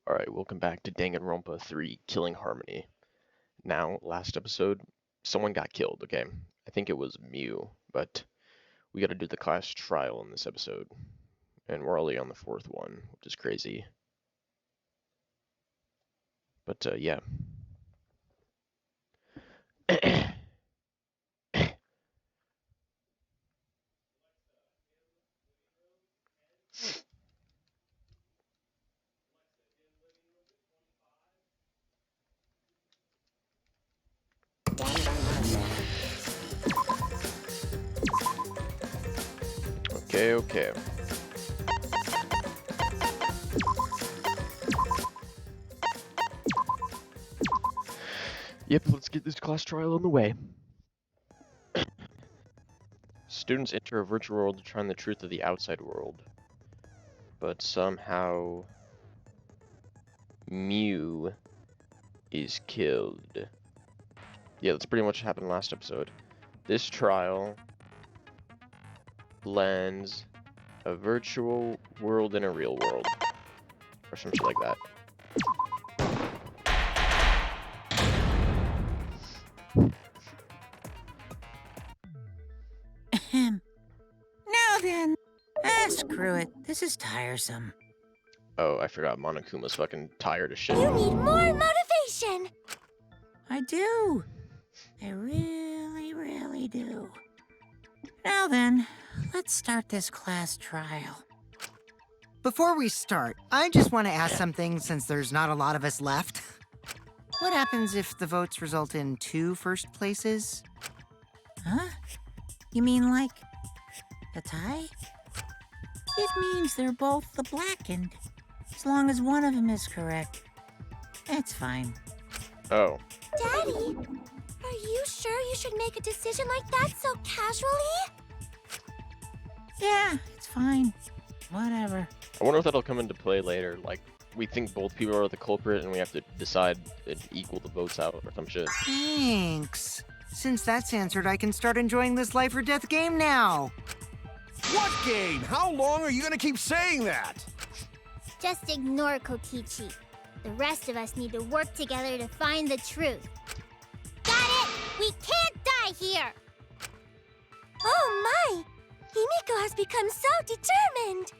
Alright, welcome back to Danganronpa 3, Killing Harmony. Now, last episode, someone got killed, okay? I think it was Mew, but we gotta do the class trial in this episode. And we're already on the fourth one, which is crazy. But, yeah. Okay. Yep, let's get this class trial on the way. Students enter a virtual world to find the truth of the outside world. But somehow Mew is killed. Yeah, that's pretty much what happened last episode. This trial blends a virtual world and a real world. Or some shit like that. Now then. Screw it. This is tiresome. Oh, I forgot Monokuma's fucking tired as shit. You need more motivation! I do. I really do. Now then, let's start this class trial. Before we start, I just want to ask something since there's not a lot of us left. What happens if the votes result in 2 first places? Huh? You mean like a tie? It means they're both the blackened. As long as one of them is correct. It's fine. Oh. Daddy, are you sure you should make a decision like that so casually? Yeah, it's fine. Whatever. I wonder if that'll come into play later. Like, we think both people are the culprit and we have to decide and equal the votes out or some shit. Thanks. Since that's answered, I can start enjoying this life or death game now. What game? How long are you gonna keep saying that? Just ignore Kokichi. The rest of us need to work together to find the truth. Got it! We can't die here! Oh my! Himiko has become so determined!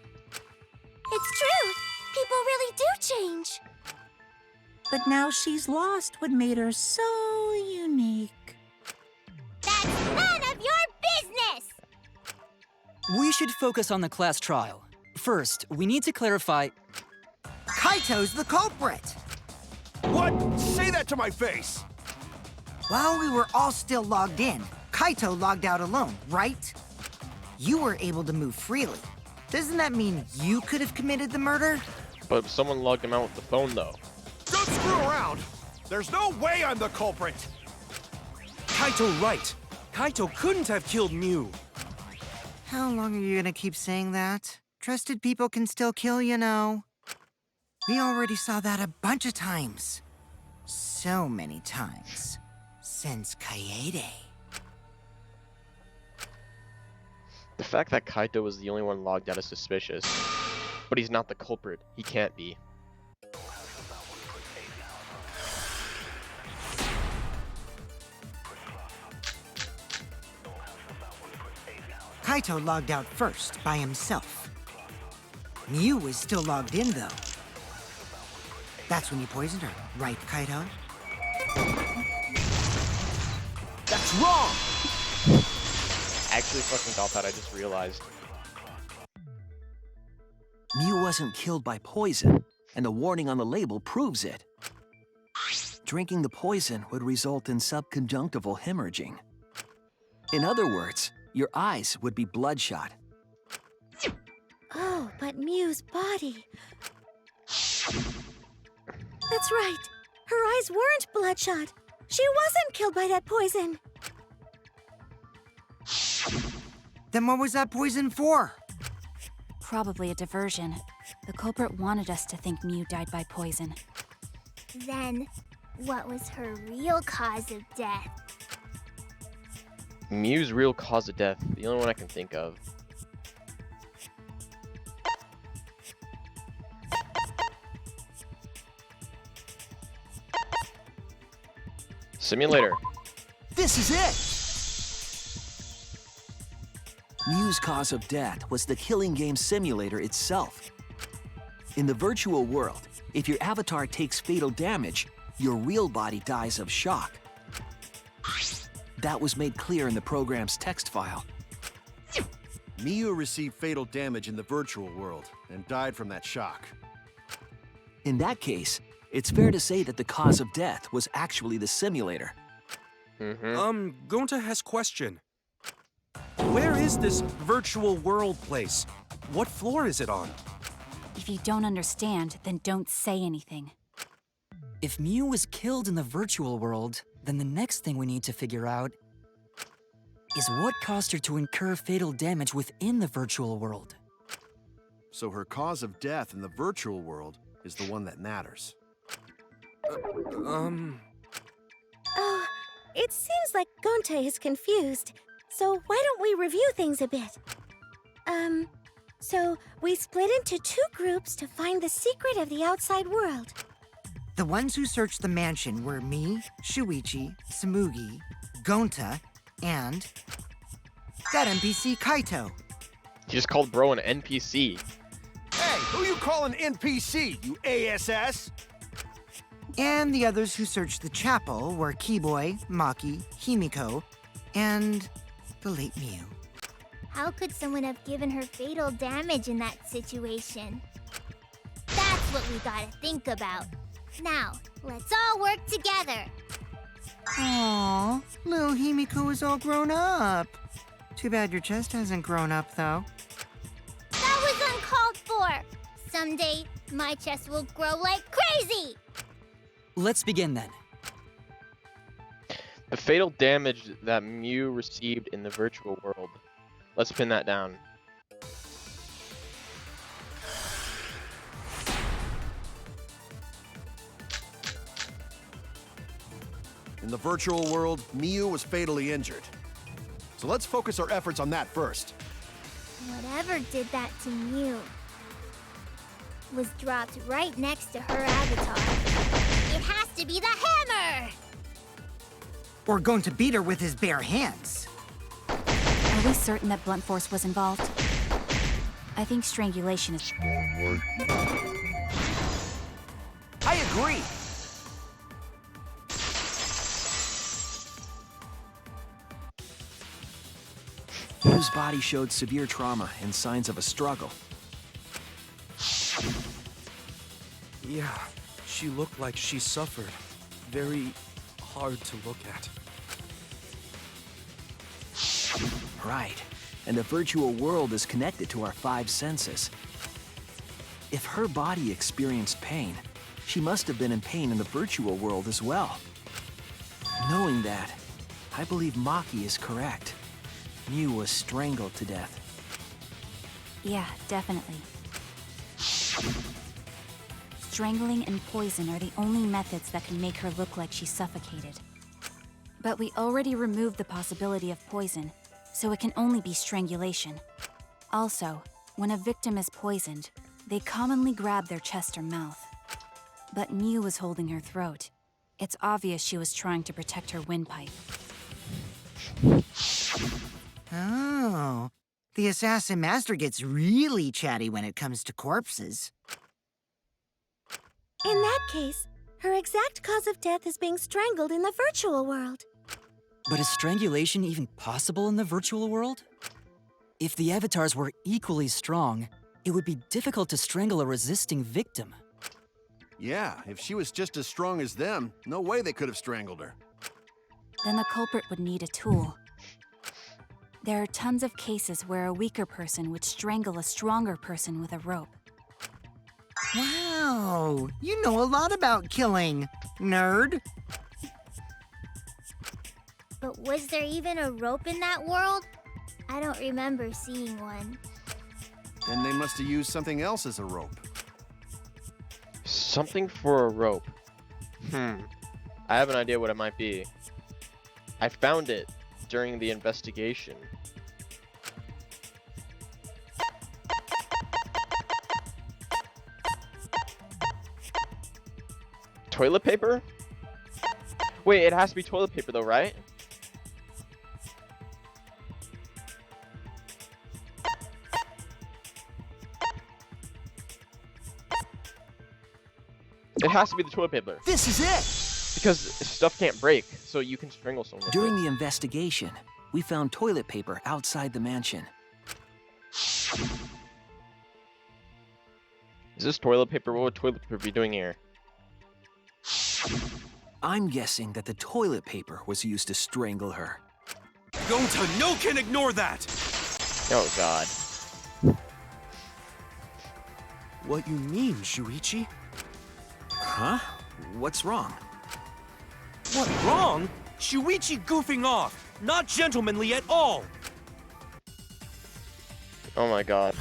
It's true! People really do change! But now she's lost what made her so unique. That's none of your business! We should focus on the class trial. First, we need to clarify... Kaito's the culprit! What? Say that to my face! While we were all still logged in, Kaito logged out alone, right? You were able to move freely. Doesn't that mean you could have committed the murder? But someone logged him out with the phone, though. Don't screw around! There's no way I'm the culprit! Kaito right. Kaito couldn't have killed Mew. How long are you gonna keep saying that? Trusted people can still kill, you know. We already saw that a bunch of times. So many times. Since Kaede. The fact that Kaito was the only one logged out is suspicious. But he's not the culprit. He can't be. Kaito logged out first, by himself. Mew was still logged in, though. That's when you poisoned her, right, Kaito? That's wrong! I actually fucking thought that, I just realized. Mew wasn't killed by poison, and the warning on the label proves it. Drinking the poison would result in subconjunctival hemorrhaging. In other words, your eyes would be bloodshot. Oh, but Mew's body... That's right. Her eyes weren't bloodshot. She wasn't killed by that poison. Then what was that poison for? Probably a diversion. The culprit wanted us to think Mew died by poison. Then, what was her real cause of death? Mew's real cause of death, the only one I can think of. Simulator. This is it! Mew's cause of death was the killing game simulator itself. In the virtual world, if your avatar takes fatal damage, your real body dies of shock. That was made clear in the program's text file. Mew received fatal damage in the virtual world and died from that shock. In that case, it's fair to say that the cause of death was actually the simulator. Gonta has question. Where is this virtual world place? What floor is it on? If you don't understand, then don't say anything. If Mew was killed in the virtual world, then the next thing we need to figure out is what caused her to incur fatal damage within the virtual world. So her cause of death in the virtual world is the one that matters. Oh, it seems like Gonta is confused. So why don't we review things a bit? So we split into 2 groups to find the secret of the outside world. The ones who searched the mansion were me, Shuichi, Samugi, Gonta, and that NPC Kaito. You just called bro an NPC. Hey, who you calling NPC, you ASS? And the others who searched the chapel were Keyboy, Maki, Himiko, and the late Mew. How could someone have given her fatal damage in that situation? That's what we gotta think about. Now, let's all work together. Aww, little Himiko is all grown up. Too bad your chest hasn't grown up, though. That was uncalled for. Someday, my chest will grow like crazy. Let's begin then. The fatal damage that Mew received in the virtual world. Let's pin that down. In the virtual world, Mew was fatally injured. So let's focus our efforts on that first. Whatever did that to Mew was dropped right next to her avatar. It has to be the hammer! Or going to beat her with his bare hands. Are we certain that blunt force was involved? I think strangulation is... I agree! Mew's body showed severe trauma and signs of a struggle. Yeah, she looked like she suffered. Very hard to look at. Right, and the virtual world is connected to our 5 senses. If her body experienced pain, she must have been in pain in the virtual world as well. Knowing that, I believe Maki is correct. Mew was strangled to death. Yeah, definitely. Strangling and poison are the only methods that can make her look like she's suffocated. But we already removed the possibility of poison, so it can only be strangulation. Also, when a victim is poisoned, they commonly grab their chest or mouth. But Mew was holding her throat. It's obvious she was trying to protect her windpipe. Oh, the Assassin Master gets really chatty when it comes to corpses. In that case, her exact cause of death is being strangled in the virtual world. But is strangulation even possible in the virtual world? If the avatars were equally strong, it would be difficult to strangle a resisting victim. Yeah, if she was just as strong as them, no way they could have strangled her. Then the culprit would need a tool. There are tons of cases where a weaker person would strangle a stronger person with a rope. Wow, you know a lot about killing, nerd. But was there even a rope in that world? I don't remember seeing one. Then they must have used something else as a rope. Something for a rope. I have an idea what it might be. I found it during the investigation. Toilet paper? Wait, it has to be toilet paper though, right? It has to be the toilet paper. This is it! Because stuff can't break, so you can strangle someone with During it. the investigation, we found toilet paper outside the mansion. Is this toilet paper? What would toilet paper be doing here? I'm guessing that the toilet paper was used to strangle her. Gonta, no can ignore that! Oh god. What you mean, Shuichi? Huh? What's wrong? What, wrong? Shuichi goofing off! Not gentlemanly at all! Oh my god.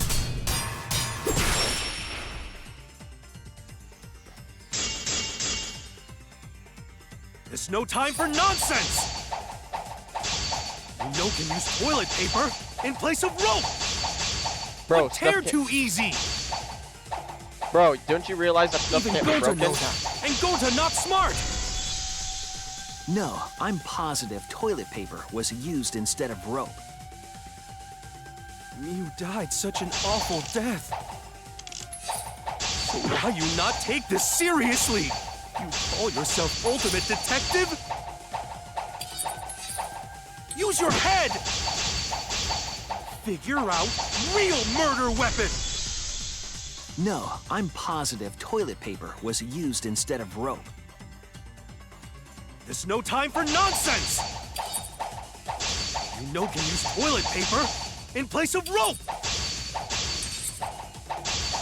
There's no time for nonsense! You know can use toilet paper in place of rope! Bro, Would tear stuff too easy! Bro, don't you realize that stuff Even can't be Gonta broken? knows that, and Gonta not smart! No, I'm positive toilet paper was used instead of rope. You died such an awful death. So why you not take this seriously? You call yourself ultimate detective? Use your head! Figure out real murder weapon! No, I'm positive toilet paper was used instead of rope. There's no time for nonsense! You know can use toilet paper in place of rope!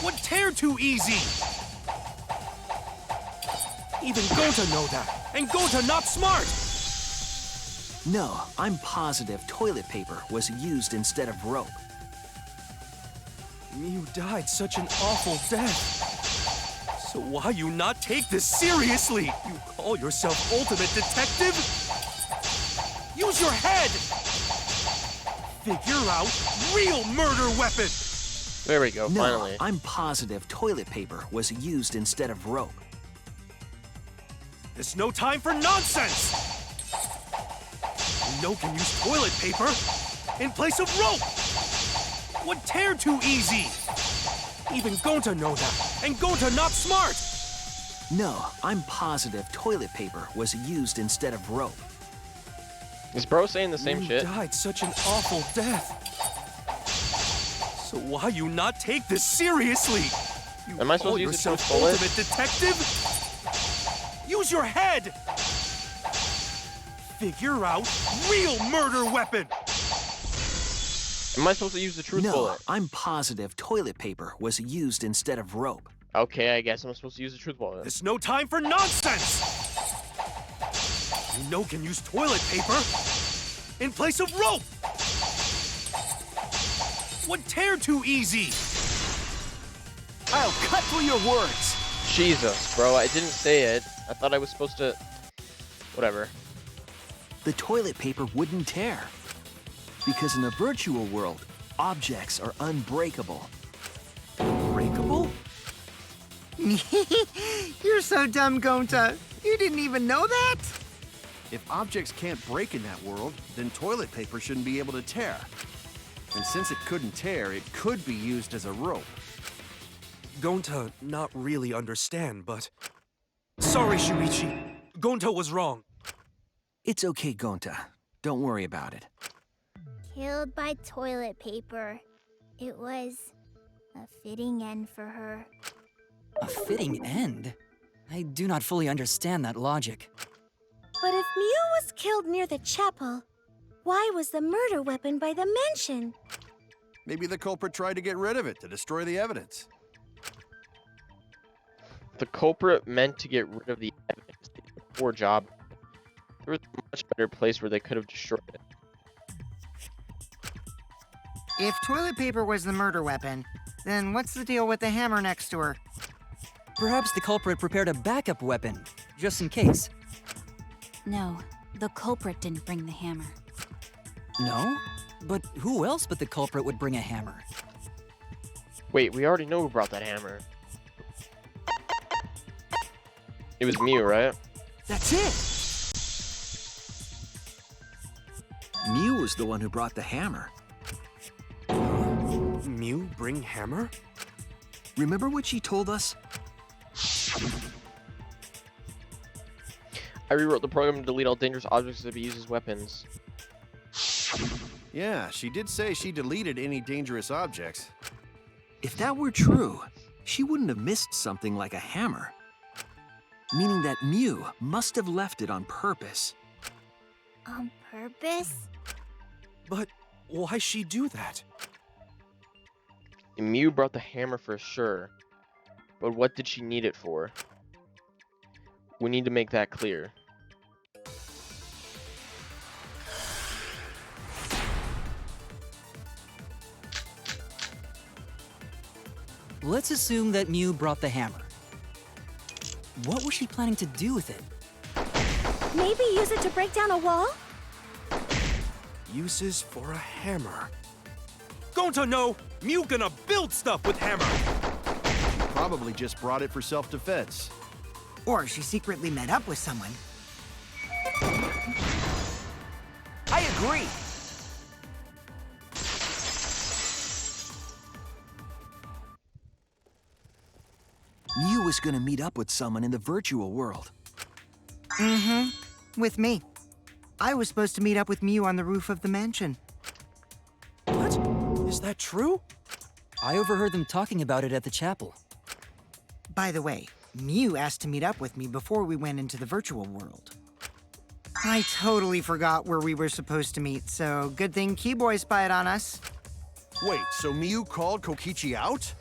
Would tear too easy! Even Gonta know that, and Gonta not smart! No, I'm positive toilet paper was used instead of rope. You died such an awful death. So why you not take this seriously? You call yourself ultimate detective? Use your head! Figure out real murder weapon! There we go, No, finally. I'm positive toilet paper was used instead of rope. There's no time for nonsense! You know can use toilet paper in place of rope! Would tear too easy! Even Gonta know that, and Gonta not smart! No, I'm positive toilet paper was used instead of rope. Is bro saying the same You shit? died such an awful death. So why you not take this seriously? You Am I call supposed to use the yourself truth bullet? ultimate detective? Use your head! Figure out real murder weapon! Am I supposed to use the truth No, bullet? I'm positive toilet paper was used instead of rope. Okay, I guess I'm supposed to use the truth bullet. There's no time for nonsense! You know can use toilet paper in place of rope! Would tear too easy! I'll cut through your words! Jesus, bro, I didn't say it. I thought I was supposed to... Whatever. The toilet paper wouldn't tear. Because in the virtual world, objects are unbreakable. Breakable? You're so dumb, Gonta. You didn't even know that? If objects can't break in that world, then toilet paper shouldn't be able to tear. And since it couldn't tear, it could be used as a rope. Gonta not really understand, but... Sorry, Shuichi. Gonta was wrong. It's okay, Gonta. Don't worry about it. Killed by toilet paper. It was a fitting end for her. A fitting end? I do not fully understand that logic. But if Mew was killed near the chapel, why was the murder weapon by the mansion? Maybe the culprit tried to get rid of it to destroy the evidence. The culprit meant to get rid of the evidence. They did a poor job. There was a much better place where they could have destroyed it. If toilet paper was the murder weapon, then what's the deal with the hammer next to her? Perhaps the culprit prepared a backup weapon, just in case. No, the culprit didn't bring the hammer. No? But who else but the culprit would bring a hammer? Wait, we already know who brought that hammer. It was Mew, right? That's it! Mew was the one who brought the hammer. Mew bring hammer? Remember what she told us? I rewrote the program to delete all dangerous objects that be used as weapons. Yeah, she did say she deleted any dangerous objects. If that were true, she wouldn't have missed something like a hammer. Meaning that Mew must have left it on purpose. On purpose? But why she do that? Mew brought the hammer for sure. But what did she need it for? We need to make that clear. Let's assume that Mew brought the hammer. What was she planning to do with it? Maybe use it to break down a wall? Uses for a hammer. Going to know, Mew gonna build stuff with hammer. Probably just brought it for self-defense. Or she secretly met up with someone. I agree. Mew was gonna meet up with someone in the virtual world. Mm-hmm. With me. I was supposed to meet up with Mew on the roof of the mansion. What? Is that true? I overheard them talking about it at the chapel. By the way, Mew asked to meet up with me before we went into the virtual world. I totally forgot where we were supposed to meet, so good thing Keyboy spied on us. Wait, so Mew called Kokichi out?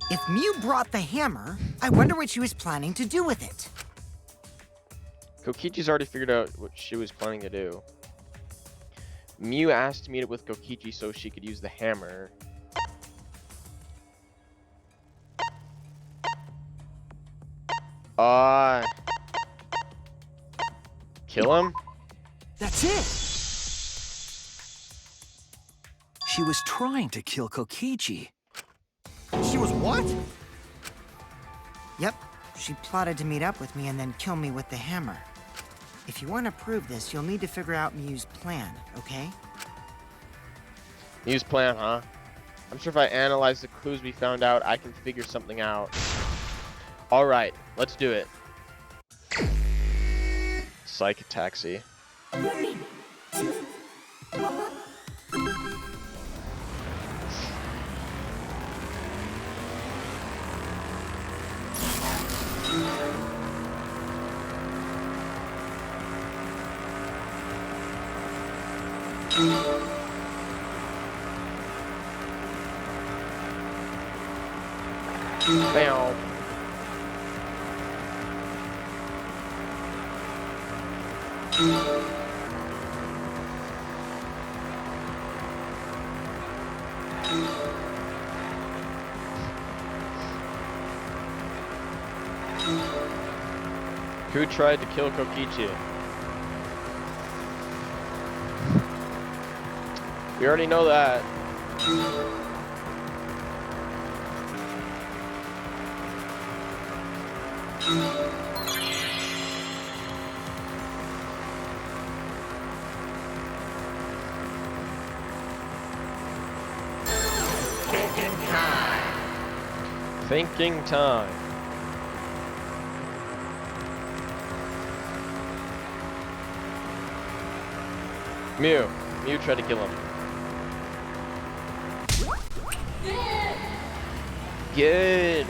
If Mew brought the hammer, I wonder what she was planning to do with it. Kokichi's already figured out what she was planning to do. Mew asked to meet up with Kokichi so she could use the hammer. Kill him? That's it! She was trying to kill Kokichi. She was what? Yep, she plotted to meet up with me and then kill me with the hammer. If you want to prove this, you'll need to figure out Mew's plan, okay? Mew's plan, huh? I'm sure if I analyze the clues we found out, I can figure something out. Alright, let's do it. Psych taxi. Bam. Who tried to kill Kokichi? We already know that. Thinking time. Mew. Mew tried to kill him. Good.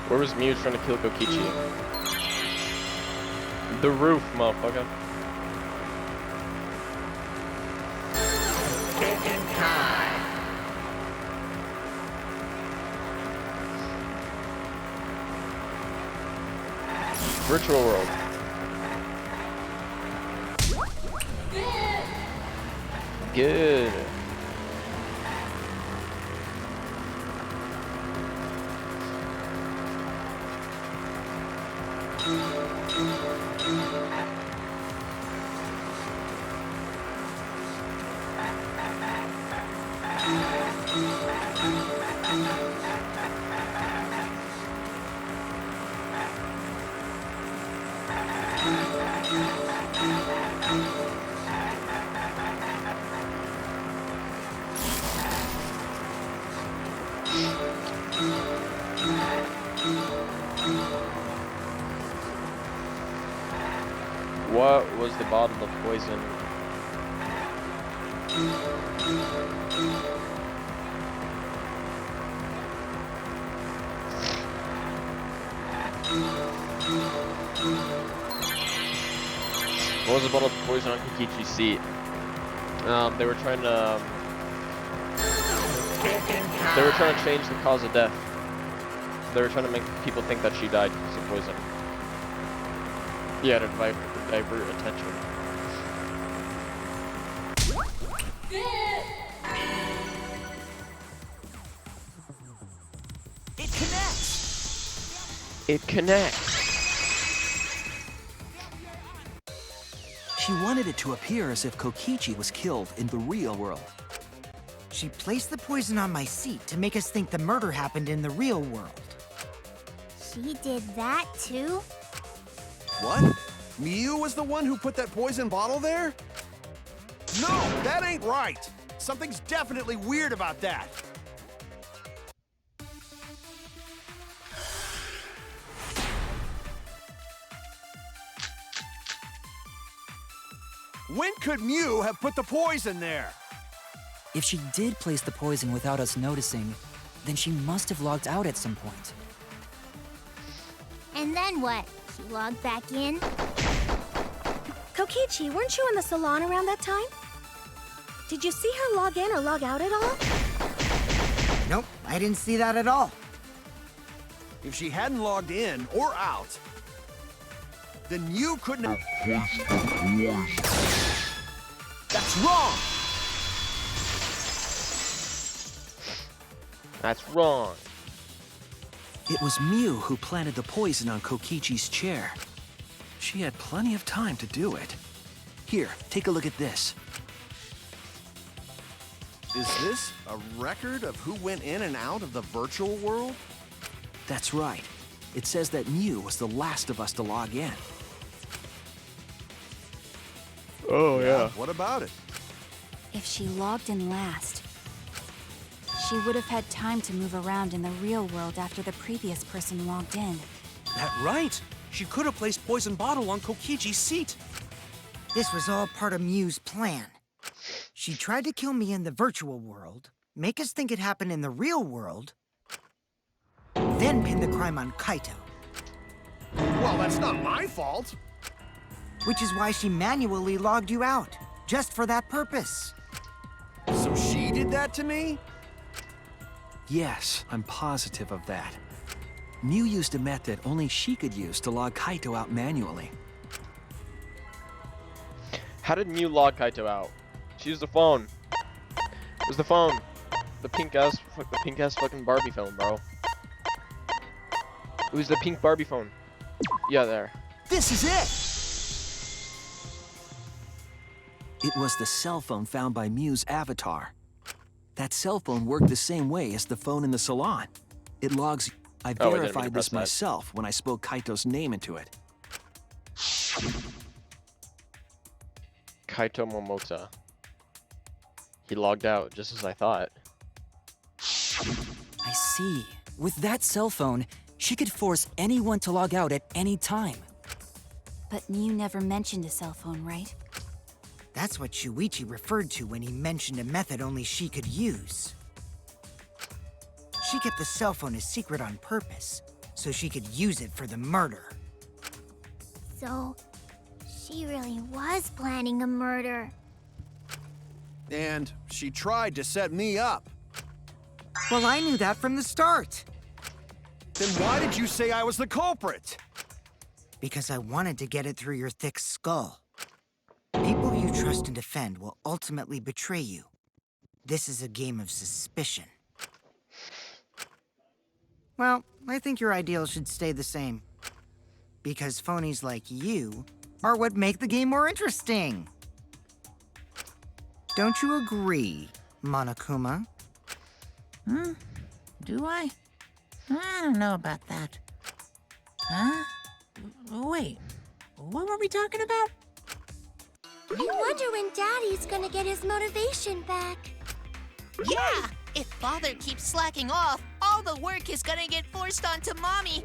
Where was Mew trying to kill Kokichi? The roof, motherfucker. Virtual world. Good. What was the bottle of poison? What was the bottle of poison on Kokichi's seat? They were trying to change the cause of death. They were trying to make people think that she died because of poison. Yeah, to divert attention. It connects! It connects. She wanted it to appear as if Kokichi was killed in the real world. She placed the poison on my seat to make us think the murder happened in the real world. She did that too? What? Miu was the one who put that poison bottle there? No, that ain't right. Something's definitely weird about that. When could Miu have put the poison there? If she did place the poison without us noticing, then she must have logged out at some point. And then what? She logged back in? Kokichi, weren't you in the salon around that time? Did you see her log in or log out at all? Nope, I didn't see that at all. If she hadn't logged in or out, then you couldn't have... That's wrong! That's wrong. It was Miu who planted the poison on Kokichi's chair. She had plenty of time to do it. Here, take a look at this. Is this a record of who went in and out of the virtual world? That's right. It says that Miu was the last of us to log in. Oh yeah. What about it? If she logged in last, she would have had time to move around in the real world after the previous person logged in. That right. She could have placed poison bottle on Kokichi's seat. This was all part of Miu's plan. She tried to kill me in the virtual world, make us think it happened in the real world, then pin the crime on Kaito. Well, that's not my fault. Which is why she manually logged you out, just for that purpose. So she did that to me? Yes, I'm positive of that. Miu used a method only she could use to log Kaito out manually. How did Miu log Kaito out? She used the phone. It was the phone. The pink ass fucking Barbie phone, bro. It was the pink Barbie phone. Yeah, there. This is it! It was the cell phone found by Miu's avatar. That cell phone worked the same way as the phone in the salon. It logs... I verified this myself when I spoke Kaito's name into it. Kaito Momota. He logged out, just as I thought. I see. With that cell phone, she could force anyone to log out at any time. But Miu never mentioned a cell phone, right? That's what Shuichi referred to when he mentioned a method only she could use. She kept the cell phone a secret on purpose, so she could use it for the murder. So, she really was planning a murder. And she tried to set me up. Well, I knew that from the start. Then why did you say I was the culprit? because I wanted to get it through your thick skull. People you trust and defend will ultimately betray you. This is a game of suspicion. Well, I think your ideals should stay the same. Because phonies like you are what make the game more interesting. Don't you agree, Monokuma? Do I? I don't know about that. Huh? Wait, what were we talking about? I wonder when Daddy's gonna get his motivation back. Yeah! If Father keeps slacking off, all the work is gonna get forced onto Mommy.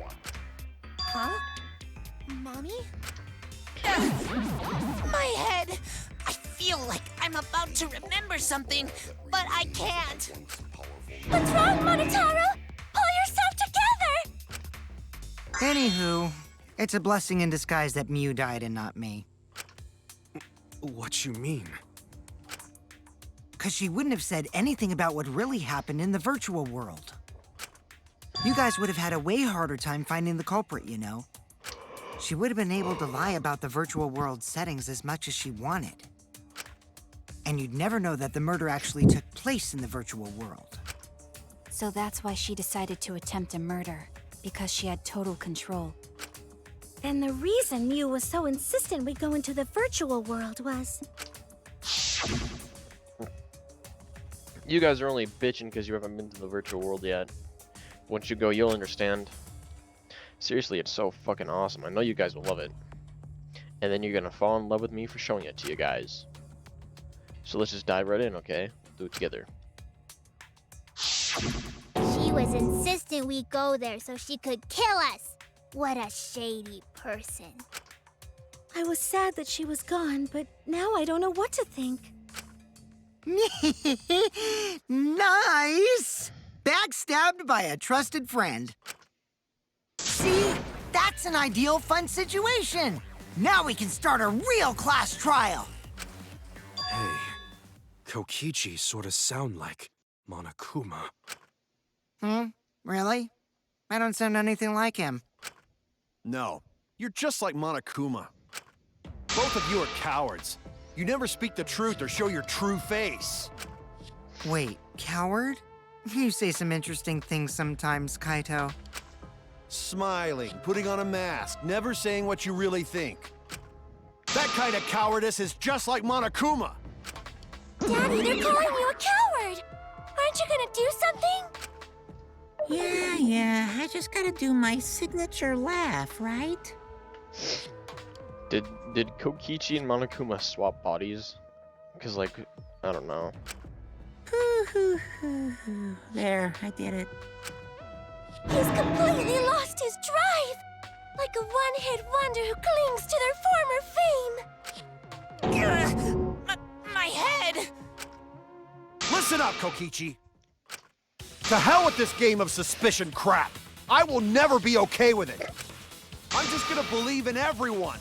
Huh? Mommy? My head! I feel like I'm about to remember something, but I can't. What's wrong, Monotaro? Pull yourself together! Anywho, it's a blessing in disguise that Mew died and not me. What you mean? 'Cause she wouldn't have said anything about what really happened in the virtual world. You guys would have had a way harder time finding the culprit, you know. She would have been able to lie about the virtual world settings as much as she wanted. And you'd never know that the murder actually took place in the virtual world. So that's why she decided to attempt a murder, because she had total control. And the reason Mew was so insistent we go into the virtual world was... You guys are only bitching because you haven't been to the virtual world yet. Once you go, you'll understand. Seriously, it's so fucking awesome. I know you guys will love it. And then you're gonna fall in love with me for showing it to you guys. So let's just dive right in, okay? We'll do it together. She was insistent we go there so she could kill us. What a shady person. I was sad that she was gone, but now I don't know what to think. Nice! Backstabbed by a trusted friend. See? That's an ideal fun situation! Now we can start a real class trial! Hey, Kokichi sort of sound like Monokuma. Really? I don't sound anything like him. No, you're just like Monokuma. Both of you are cowards. You never speak the truth or show your true face. Wait, coward? You say some interesting things sometimes, Kaito. Smiling, putting on a mask, never saying what you really think. That kind of cowardice is just like Monokuma. Daddy, they're calling you a coward. Aren't you gonna do something? Yeah, I just gotta do my signature laugh, right? Did Kokichi and Monokuma swap bodies? Because, like, I don't know. There, I did it. He's completely lost his drive. Like a one-hit wonder who clings to their former fame. My head! Listen up, Kokichi. To hell with this game of suspicion crap. I will never be okay with it. I'm just gonna believe in everyone.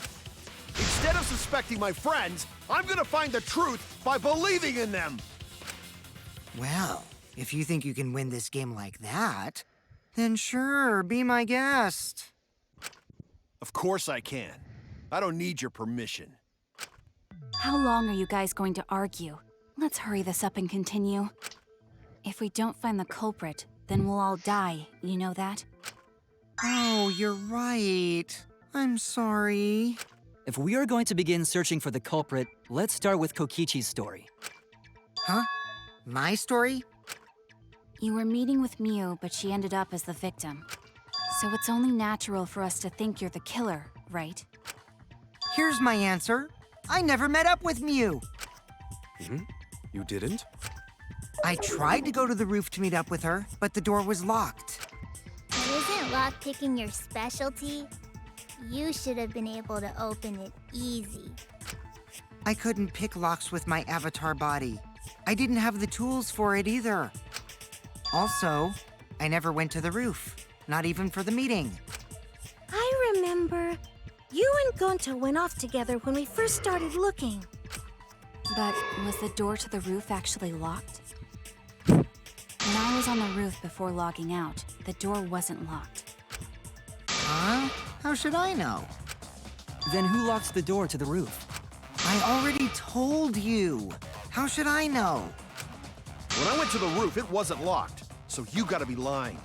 Instead of suspecting my friends, I'm gonna find the truth by believing in them. Well, if you think you can win this game like that, then sure, be my guest. Of course I can. I don't need your permission. How long are you guys going to argue? Let's hurry this up and continue. If we don't find the culprit, then we'll all die, you know that? Oh, you're right. I'm sorry. If we are going to begin searching for the culprit, let's start with Kokichi's story. Huh? My story? You were meeting with Mew, but she ended up as the victim. So it's only natural for us to think you're the killer, right? Here's my answer. I never met up with Mew. You didn't? I tried to go to the roof to meet up with her, but the door was locked. But isn't lockpicking your specialty? You should have been able to open it easy. I couldn't pick locks with my avatar body. I didn't have the tools for it either. Also, I never went to the roof, not even for the meeting. I remember you and Gonta went off together when we first started looking. But was the door to the roof actually locked? When I was on the roof before logging out, the door wasn't locked. Huh? How should I know? Then who locked the door to the roof? I already told you. How should I know? When I went to the roof, it wasn't locked, so you gotta be lying.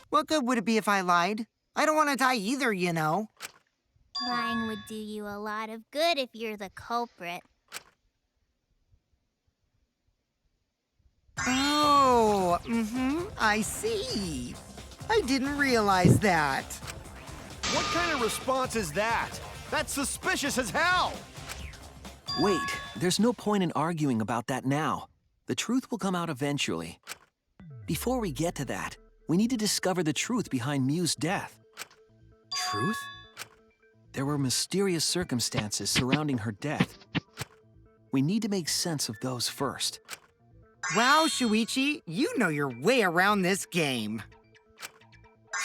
What good would it be if I lied? I don't want to die either, you know. Lying would do you a lot of good if you're the culprit. Oh, I see. I didn't realize that. What kind of response is that? That's suspicious as hell! Wait, there's no point in arguing about that now. The truth will come out eventually. Before we get to that, we need to discover the truth behind Mew's death. Truth? There were mysterious circumstances surrounding her death. We need to make sense of those first. Wow, Shuichi, you know your way around this game.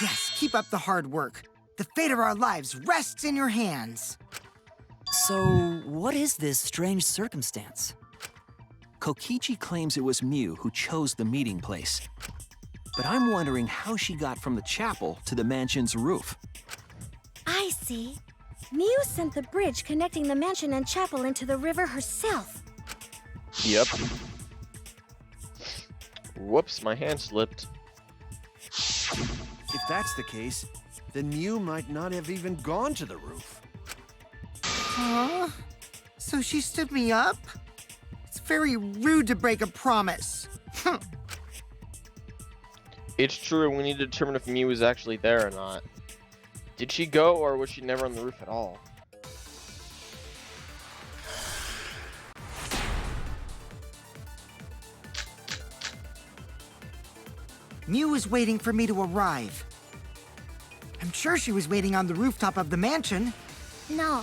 Yes, keep up the hard work. The fate of our lives rests in your hands. So, what is this strange circumstance? Kokichi claims it was Mew who chose the meeting place. But I'm wondering how she got from the chapel to the mansion's roof. I see. Mew sent the bridge connecting the mansion and chapel into the river herself. Yep. Whoops, my hand slipped. If that's the case, then Mew might not have even gone to the roof. Huh? So she stood me up? It's very rude to break a promise. It's true, we need to determine if Mew is actually there or not. Did she go, or was she never on the roof at all? Mew was waiting for me to arrive. I'm sure she was waiting on the rooftop of the mansion. No.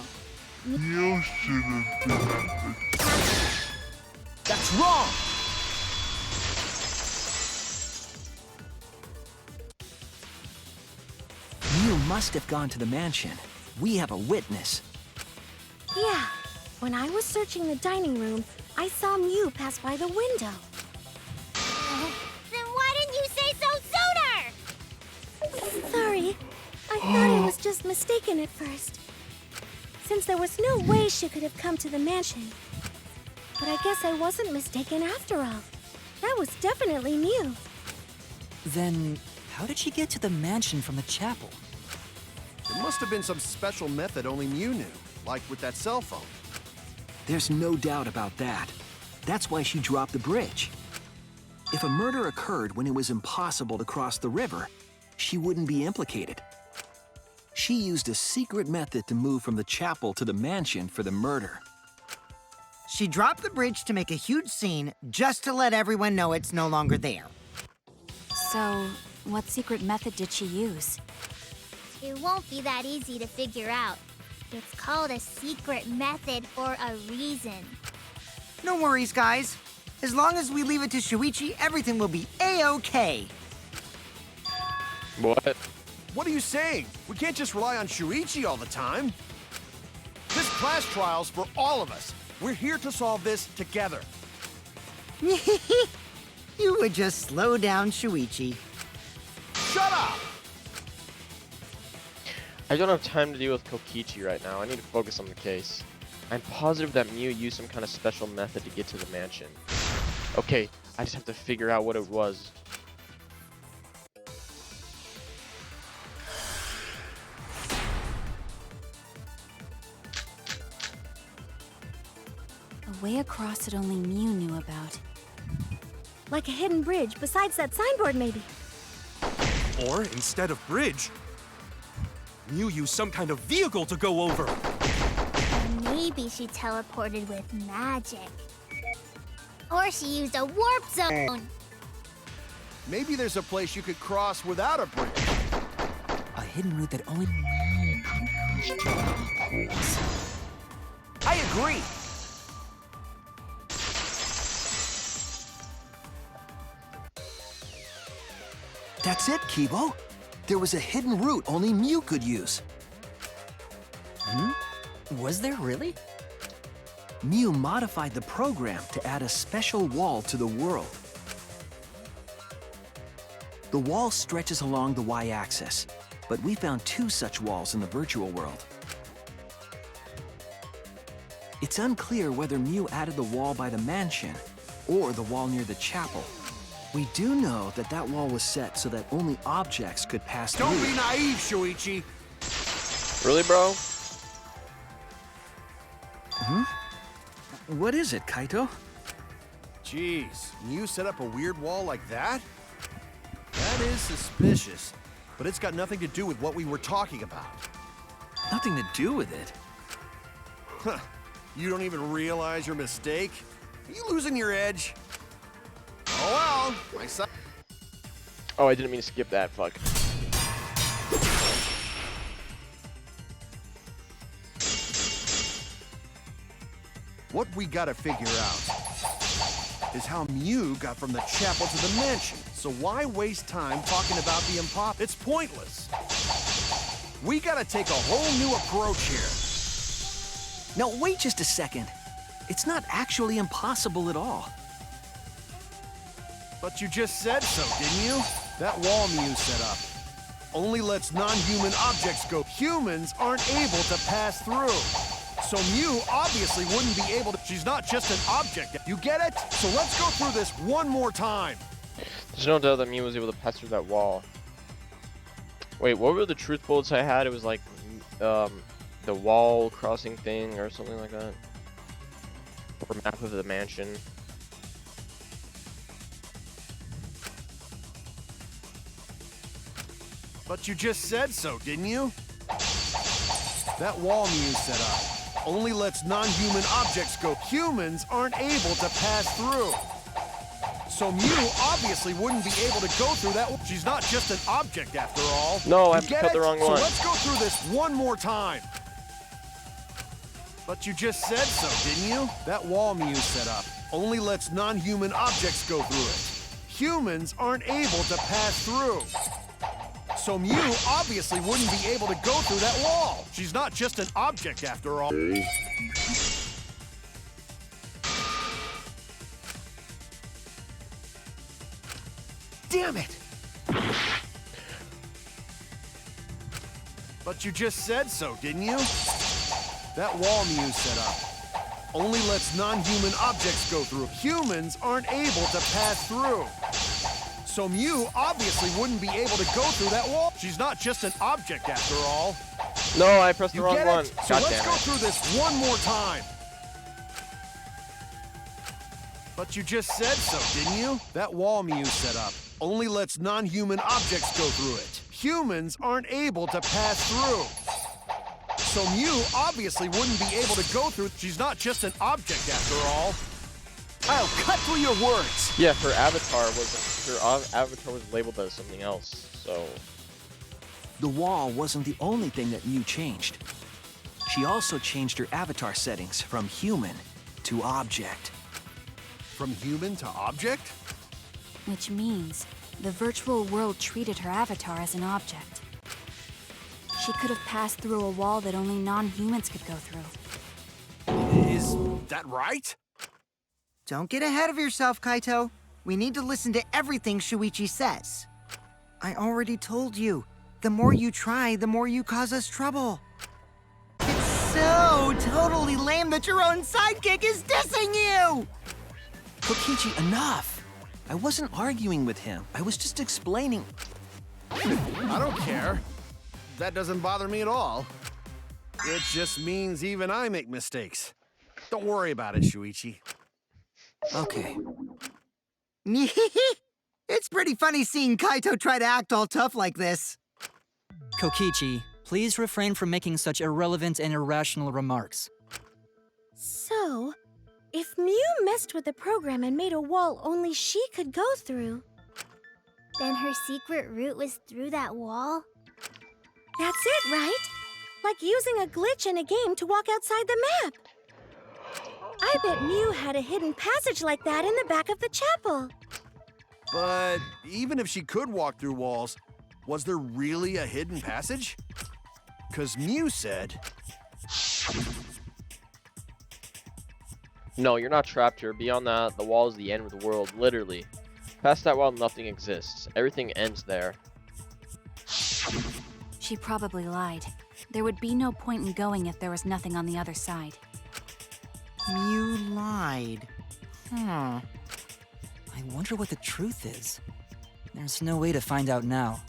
That's wrong! Mew must have gone to the mansion. We have a witness. Yeah. When I was searching the dining room, I saw Mew pass by the window. Then why didn't you say so sooner? Sorry. I thought I was just mistaken at first. Since there was no way she could have come to the mansion. But I guess I wasn't mistaken after all. That was definitely Mew. Then, how did she get to the mansion from the chapel? There must have been some special method only Mew knew, like with that cell phone. There's no doubt about that. That's why she dropped the bridge. If a murder occurred when it was impossible to cross the river, she wouldn't be implicated. She used a secret method to move from the chapel to the mansion for the murder. She dropped the bridge to make a huge scene just to let everyone know it's no longer there. So, what secret method did she use? It won't be that easy to figure out. It's called a secret method for a reason. No worries, guys. As long as we leave it to Shuichi, everything will be A-OK. What? What are you saying? We can't just rely on Shuichi all the time. This class trial's for all of us. We're here to solve this together. You would just slow down Shuichi. Shut up! I don't have time to deal with Kokichi right now. I need to focus on the case. I'm positive that Mew used some kind of special method to get to the mansion. Okay, I just have to figure out what it was. A way across that only Mew knew about. Like a hidden bridge besides that signboard, maybe. Or instead of bridge, Mew used some kind of vehicle to go over. Or maybe she teleported with magic. Or she used a warp zone. Maybe there's a place you could cross without a bridge. A hidden route that only... I agree. That's it, Kibo. There was a hidden route only Mew could use. Was there really? Mew modified the program to add a special wall to the world. The wall stretches along the y-axis, but we found two such walls in the virtual world. It's unclear whether Mew added the wall by the mansion or the wall near the chapel. We do know that that wall was set so that only objects could pass through. Don't be naive, Shuichi. Really, bro? What is it, Kaito? Jeez, you set up a weird wall like that? That is suspicious, but it's got nothing to do with what we were talking about. Nothing to do with it. Huh. You don't even realize your mistake? Are you losing your edge? Oh well, my son. Oh, I didn't mean to skip that. Fuck. What we gotta figure out is how Mew got from the chapel to the mansion. So why waste time talking about the impossible? It's pointless. We gotta take a whole new approach here. Now, wait just a second. It's not actually impossible at all. But you just said so, didn't you? That wall Mew set up only lets non-human objects go. Humans aren't able to pass through. So Mew obviously wouldn't be able to. She's not just an object. You get it? So let's go through this one more time. There's no doubt that Mew was able to pass through that wall. Wait, what were the truth bullets I had? It was like, the wall crossing thing or something like that. Or map of the mansion. But you just said so, didn't you? That wall Mew set up only lets non-human objects go. Humans aren't able to pass through. So Mew obviously wouldn't be able to go through that. She's not just an object after all. No, I You get cut it? the wrong one. So let's go through this one more time. But you just said so, didn't you? That wall Mew set up only lets non-human objects go through it. Humans aren't able to pass through. So Mew obviously wouldn't be able to go through that wall. She's not just an object after all. Damn it! But you just said so, didn't you? That wall Mew set up only lets non-human objects go through. Humans aren't able to pass through. So Mew obviously wouldn't be able to go through that wall. She's not just an object after all. No, I pressed the You wrong get one. it? So God let's damn go it. through this one more time. But you just said so, didn't you? That wall Mew set up only lets non-human objects go through it. Humans aren't able to pass through. So Mew obviously wouldn't be able to go through. She's not just an object after all. I'll cut through your words! Yeah, her avatar was labeled as something else. So The wall wasn't the only thing that Mew changed. She also changed her avatar settings from human to object. From human to object? Which means the virtual world treated her avatar as an object. She could have passed through a wall that only non-humans could go through. Is that right? Don't get ahead of yourself, Kaito. We need to listen to everything Shuichi says. I already told you, the more you try, the more you cause us trouble. It's so totally lame that your own sidekick is dissing you! Kokichi, enough! I wasn't arguing with him. I was just explaining. I don't care. That doesn't bother me at all. It just means even I make mistakes. Don't worry about it, Shuichi. Okay. It's pretty funny seeing Kaito try to act all tough like this. Kokichi, please refrain from making such irrelevant and irrational remarks. So, if Mew messed with the program and made a wall only she could go through, Then her secret route was through that wall? that's it, right? Like using a glitch in a game to walk outside the map. I bet Mew had a hidden passage like that in the back of the chapel. But even if she could walk through walls, was there really a hidden passage? 'Cause Mew said... no, you're not trapped here. Beyond that, the wall is the end of the world, literally. Past that wall, nothing exists. Everything ends there. She probably lied. There would be no point in going if there was nothing on the other side. Mew lied. Huh. I wonder what the truth is. There's no way to find out now.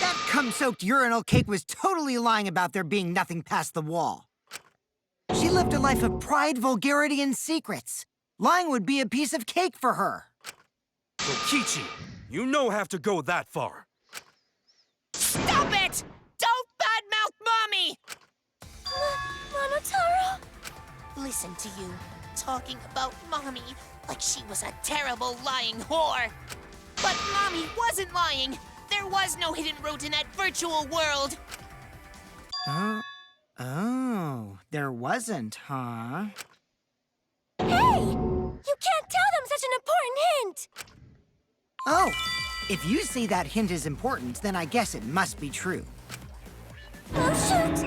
That cum-soaked urinal cake was totally lying about there being nothing past the wall. She lived a life of pride, vulgarity, and secrets. Lying would be a piece of cake for her. Kokichi, you no have to go that far. Stop it! Don't badmouth Mommy! Monotaro? Listen to you, talking about Mommy like she was a terrible lying whore. But Mommy wasn't lying. There was no hidden route in that virtual world. Oh, there wasn't, huh? Hey! You can't tell them such an important hint! Oh, if you say that hint is important, then I guess it must be true. Oh, shoot!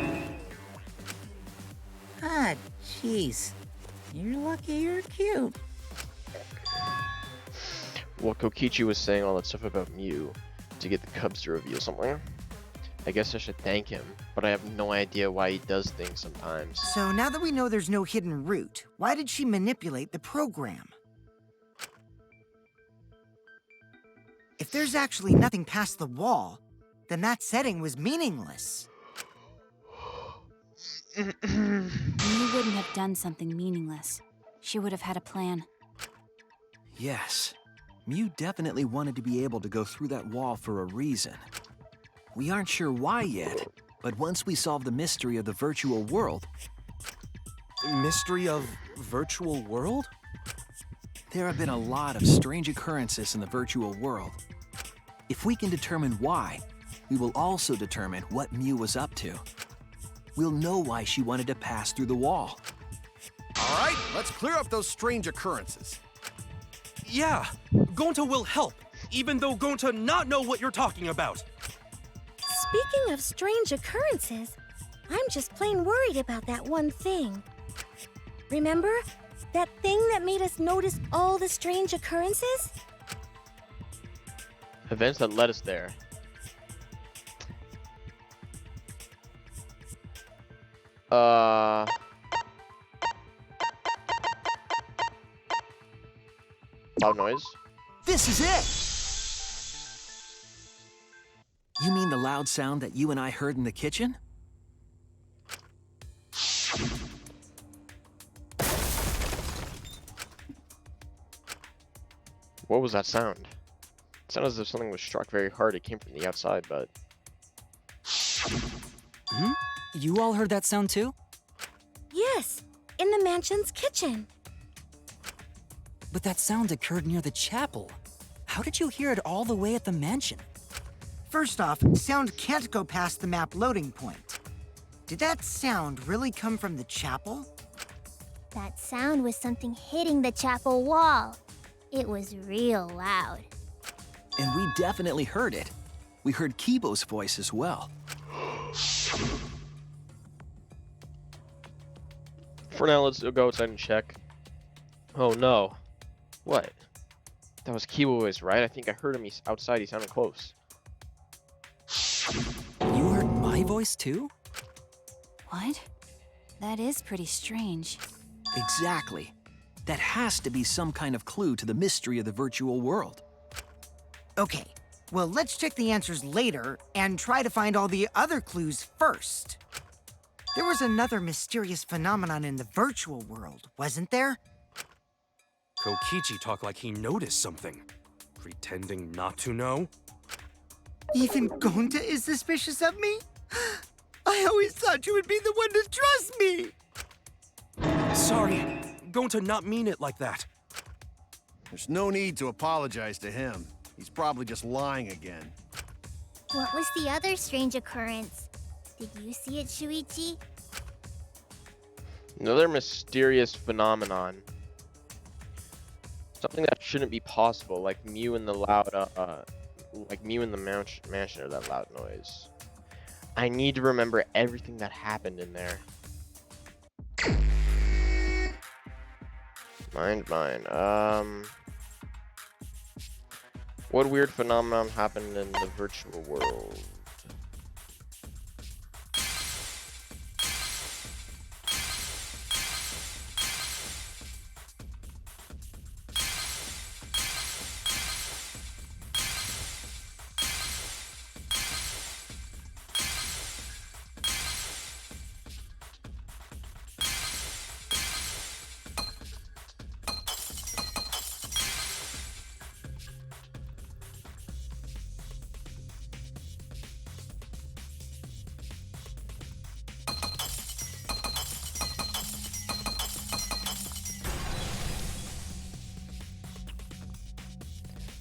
Ah, jeez. You're lucky you're cute. Well, Kokichi was saying all that stuff about Mew to get the Cubs to reveal something. I guess I should thank him, but I have no idea why he does things sometimes. So now that we know there's no hidden route, why did she manipulate the program? If there's actually nothing past the wall, then that setting was meaningless. Mew wouldn't have done something meaningless. She would have had a plan. Yes, Mew definitely wanted to be able to go through that wall for a reason. We aren't sure why yet, but once we solve the mystery of the virtual world... Mystery of virtual world? There have been a lot of strange occurrences in the virtual world. If we can determine why, we will also determine what Mew was up to. We'll know why she wanted to pass through the wall. All right, let's clear up those strange occurrences. Yeah, Gonta will help, even though Gonta not know what you're talking about. Speaking of strange occurrences, I'm just plain worried about that one thing. Remember? That thing that made us notice all the strange occurrences? Events that led us there. Loud noise? This is it! You mean the loud sound that you and I heard in the kitchen? What was that sound? It sounded as if something was struck very hard. It came from the outside, but... Hmm? You all heard that sound too? Yes, in the mansion's kitchen. But that sound occurred near the chapel. How did you hear it all the way at the mansion? First off, sound can't go past the map loading point. Did that sound really come from the chapel? That sound was something hitting the chapel wall. It was real loud. And we definitely heard it. We heard Kibo's voice as well. For now, let's go outside and check. Oh no. What? That was Kibo's voice, right? I think I heard him outside. He sounded close. You heard my voice too? What? That is pretty strange. Exactly. That has to be some kind of clue to the mystery of the virtual world. Okay, well, let's check the answers later and try to find all the other clues first. There was another mysterious phenomenon in the virtual world, wasn't there? Kokichi talked like he noticed something. Pretending not to know? Even Gonta is suspicious of me? I always thought you would be the one to trust me! Sorry, Gonta not mean it like that. There's no need to apologize to him. He's probably just lying again. What was the other strange occurrence? Did you see it, Shuichi? Another mysterious phenomenon. Something that shouldn't be possible, like Mew in the loud, like Mew in the mansion or that loud noise. I need to remember everything that happened in there. Mine. What weird phenomenon happened in the virtual world?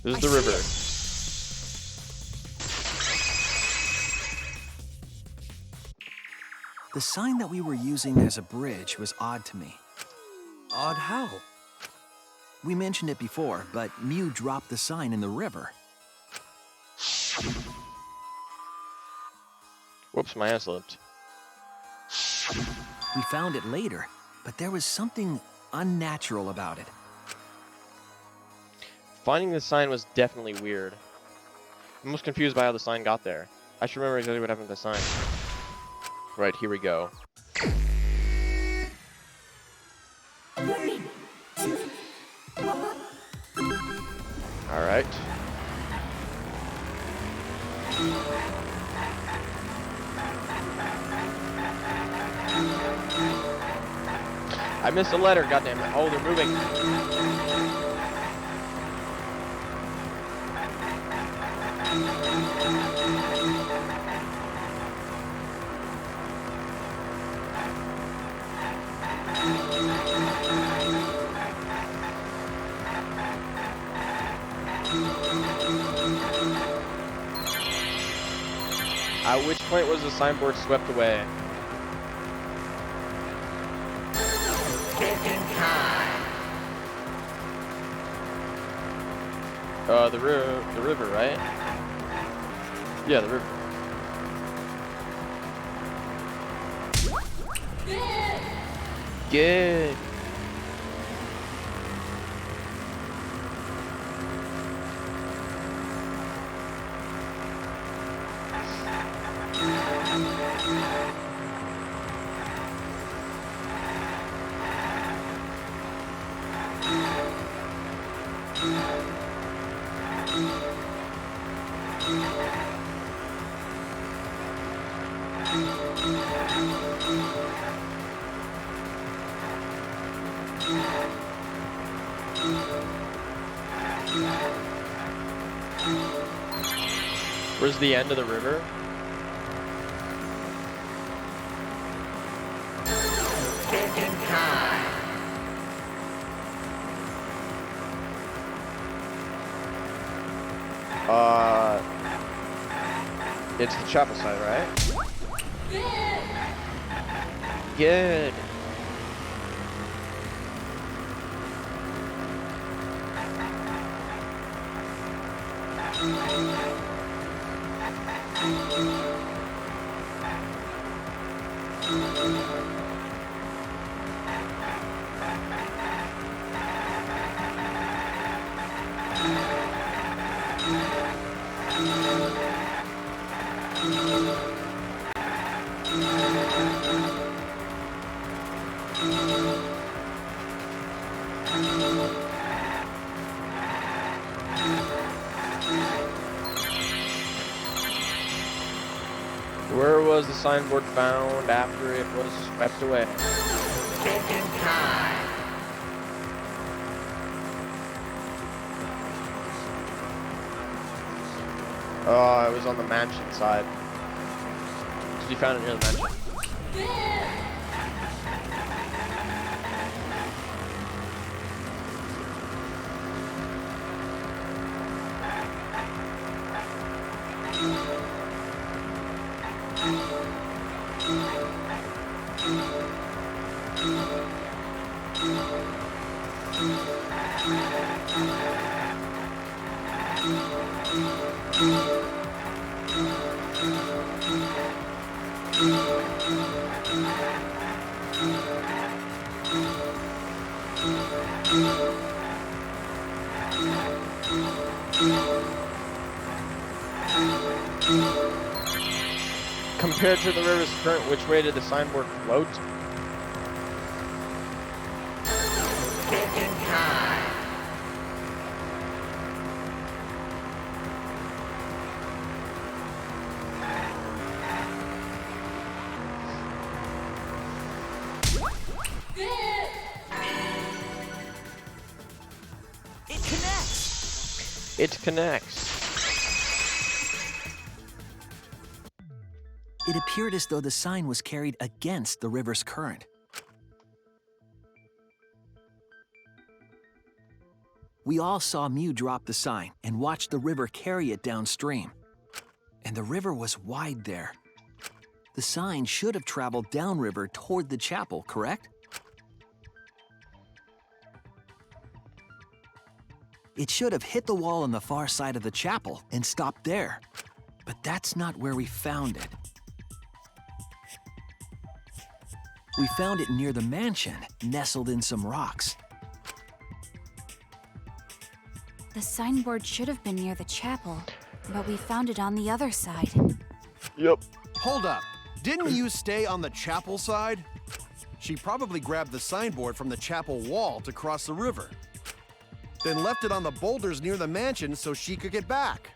This is the river. The sign that we were using as a bridge was odd to me. Odd how? We mentioned it before, but Mew dropped the sign in the river. Whoops, my hand slipped. We found it later, but there was something unnatural about it. Finding the sign was definitely weird. I'm most confused by how the sign got there. I should remember exactly what happened to the sign. Right, here we go. Alright. I missed a letter, goddammit. Oh, they're moving. At which point was the signboard swept away? The river, right? Yeah, the river. Good. Where's the end of the river? It's the chapel side, right? Good. Where was the signboard found after it was swept away? Oh, it was on the mansion side. So you found it near the mansion. Compared to the river's current, which way did the signboard float? It connects! It connects. It appeared as though the sign was carried against the river's current. We all saw Mew drop the sign and watched the river carry it downstream. And the river was wide there. The sign should have traveled downriver toward the chapel, correct? It should have hit the wall on the far side of the chapel and stopped there. But that's not where we found it. We found it near the mansion, nestled in some rocks. The signboard should have been near the chapel, but we found it on the other side. Yep. Hold up. Didn't you stay on the chapel side? She probably grabbed the signboard from the chapel wall to cross the river. Then left it on the boulders near the mansion so she could get back.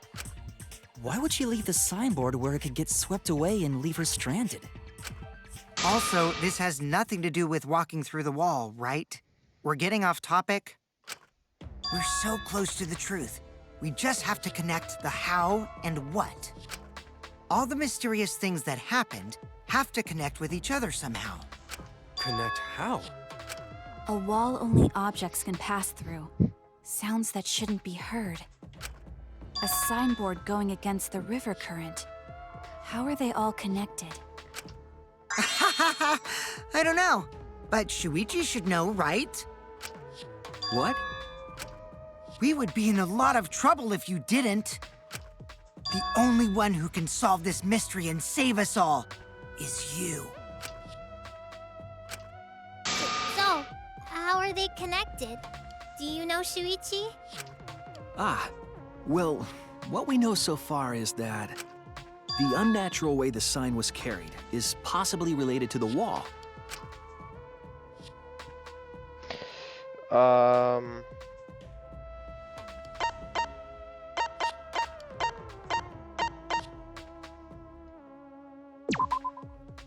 Why would she leave the signboard where it could get swept away and leave her stranded? Also, this has nothing to do with walking through the wall, right? We're getting off topic. We're so close to the truth. We just have to connect the how and what. All the mysterious things that happened have to connect with each other somehow. Connect how? A wall only objects can pass through. Sounds that shouldn't be heard. A signboard going against the river current. How are they all connected? I don't know, but Shuichi should know, right? What? We would be in a lot of trouble if you didn't. The only one who can solve this mystery and save us all is you. So, how are they connected? Do you know, Shuichi? Well, what we know so far is that the unnatural way the sign was carried is possibly related to the wall.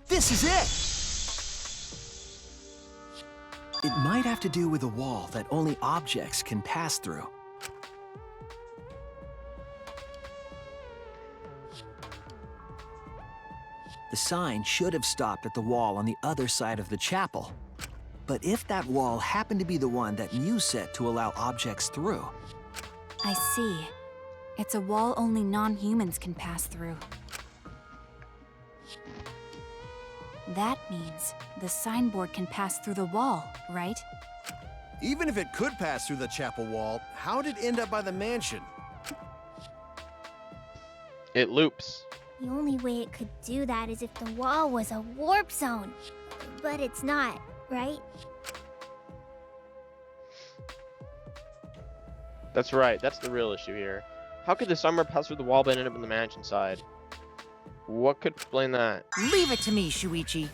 This is it! It might have to do with a wall that only objects can pass through. The sign should have stopped at the wall on the other side of the chapel. But if that wall happened to be the one that Mew set to allow objects through... I see. It's a wall only non-humans can pass through. That means the signboard can pass through the wall, right? Even if it could pass through the chapel wall, how did it end up by the mansion? It loops. The only way it could do that is if the wall was a warp zone. But it's not, right? That's right. That's the real issue here. How could the summer pass through the wall but end up in the mansion side? What could explain that? Leave it to me, Shuichi.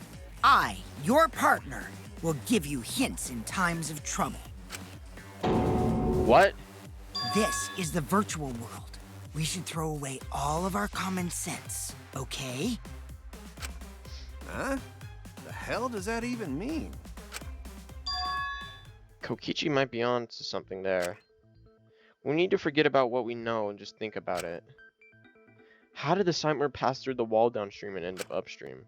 I, your partner, will give you hints in times of trouble. What? This is the virtual world. We should throw away all of our common sense, okay? Huh? The hell does that even mean? Kokichi might be on to something there. We need to forget about what we know and just think about it. How did the signboard pass through the wall downstream and end up upstream?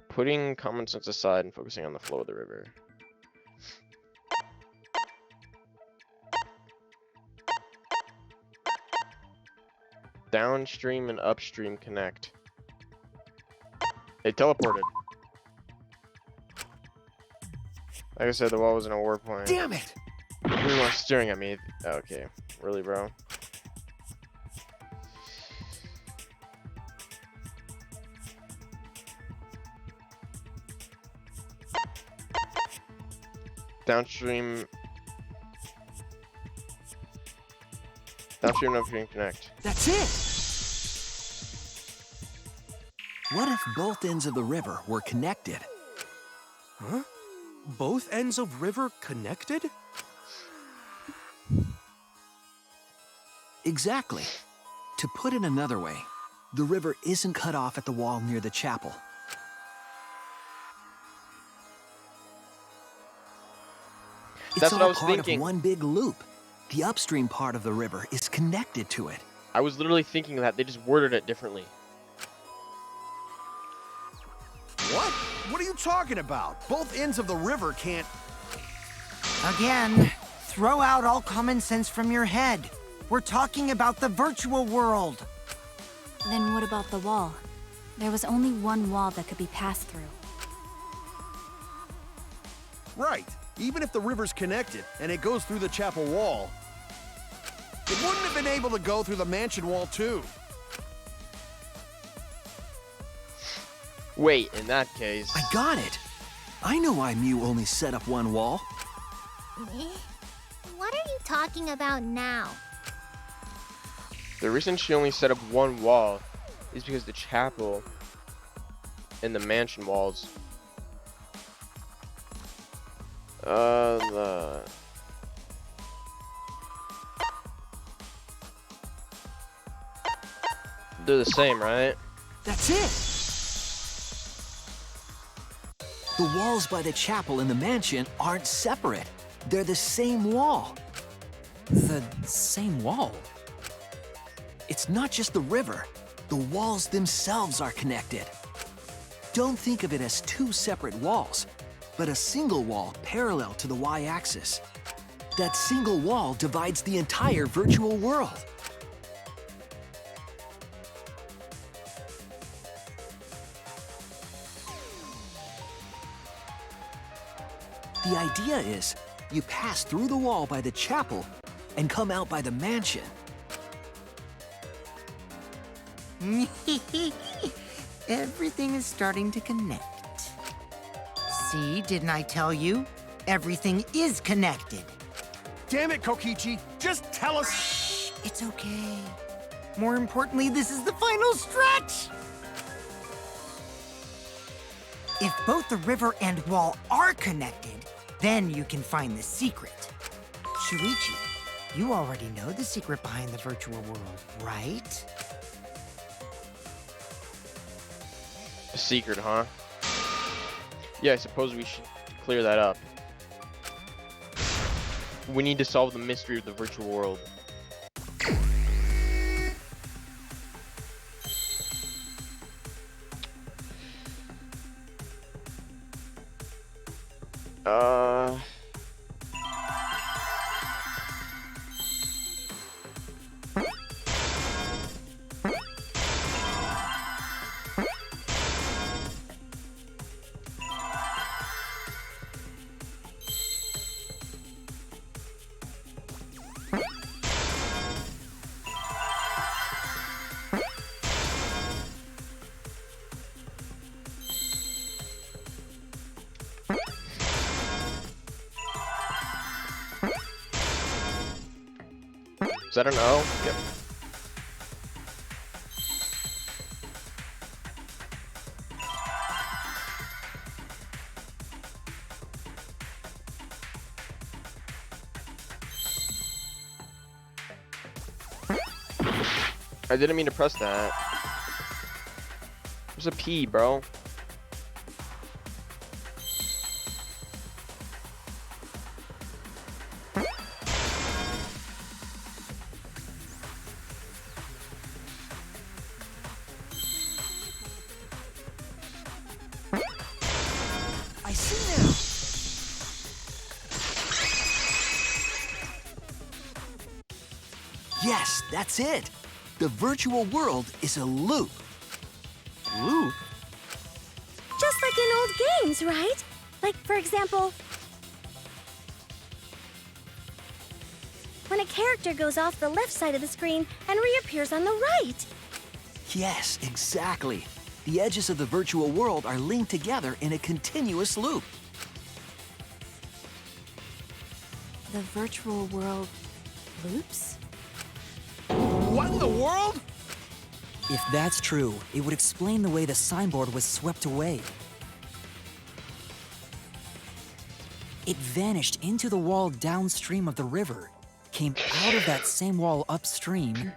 Putting common sense aside and focusing on the flow of the river. Downstream and upstream connect. They teleported. Like I said, the wall was in a warp point. Damn it! Everyone's staring at me. Okay, really, bro? Downstream and upstream connect. That's it! What if both ends of the river were connected? Huh? Both ends of river connected? Exactly. To put it another way, the river isn't cut off at the wall near the chapel. That's It's what I all was part thinking. of one big loop. The upstream part of the river is connected to it. I was literally thinking that. They just worded it differently. What? What are you talking about? Both ends of the river can't... Again, Throw out all common sense from your head. We're talking about the virtual world. Then what about the wall? There was only one wall that could be passed through. Right. Even if the river's connected and it goes through the chapel wall, it wouldn't have been able to go through the mansion wall too. Wait, in that case... I got it. I know why Mew only set up one wall. What are you talking about now? The reason she only set up one wall is because the chapel and the mansion walls... They're the same, right? That's it. The walls by the chapel and the mansion aren't separate. They're the same wall. The same wall? It's not just the river. The walls themselves are connected. Don't think of it as two separate walls, but a single wall parallel to the y-axis. That single wall divides the entire virtual world. The idea is, you pass through the wall by the chapel and come out by the mansion. Everything is starting to connect. See, didn't I tell you? Everything is connected. Damn it, Kokichi! Just tell us! Shh, it's okay. More importantly, this is the final stretch! If both the river and wall are connected, then you can find the secret. Shuichi, you already know the secret behind the virtual world, right? A secret, huh? Yeah, I suppose we should clear that up. We need to solve the mystery of the virtual world. Is that an O? Yep. I didn't mean to press that. There's a P, bro. I see now. Yes, that's it. The virtual world is a loop. Loop? Just like in old games, right? Like, for example, when a character goes off the left side of the screen and reappears on the right. Yes, exactly. The edges of the virtual world are linked together in a continuous loop. The virtual world loops? What in the world? If that's true, it would explain the way the signboard was swept away. It vanished into the wall downstream of the river, came out of that same wall upstream,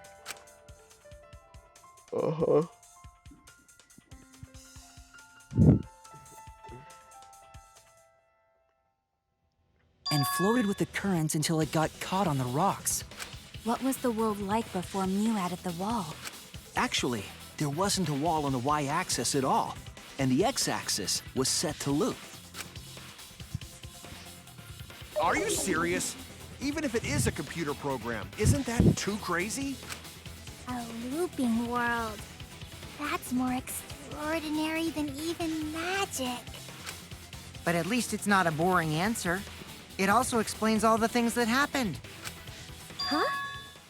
Uh-huh. and floated with the current until it got caught on the rocks. What was the world like before Mew added the wall? Actually, there wasn't a wall on the y-axis at all, and the x-axis was set to loop. Are you serious? Even if it is a computer program, isn't that too crazy? A looping world. That's more extraordinary than even magic. But at least it's not a boring answer. It also explains all the things that happened. Huh?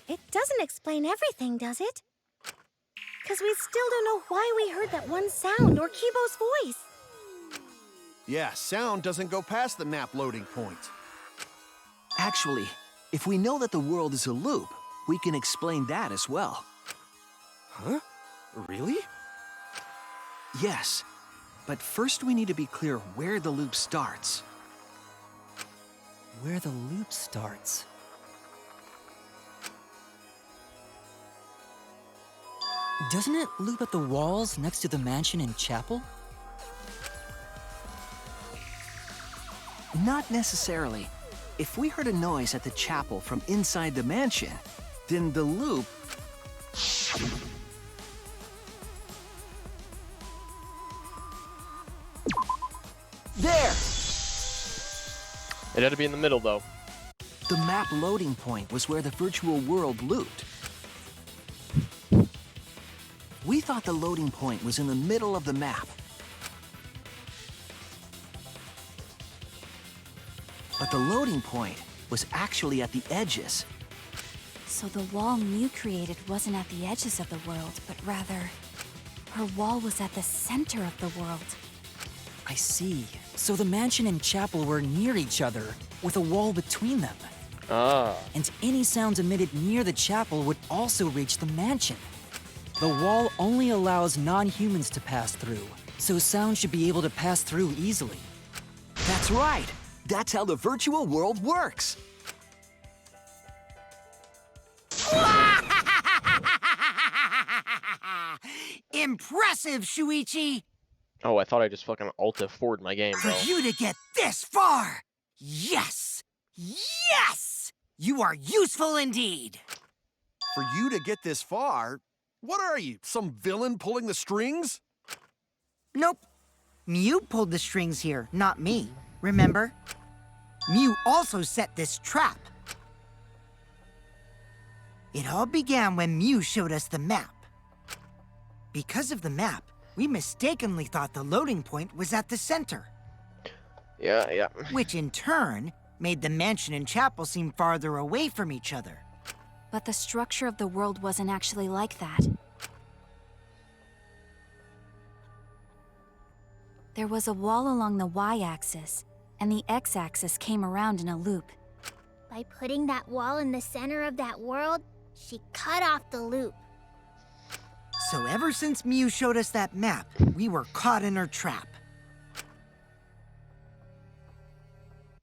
It doesn't explain everything, does it? Because we still don't know why we heard that one sound or Kibo's voice. Yeah, sound doesn't go past the map loading point. Actually, if we know that the world is a loop, we can explain that as well. Huh? Really? Yes, but first we need to be clear where the loop starts. Where the loop starts. Doesn't it loop at the walls next to the mansion and chapel? Not necessarily. If we heard a noise at the chapel from inside the mansion, then the loop... There! It had to be in the middle, though. The map loading point was where the virtual world looped. We thought the loading point was in the middle of the map. But the loading point was actually at the edges. So the wall Mew created wasn't at the edges of the world, but rather, her wall was at the center of the world. I see. So the mansion and chapel were near each other, with a wall between them. Ah. And any sounds emitted near the chapel would also reach the mansion. The wall only allows non-humans to pass through, so sound should be able to pass through easily. That's right! That's how the virtual world works! Impressive, Shuichi! Oh, I thought I just fucking Alt F4'd my game, For bro. you to get this far! Yes! Yes! You are useful indeed! For you to get this far, what are you, some villain pulling the strings? Nope. Mew pulled the strings here, not me. Remember? Mew also set this trap. It all began when Mew showed us the map. Because of the map, we mistakenly thought the loading point was at the center, Yeah. which in turn made the mansion and chapel seem farther away from each other. But the structure of the world wasn't actually like that. There was a wall along the y-axis, and the x-axis came around in a loop. By putting that wall in the center of that world, she cut off the loop. So ever since Mew showed us that map, we were caught in her trap.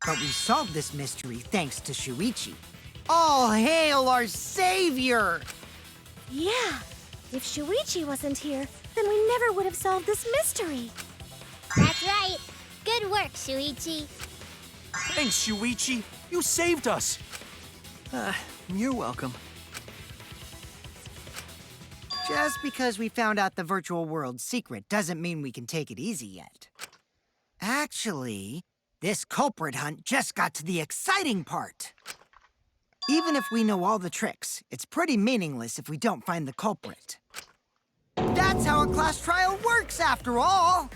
But we solved this mystery thanks to Shuichi. All hail our savior! Yeah, if Shuichi wasn't here, then we never would have solved this mystery. That's right. Good work, Shuichi. Thanks, Shuichi. You saved us. You're welcome. Just because we found out the virtual world's secret doesn't mean we can take it easy yet. Actually, this culprit hunt just got to the exciting part. Even if we know all the tricks, it's pretty meaningless if we don't find the culprit. That's how a class trial works, after all!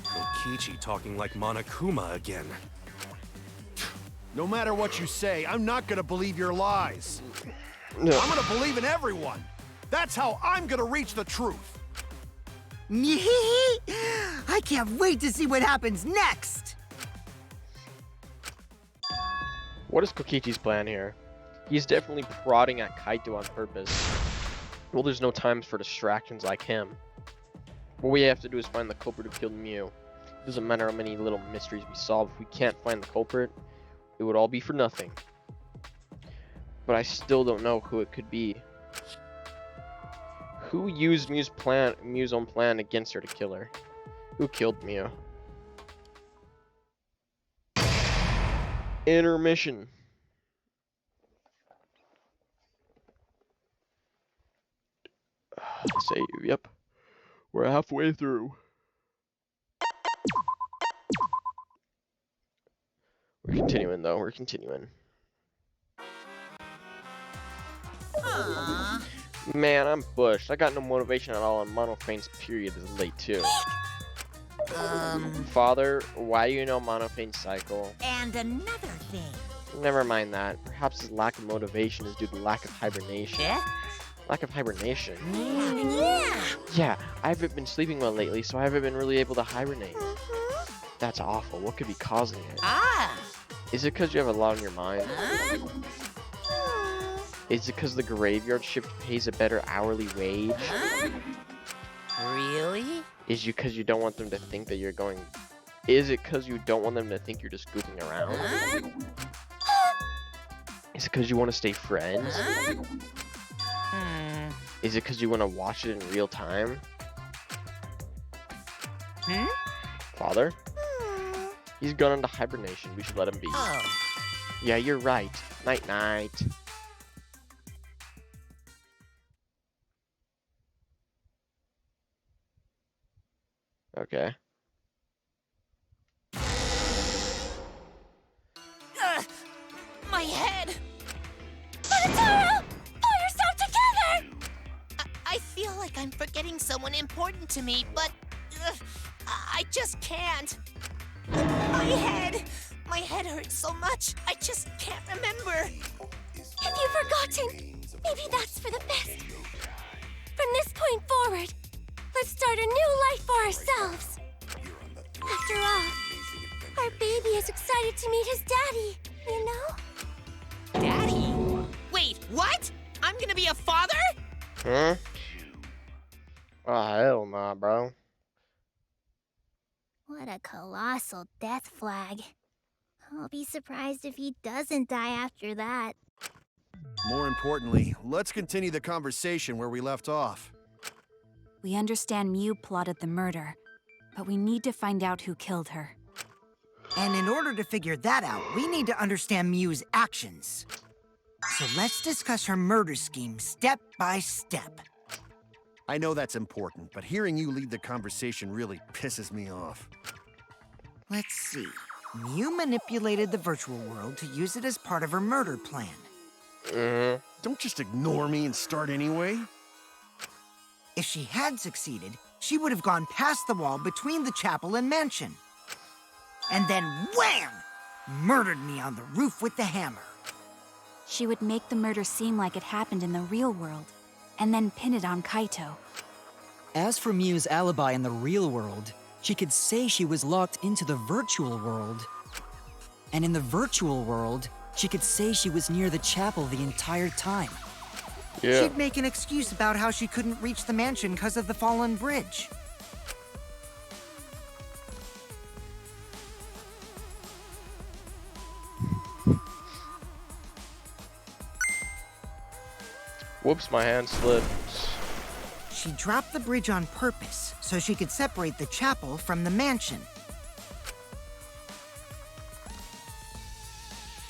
Kokichi talking like Monokuma again. No matter what you say, I'm not gonna believe your lies. No. I'm gonna believe in everyone. That's how I'm gonna reach the truth. I can't wait to see what happens next! What is Kokichi's plan here? He's definitely prodding at Kaito on purpose. Well, there's no time for distractions like him. What we have to do is find the culprit who killed Mew. It doesn't matter how many little mysteries we solve. If we can't find the culprit, it would all be for nothing. But I still don't know who it could be. Who used Mew's own plan against her to kill her? Who killed Mew? Intermission. Save, yep. We're halfway through. We're continuing though, we're continuing. Man, I'm bushed. I got no motivation at all, and Monophane's period is late too. Father, why do you know Monophane's cycle? And another thing. Never mind that. Perhaps his lack of motivation is due to lack of hibernation. Yeah? Lack of hibernation? Yeah! Yeah, I haven't been sleeping well lately, so I haven't been really able to hibernate. That's awful. What could be causing it? Ah! Is it because you have a lot on your mind? Huh? Is it because the graveyard shift pays a better hourly wage? Huh? Really? Is it because you don't want them to think that you're going... Is it because you don't want them to think you're just goofing around? Huh? Is it because you want to stay friends? Huh? Is it because you want to watch it in real time? Hmm? Father? He's gone into hibernation. We should let him be. Oh. Yeah, you're right. Night-night. Okay. My head! Taro! Pull yourself together! I feel like I'm forgetting someone important to me, but I just can't. My head! My head hurts so much, I just can't remember. Have you forgotten? Maybe that's for the best. From this point forward, let's start a new life for ourselves. After all, our baby is excited to meet his daddy, you know? Daddy? Wait, what? I'm gonna be a father? Huh? Oh, hell nah, bro. What a colossal death flag. I'll be surprised if he doesn't die after that. More importantly, let's continue the conversation where we left off. We understand Mew plotted the murder, but we need to find out who killed her. And in order to figure that out, we need to understand Mew's actions. So let's discuss her murder scheme step by step. I know that's important, but hearing you lead the conversation really pisses me off. Let's see. Mew manipulated the virtual world to use it as part of her murder plan. Don't just ignore me and start anyway. If she had succeeded, she would have gone past the wall between the chapel and mansion. And then wham! Murdered me on the roof with the hammer. She would make the murder seem like it happened in the real world, and then pin it on Kaito. As for Mew's alibi in the real world, she could say she was locked into the virtual world. And in the virtual world, she could say she was near the chapel the entire time. Yeah. She'd make an excuse about how she couldn't reach the mansion because of the fallen bridge. Whoops, my hand slipped. She dropped the bridge on purpose so she could separate the chapel from the mansion.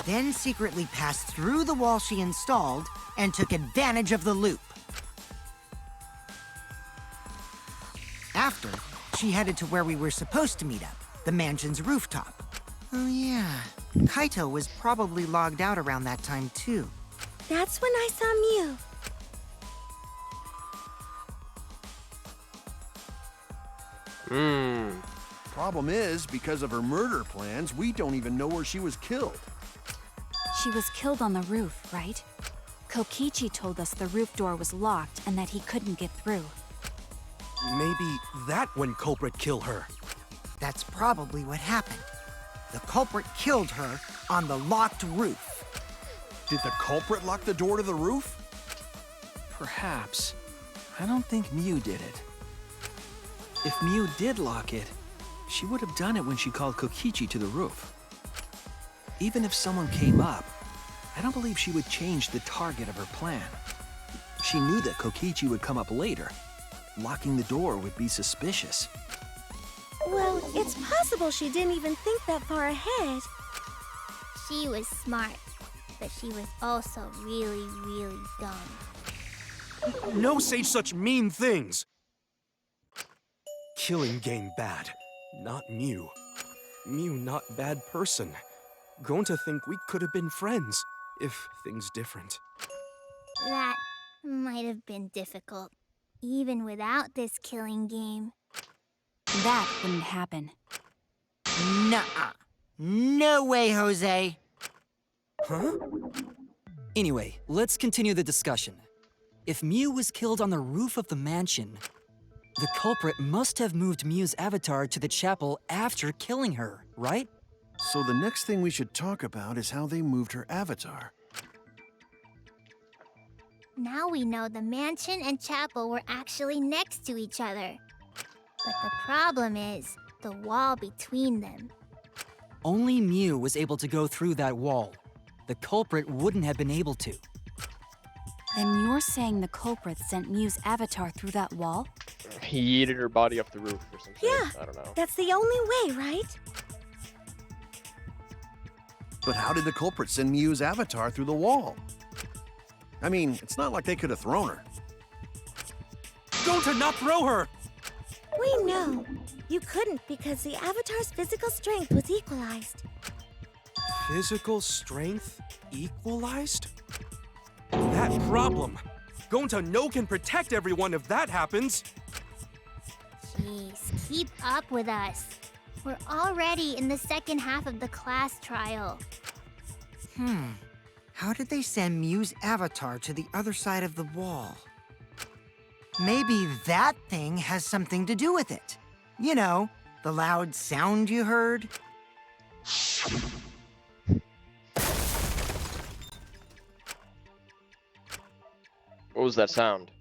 Then secretly passed through the wall she installed and took advantage of the loop. After, she headed to where we were supposed to meet up, the mansion's rooftop. Oh yeah, Kaito was probably logged out around that time too. That's when I saw Mew. Problem is, because of her murder plans, we don't even know where she was killed. She was killed on the roof, right? Kokichi told us the roof door was locked and that he couldn't get through. Maybe that when culprit killed her. That's probably what happened. The culprit killed her on the locked roof. Did the culprit lock the door to the roof? Perhaps. I don't think Mew did it. If Mew did lock it, she would have done it when she called Kokichi to the roof. Even if someone came up, I don't believe she would change the target of her plan. She knew that Kokichi would come up later. Locking the door would be suspicious. Well, it's possible she didn't even think that far ahead. She was smart, but she was also really, really dumb. No say such mean things. Killing game bad, not Mew. Mew not bad person. Going to think we could have been friends if things different. That might might have been difficult, even without this killing game. That wouldn't happen. Nuh-uh. No way, Jose. Huh? Anyway, let's continue the discussion. If Mew was killed on the roof of the mansion, the culprit must have moved Mew's avatar to the chapel after killing her, right? So the next thing we should talk about is how they moved her avatar. Now we know the mansion and chapel were actually next to each other. But the problem is the wall between them. Only Mew was able to go through that wall. The culprit wouldn't have been able to. Then you're saying the culprit sent Mew's avatar through that wall? He yeeted her body off the roof or something. Yeah. I don't know. That's the only way, right? But how did the culprit send Mew's avatar through the wall? I mean, it's not like they could have thrown her. Don't not throw her! We know. You couldn't because the Avatar's physical strength was equalized. Physical strength equalized? That problem. Gonta no can protect everyone if that happens. Jeez, keep up with us. We're already in the second half of the class trial. How did they send Mew's avatar to the other side of the wall? Maybe that thing has something to do with it. You know, the loud sound you heard? What was that sound?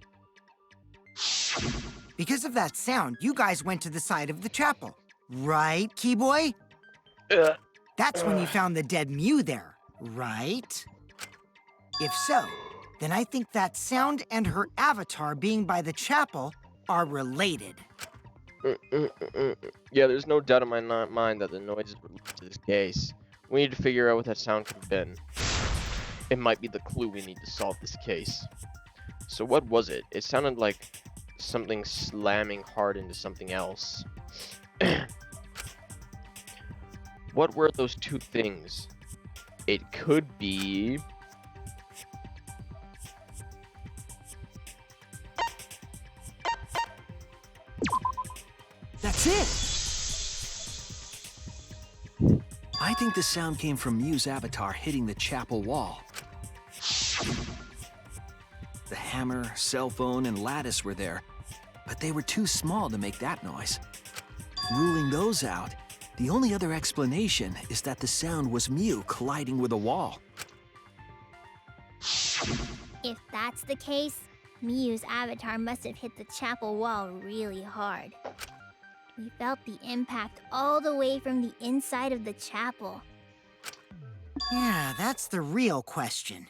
Because of that sound, you guys went to the side of the chapel. Right, Keyboy? That's when you found the dead Mew there, right? If so, then I think that sound and her avatar being by the chapel are related. Yeah, there's no doubt in my mind that the noise is related to this case. We need to figure out what that sound could have been. It might be the clue we need to solve this case. So what was it? It sounded like something slamming hard into something else. What were those two things? It could be... That's it! I think the sound came from Mew's avatar hitting the chapel wall. The hammer, cell phone, and lattice were there, but they were too small to make that noise. Ruling those out, the only other explanation is that the sound was Mew colliding with a wall. If that's the case, Miyu's avatar must have hit the chapel wall really hard. We felt the impact all the way from the inside of the chapel. Yeah, that's the real question.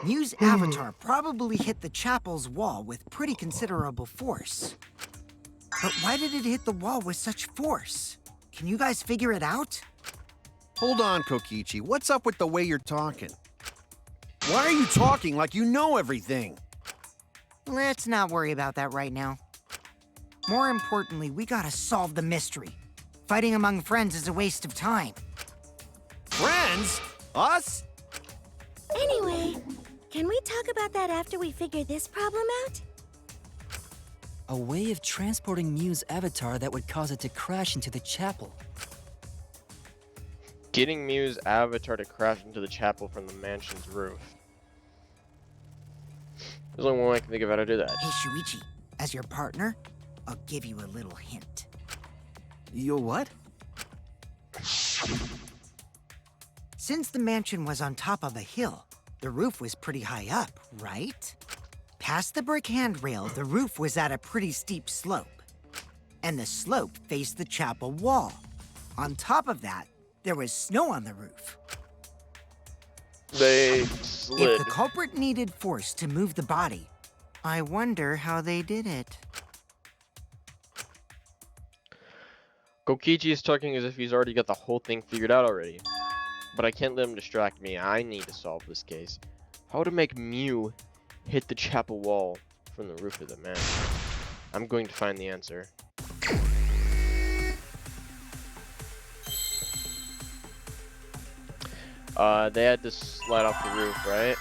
Mew's avatar probably hit the chapel's wall with pretty considerable force. But why did it hit the wall with such force? Can you guys figure it out? Hold on, Kokichi. What's up with the way you're talking? Why are you talking like you know everything? Let's not worry about that right now. More importantly, we gotta solve the mystery. Fighting among friends is a waste of time. Friends? Us? Anyway, can we talk about that after we figure this problem out? A way of transporting Mew's avatar that would cause it to crash into the chapel. Getting Mew's avatar to crash into the chapel from the mansion's roof. There's only one way I can think of how to do that. Hey, Shuichi, as your partner, I'll give you a little hint. You'll what? Since the mansion was on top of a hill, the roof was pretty high up, right? Past the brick handrail, the roof was at a pretty steep slope. And the slope faced the chapel wall. On top of that, there was snow on the roof. They slid. If the culprit needed force to move the body, I wonder how they did it. Kokichi is talking as if he's already got the whole thing figured out already. But I can't let him distract me. I need to solve this case. How to make Mew hit the chapel wall from the roof of the mansion. I'm going to find the answer. They had to slide off the roof, right?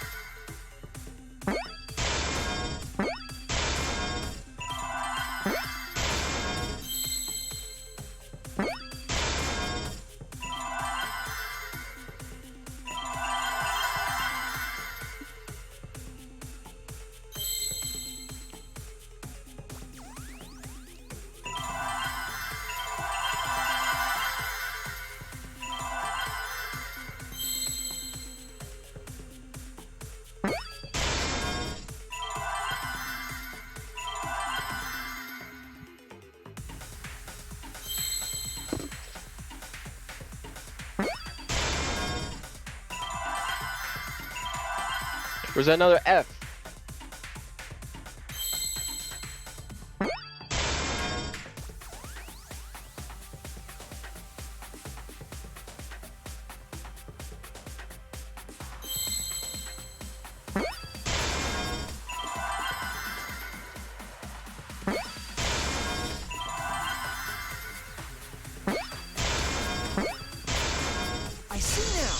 Where's another F? I see now.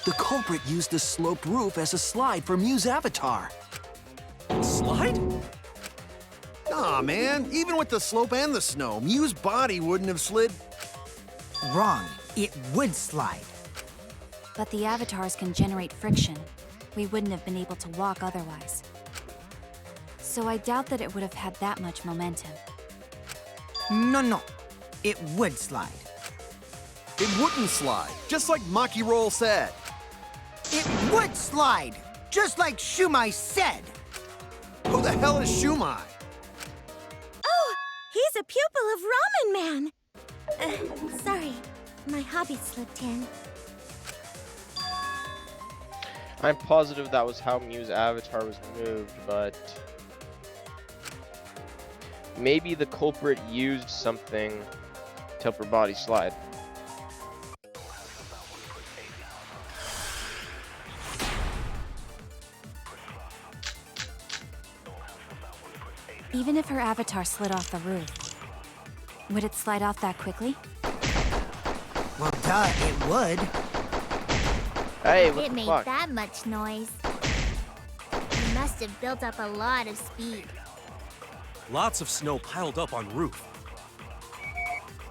The culprit used the sloped roof as a slide for Mew's avatar. Slide? Nah, man. Even with the slope and the snow, Mew's body wouldn't have slid. Wrong. It would slide. But the avatars can generate friction. We wouldn't have been able to walk otherwise. So I doubt that it would have had that much momentum. No. It would slide. It wouldn't slide, just like Maki Roll said. It would slide, just like Shumai said. Who the hell is Shumai? Oh, he's a pupil of Ramen Man. Sorry, my hobby slipped in. I'm positive that was how Mew's avatar was moved, but maybe the culprit used something to help her body slide. Even if her avatar slid off the roof, would it slide off that quickly? Well, duh, it would. Hey, what It the made fuck? that much noise. You must have built up a lot of speed. Lots of snow piled up on roof.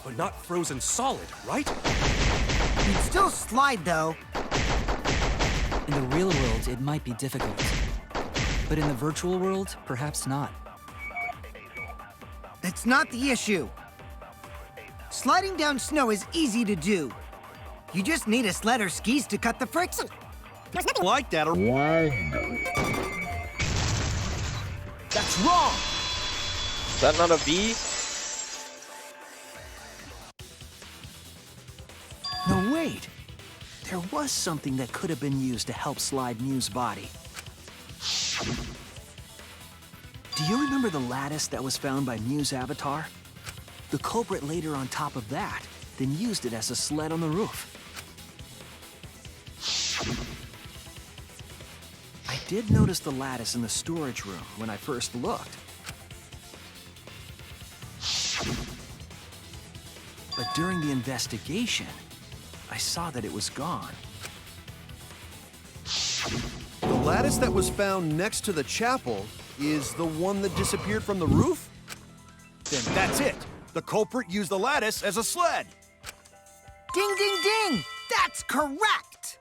But not frozen solid, right? You'd still slide, though. In the real world, it might be difficult. But in the virtual world, perhaps not. That's not the issue. Sliding down snow is easy to do. You just need a sled or skis to cut the friction. Like that or... That's wrong! Is that not a V? No, wait. There was something that could have been used to help slide Mew's body. Do you remember the lattice that was found by Mew's avatar? The culprit laid her on top of that, then used it as a sled on the roof. I did notice the lattice in the storage room when I first looked. But during the investigation, I saw that it was gone. The lattice that was found next to the chapel is the one that disappeared from the roof? Then that's it. The culprit used the lattice as a sled. Ding, ding, ding! That's correct!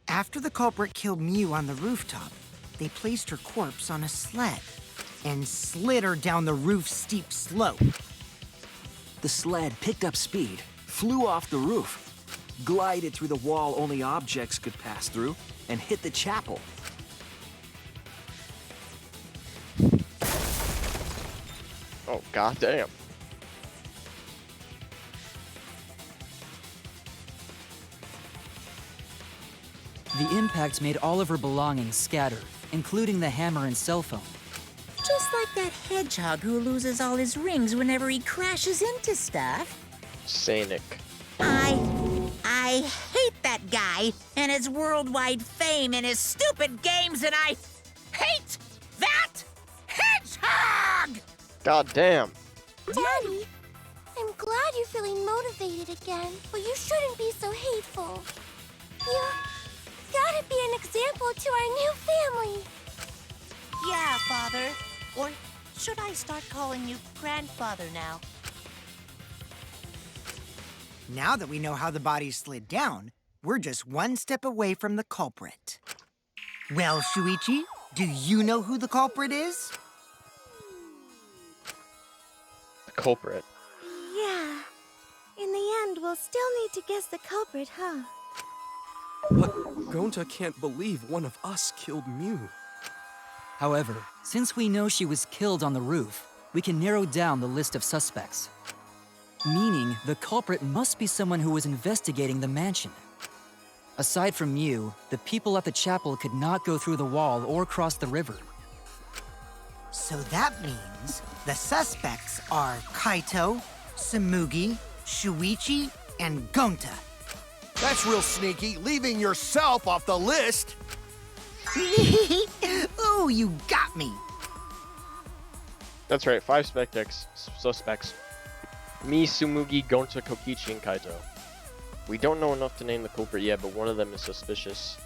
After the culprit killed Mew on the rooftop, they placed her corpse on a sled and slid her down the roof's steep slope. The sled picked up speed, flew off the roof, glided through the wall only objects could pass through, and hit the chapel. Oh, goddamn. The impact made all of her belongings scatter, including the hammer and cell phone. Just like that hedgehog who loses all his rings whenever he crashes into stuff. Sanic. I hate that guy and his worldwide fame and his stupid games, and I hate that hedgehog! Goddamn. Daddy, I'm glad you're feeling motivated again, but you shouldn't be so hateful. You gotta be an example to our new family. Yeah, Father. Or should I start calling you Grandfather now? Now that we know how the body slid down, we're just one step away from the culprit. Well, Shuichi, do you know who the culprit is? The culprit. Yeah. In the end, we'll still need to guess the culprit, huh? But Gonta can't believe one of us killed Mew. However, since we know she was killed on the roof, we can narrow down the list of suspects. Meaning, the culprit must be someone who was investigating the mansion. Aside from you, the people at the chapel could not go through the wall or cross the river. So that means the suspects are Kaito, Samugi, Shuichi, and Gonta. That's real sneaky, leaving yourself off the list. Ooh, you got me. That's right, 5 suspects. Me, Sumugi, Gonta, Kokichi, and Kaito. We don't know enough to name the culprit yet, but one of them is suspicious.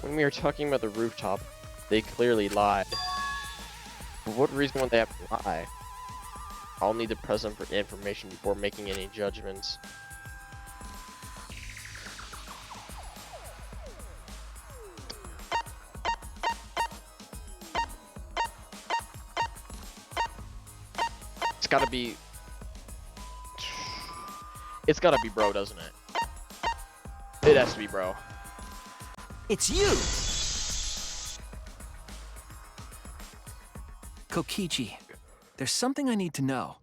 When we were talking about the rooftop, they clearly lied. For what reason would they have to lie? I'll need the present information before making any judgments. It's gotta be... It's gotta be bro, doesn't it? It has to be bro. It's you! Kokichi, there's something I need to know.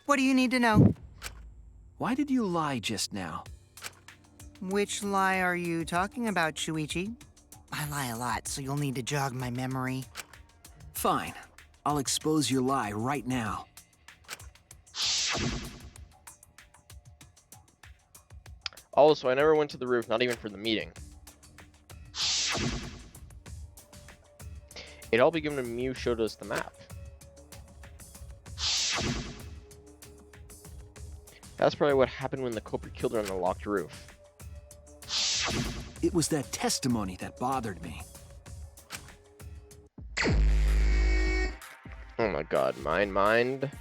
What do you need to know? Why did you lie just now? Which lie are you talking about, Shuichi? I lie a lot, so you'll need to jog my memory. Fine. I'll expose your lie right now. Also, I never went to the roof, not even for the meeting. It all began when Mew showed us the map. That's probably what happened when the culprit killed her on the locked roof. It was that testimony that bothered me. Oh my god, mind.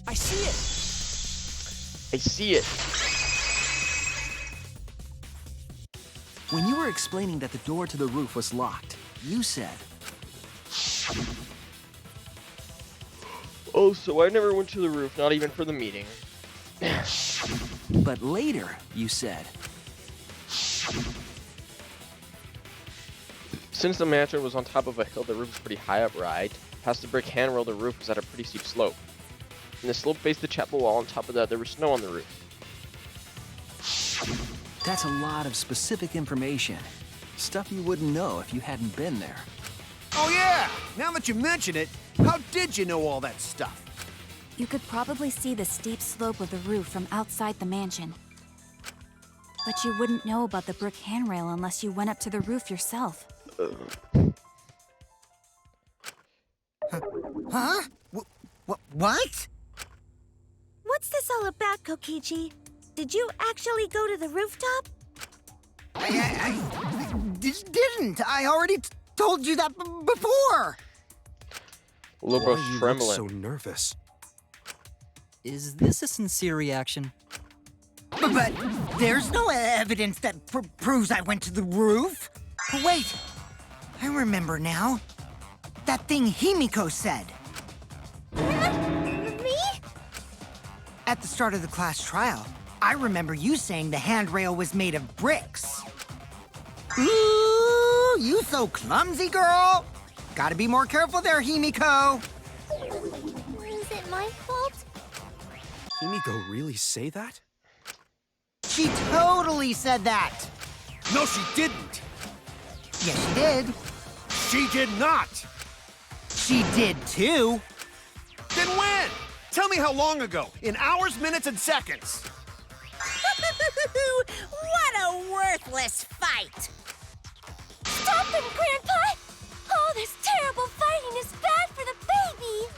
I see it! I see it! When you were explaining that the door to the roof was locked, you said, Oh, so I never went to the roof, not even for the meeting. but later you said, Since the mansion was on top of a hill, the roof was pretty high up, right? Past the brick handrail, the roof was at a pretty steep slope. And the slope faced the chapel wall. On top of that, there was snow on the roof. that's a lot of specific information. Stuff you wouldn't know if you hadn't been there. Oh yeah! Now that you mention it, how did you know all that stuff? You could probably see the steep slope of the roof from outside the mansion. But you wouldn't know about the brick handrail unless you went up to the roof yourself. Huh? What? What's this all about, Kokichi? Did you actually go to the rooftop? I didn't. I already told you that before. Lobo's Why you look trembling. so nervous? Is this a sincere reaction? But there's no evidence that proves I went to the roof. Wait, I remember now. That thing Himiko said. Me? At the start of the class trial, I remember you saying the handrail was made of bricks. Ooh, you so clumsy, girl. Gotta be more careful there, Himiko. Was it my fault? Himiko really say that? She totally said that. No, she didn't! Yes, she did. She did not! She did too. Then when? Tell me how long ago. In hours, minutes, and seconds. What a worthless fight! Stop them, Grandpa! All this terrible fighting is bad for the baby!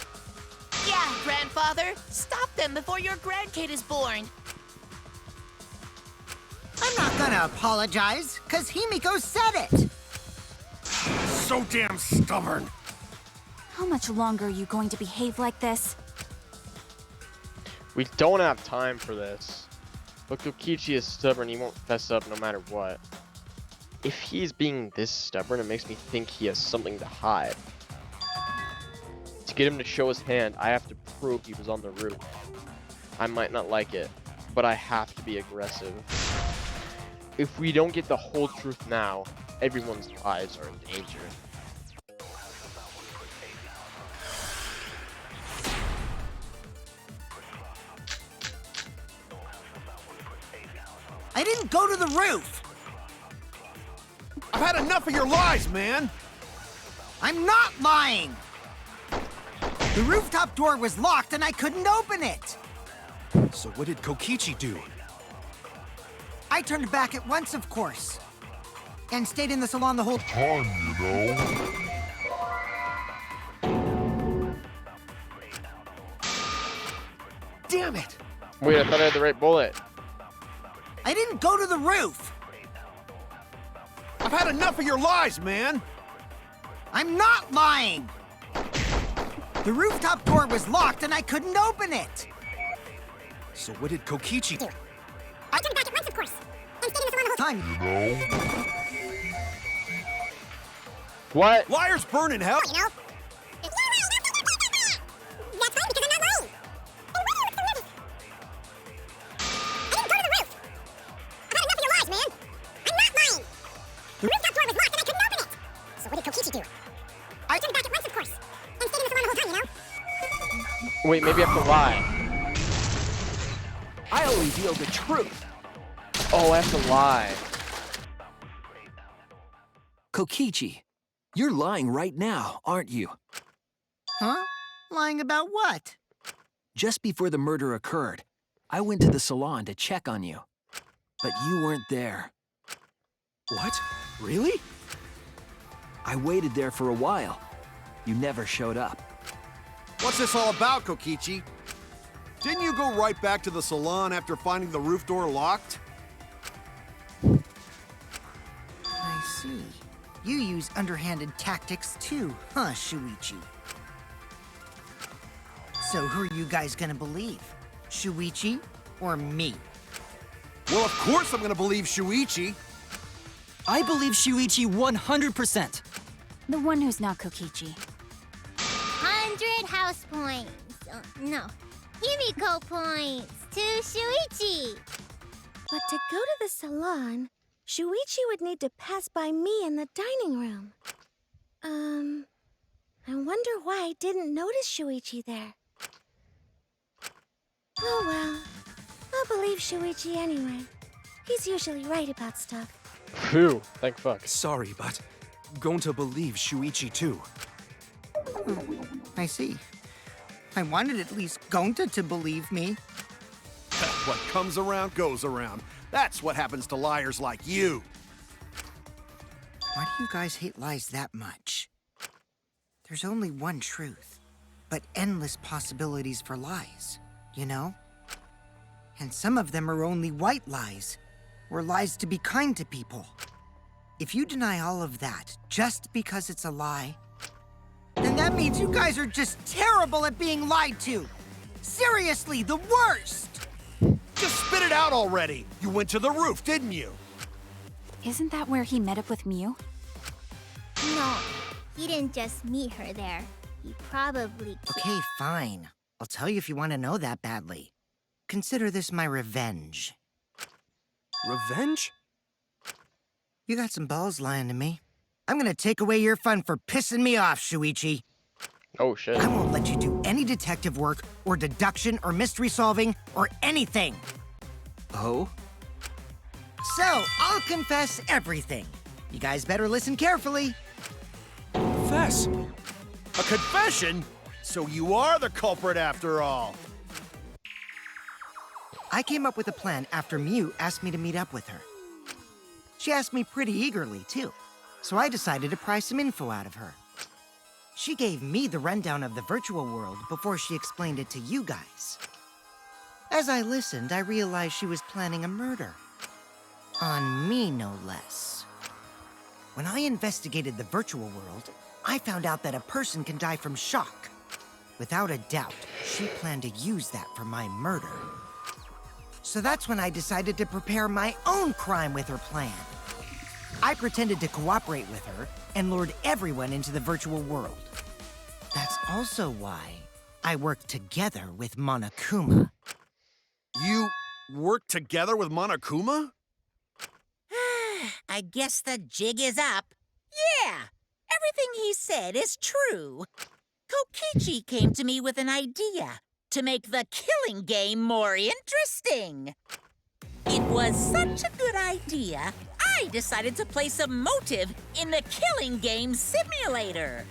Yeah, Grandfather. Stop them before your grandkid is born. I'm not gonna apologize, because Himiko said it. So damn stubborn. How much longer are you going to behave like this? We don't have time for this. But Kokichi is stubborn, he won't fess up no matter what. If he's being this stubborn, it makes me think he has something to hide. To get him to show his hand, I have to prove he was on the roof. I might not like it, but I have to be aggressive. If we don't get the whole truth now, everyone's lives are in danger. I didn't go to the roof. I've had enough of your lies, man. I'm not lying. The rooftop door was locked and I couldn't open it. So what did Kokichi do? I turned back at once, of course. And stayed in the salon the whole time, you know. Damn it. Wait, I thought I had the right bullet. I didn't go to the roof. I've had enough of your lies, man. I'm not lying. The rooftop door was locked and I couldn't open it. So what did Kokichi do? I turned back at once, of course. And stayed in the salon the whole Time, you know. What? Liars burn in hell. You know? If you're lying, that's fine because I'm not lying. And why are you so nervous? I didn't go to the roof. I've had enough of your lies, man. I'm not lying. The rooftop door was locked and I couldn't open it. So what did Kokichi do? I turned back at once, of course. And stayed in the salon the whole time, you know? Wait, maybe I have to lie. I'll reveal the truth. Oh, I have to lie. Kokichi, you're lying right now, aren't you? Huh? Lying about what? Just before the murder occurred, I went to the salon to check on you. But you weren't there. What? Really? I waited there for a while. You never showed up. What's this all about, Kokichi? Didn't you go right back to the salon after finding the roof door locked? I see. You use underhanded tactics too, huh, Shuichi? So who are you guys gonna believe? Shuichi or me? Well, of course I'm gonna believe Shuichi. I believe Shuichi 100%. The one who's not Kokichi. 100 house points. No, Himiko points to Shuichi. But to go to the salon, Shuichi would need to pass by me in the dining room. I wonder why I didn't notice Shuichi there. Oh well, I'll believe Shuichi anyway. He's usually right about stuff. Phew, thank fuck. Sorry, but I'm going to believe Shuichi too. I see. I wanted at least Gonta to believe me. What comes around goes around. That's what happens to liars like you. Why do you guys hate lies that much? There's only one truth, but endless possibilities for lies, you know? And some of them are only white lies, or lies to be kind to people. If you deny all of that just because it's a lie, then that means you guys are just terrible at being lied to. Seriously, the worst! Just spit it out already. You went to the roof, didn't you? Isn't that where he met up with Mew? No, he didn't just meet her there. He probably Okay, fine. I'll tell you if you want to know that badly. Consider this my revenge. Revenge? You got some balls lying to me. I'm gonna take away your fun for pissing me off, Shuichi. Oh shit. I won't let you do any detective work, or deduction, or mystery solving, or anything. Oh? So, I'll confess everything. You guys better listen carefully. Confess. A confession? So you are the culprit after all. I came up with a plan after Mew asked me to meet up with her. She asked me pretty eagerly, too. so I decided to pry some info out of her. She gave me the rundown of the virtual world before she explained it to you guys. As I listened, I realized she was planning a murder. On me, no less. When I investigated the virtual world, I found out that a person can die from shock. Without a doubt, she planned to use that for my murder. So that's when I decided to prepare my own crime with her plan. I pretended to cooperate with her and lured everyone into the virtual world. That's also why I worked together with Monokuma. You work together with Monokuma? I guess the jig is up. Yeah, everything he said is true. Kokichi came to me with an idea to make the killing game more interesting. It was such a good idea, I decided to place a motive in the killing game simulator.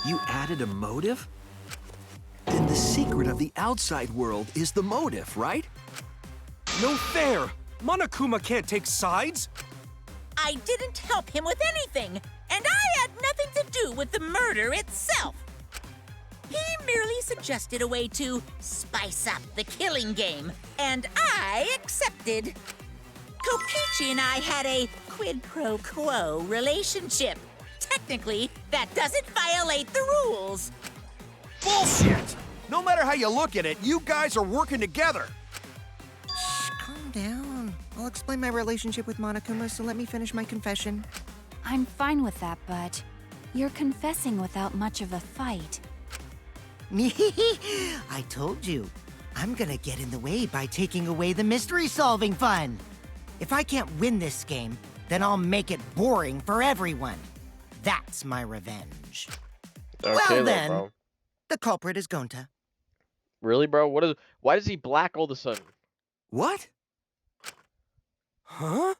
You added a motive? Then the secret of the outside world is the motive, right? No fair! Monokuma can't take sides! I didn't help him with anything, and I had nothing to do with the murder itself. He merely suggested a way to spice up the killing game, and I accepted. Kokichi and I had a quid pro quo relationship. Technically, that doesn't violate the rules. Bullshit! No matter how you look at it, you guys are working together. Shh, calm down. I'll explain my relationship with Monokuma, so let me finish my confession. I'm fine with that, but you're confessing without much of a fight. I told you. I'm gonna get in the way by taking away the mystery-solving fun. If I can't win this game, then I'll make it boring for everyone. That's my revenge. Okay, Well then, bro. the culprit is Gonta. Really, bro? Why is he black all of a sudden? What? Huh?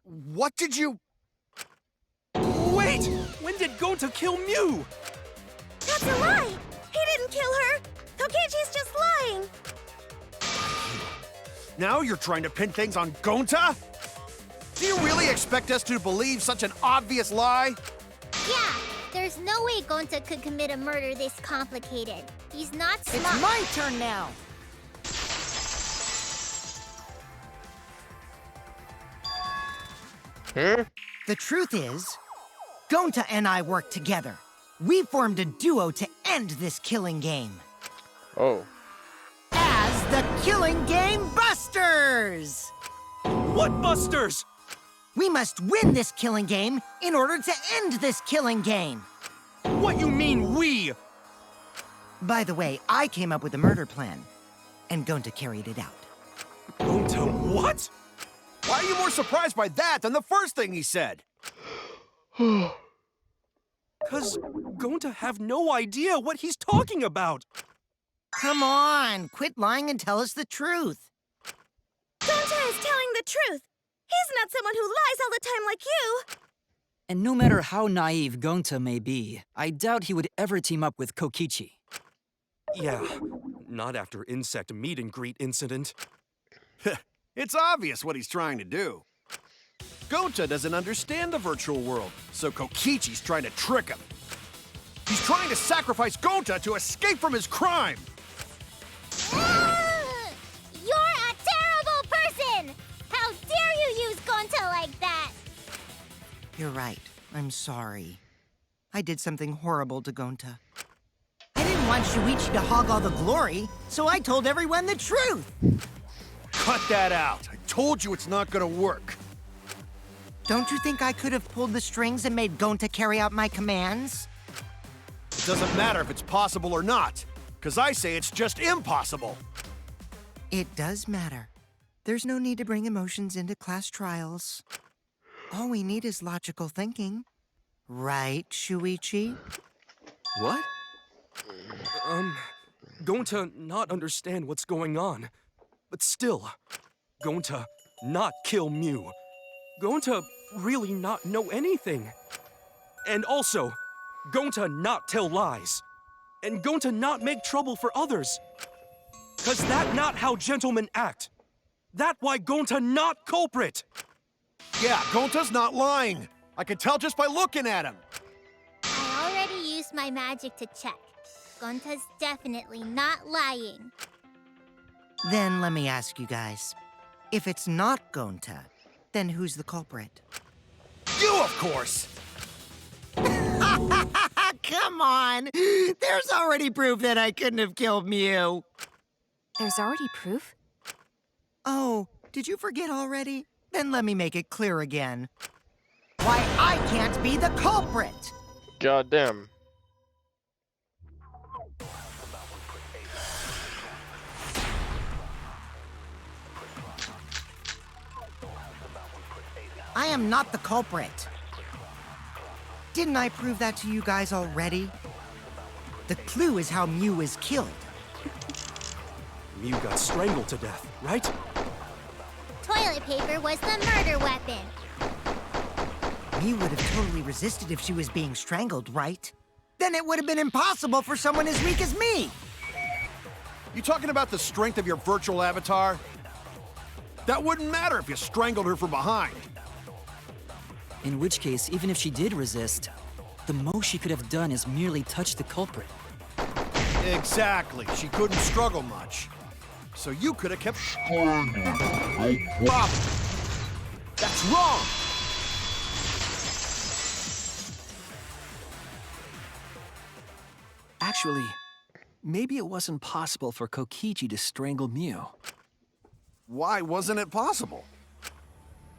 What did you... Wait! When did Gonta kill Mew? That's a lie! He didn't kill her! Kokichi's just lying! Now you're trying to pin things on Gonta? Do you really expect us to believe such an obvious lie? Yeah, there's no way Gonta could commit a murder this complicated. He's not smart. It's my turn now. The truth is, Gonta and I worked together. We formed a duo to end this killing game. Oh. As the Killing Game Busters! What busters? We must win this killing game in order to end this killing game. What you mean, we? By the way, I came up with a murder plan, and Gonta carried it out. Gonta what? Why are you more surprised by that than the first thing he said? Cause Gonta have no idea what he's talking about. Come on, quit lying and tell us the truth. Gonta is telling the truth! He's not someone who lies all the time like you! And no matter how naive Gonta may be, I doubt he would ever team up with Kokichi. Yeah, not after insect meet and greet incident. It's obvious what he's trying to do. Gonta doesn't understand the virtual world, so Kokichi's trying to trick him. He's trying to sacrifice Gonta to escape from his crime! You're a terrible person! How dare you use Gonta like that? You're right. I'm sorry. I did something horrible to Gonta. I didn't want Shuichi to hog all the glory, so I told everyone the truth. Cut that out! I told you it's not gonna work! Don't you think I could have pulled the strings and made Gonta carry out my commands? It doesn't matter if it's possible or not, because I say it's just impossible! It does matter. There's no need to bring emotions into class trials. All we need is logical thinking. Right, Shuichi? What? Gonta not understand what's going on. But still, Gonta not kill Mew. Gonta really not know anything. And also, Gonta not tell lies. And Gonta not make trouble for others. Cause that not how gentlemen act. That why Gonta not culprit. Yeah, Gonta's not lying. I can tell just by looking at him. I already used my magic to check. Gonta's definitely not lying. Then let me ask you guys. If it's not Gonta, then who's the culprit? You, of course! Come on! There's already proof that I couldn't have killed Mew. There's already proof? Oh, did you forget already? Then let me make it clear again. Why, I can't be the culprit! Goddamn. I am not the culprit. Didn't I prove that to you guys already? The clue is how Mew was killed. Mew got strangled to death, right? Toilet paper was the murder weapon. Mew would have totally resisted if she was being strangled, right? Then it would have been impossible for someone as weak as me! You talking about the strength of your virtual avatar? That wouldn't matter if you strangled her from behind. In which case, even if she did resist, the most she could have done is merely touch the culprit. Exactly. She couldn't struggle much. So you could have kept... Bob! That's wrong! Actually, maybe it wasn't possible for Kokichi to strangle Mew. Why wasn't it possible?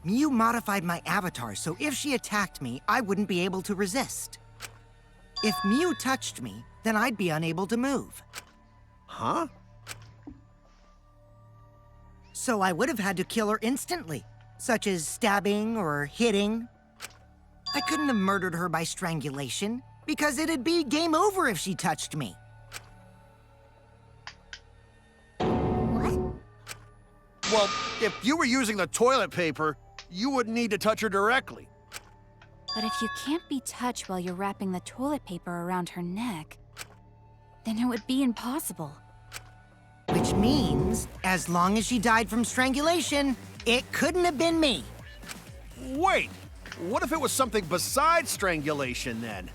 Mew modified my avatar, so if she attacked me, I wouldn't be able to resist. If Mew touched me, then I'd be unable to move. Huh? So I would have had to kill her instantly, such as stabbing or hitting. I couldn't have murdered her by strangulation, because it'd be game over if she touched me. What? Well, if you were using the toilet paper, you wouldn't need to touch her directly. But if you can't be touched while you're wrapping the toilet paper around her neck, then it would be impossible. Which means, as long as she died from strangulation, it couldn't have been me. Wait, what if it was something besides strangulation then?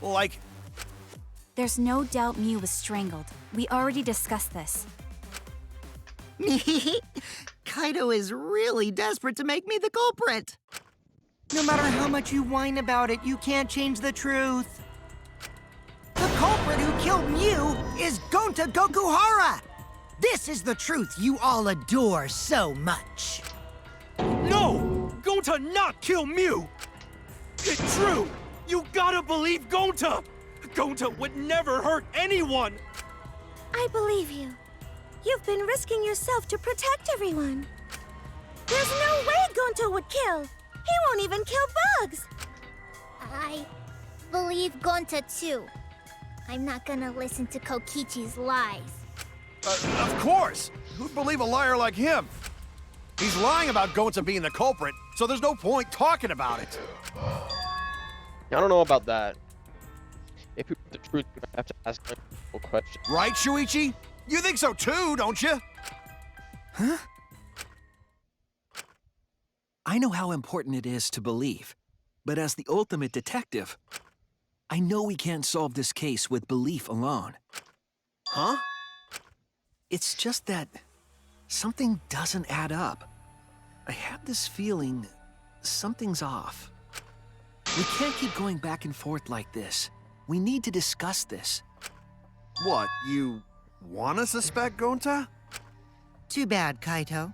Like, There's no doubt Mew was strangled. We already discussed this. Kaito is really desperate to make me the culprit. No matter how much you whine about it, you can't change the truth. The culprit who killed Mew is Gonta Gokuhara! This is the truth you all adore so much. No! Gonta not kill Mew! It's true! You gotta believe Gonta! Gonta would never hurt anyone! I believe you. You've been risking yourself to protect everyone. There's no way Gonta would kill. He won't even kill bugs. I believe Gonta too. I'm not gonna listen to Kokichi's lies. of course! Who'd believe a liar like him? He's lying about Gonta being the culprit, so there's no point talking about it. I don't know about that. If you want the truth, you have to ask multiple questions. Right, Shuichi? You think so too, don't you? Huh? I know how important it is to believe, but as the ultimate detective, I know we can't solve this case with belief alone. Huh? It's just that something doesn't add up. I have this feeling something's off. We can't keep going back and forth like this. We need to discuss this. What, you wanna suspect Gonta? Too bad, Kaito.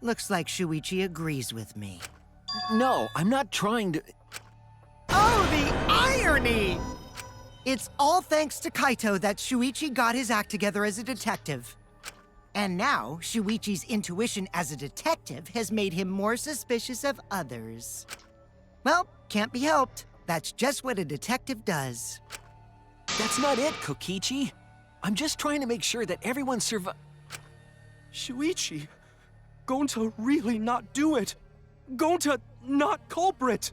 Looks like Shuichi agrees with me. No, I'm not trying to... Oh, the irony! It's all thanks to Kaito that Shuichi got his act together as a detective. And now, Shuichi's intuition as a detective has made him more suspicious of others. Well, can't be helped. That's just what a detective does. That's not it, Kokichi. I'm just trying to make sure that everyone Shuichi, Gonta really not do it. Gonta not culprit.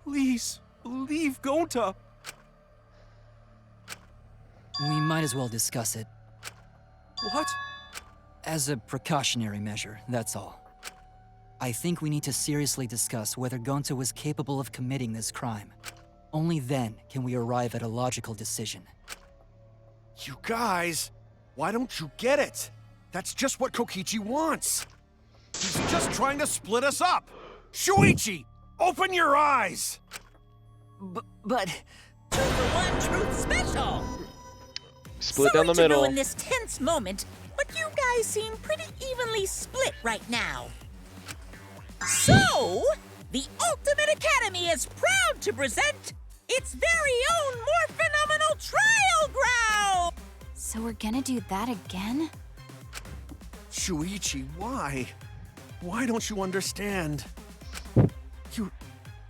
Please, believe Gonta. We might as well discuss it. What? As a precautionary measure, that's all. I think we need to seriously discuss whether Gonta was capable of committing this crime. Only then can we arrive at a logical decision. You guys, why don't you get it? That's just what Kokichi wants. He's just trying to split us up. Shuichi, open your eyes! But... Two for one truth special. Split down the Sorry middle. to ruin this tense moment, but you guys seem pretty evenly split right now. So, the Ultimate Academy is proud to present its very own more phenomenal trial ground! So we're gonna do that again? Shuichi, why? Why don't you understand?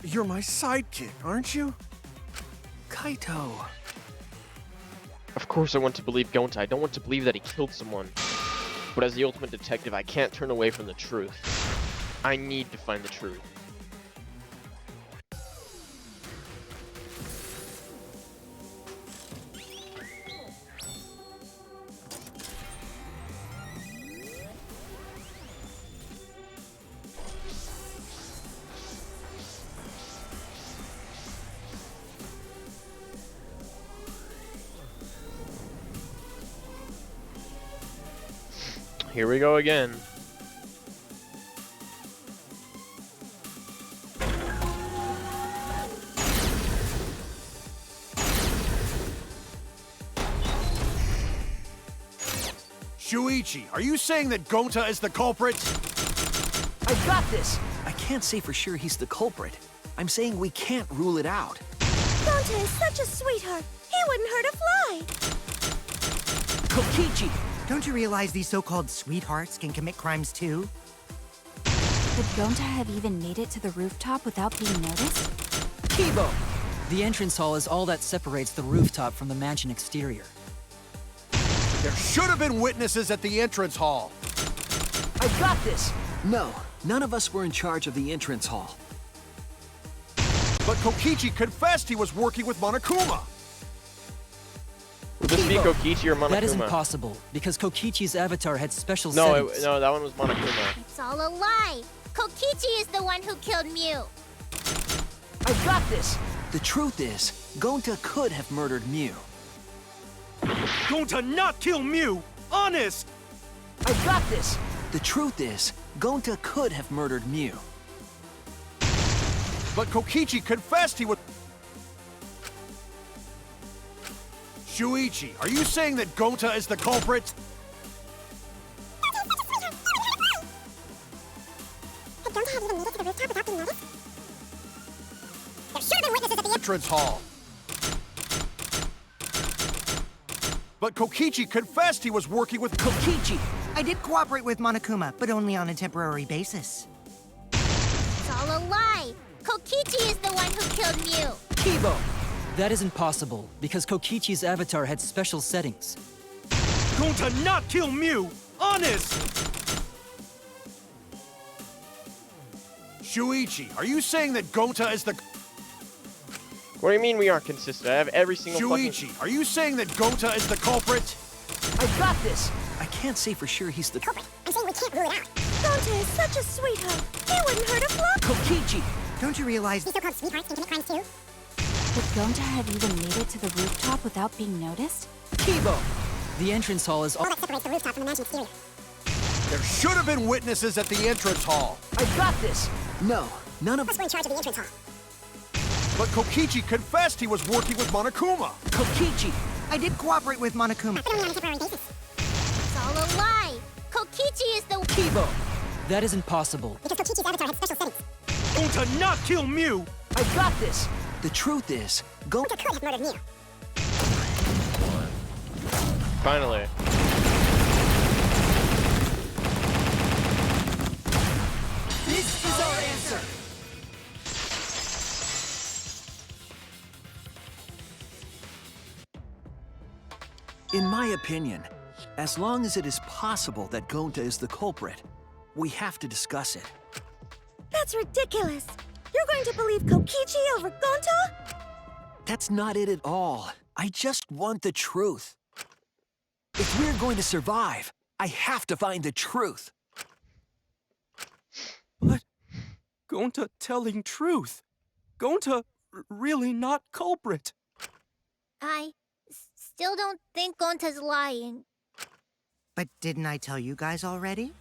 You're my sidekick, aren't you? Kaito... Of course I want to believe Gonta. I don't want to believe that he killed someone. But as the ultimate detective, I can't turn away from the truth. I need to find the truth. Here we go again. Shuichi, are you saying that Gonta is the culprit? I've got this! I can't say for sure he's the culprit. I'm saying we can't rule it out. Gonta is such a sweetheart. He wouldn't hurt a fly. Kokichi! Don't you realize these so-called sweethearts can commit crimes too? Could Gonta have even made it to the rooftop without being noticed? Kibo! The entrance hall is all that separates the rooftop from the mansion exterior. There should have been witnesses at the entrance hall. I've got this! No, none of us were in charge of the entrance hall. But Kokichi confessed he was working with Monokuma. Would this be Kokichi or Monokuma? That is impossible, because Kokichi's avatar had special No, settings. no, that one was Monokuma. It's all a lie. Kokichi is the one who killed Mew. I've got this! The truth is, Gonta could have murdered Mew. Gonta not kill Mew! Honest! I've got this! The truth is, Gonta could have murdered Mew. But Kokichi confessed he was... Shuichi, are you saying that Gonta is the culprit? Entrance hall. But Kokichi confessed he was working with Kokichi! I did cooperate with Monokuma, but only on a temporary basis. It's all a lie. Kokichi is the one who killed Mew. Kibo! That is impossible, because Kokichi's avatar had special settings. Gonta not kill Mew! Honest! Shuichi, are you saying that Gonta is the... What do you mean we aren't consistent? I have every single Shuichi, are you saying that Gonta is the culprit? I've got this! I can't say for sure he's the culprit. I'm saying we can't rule it out. Gonta is such a sweetheart. He wouldn't hurt a fly. Kokichi! Don't you realize These so-called sweethearts can commit crimes too? Could Gonta have even made it to the rooftop without being noticed? Kibo! The entrance hall is all... All that separates the rooftop from the mansion exterior. There should have been witnesses at the entrance hall. I've got this! No, none of... Us were in charge of the entrance hall. But Kokichi confessed he was working with Monokuma. Kokichi! I did cooperate with Monokuma. But only on a temporary basis. It's all a lie. Kokichi is the... Kibo! That is impossible. Because Kokichi's avatar had special settings. Gonta not kill Mew! I've got this! The truth is, Gonta could have murdered Mew. Finally. This is our answer! In my opinion, as long as it is possible that Gonta is the culprit, we have to discuss it. That's ridiculous. You're going to believe Kokichi over Gonta? That's not it at all. I just want the truth. If we're going to survive, I have to find the truth. But Gonta telling truth. Gonta really not culprit. I still don't think Gonta's lying. But didn't I tell you guys already?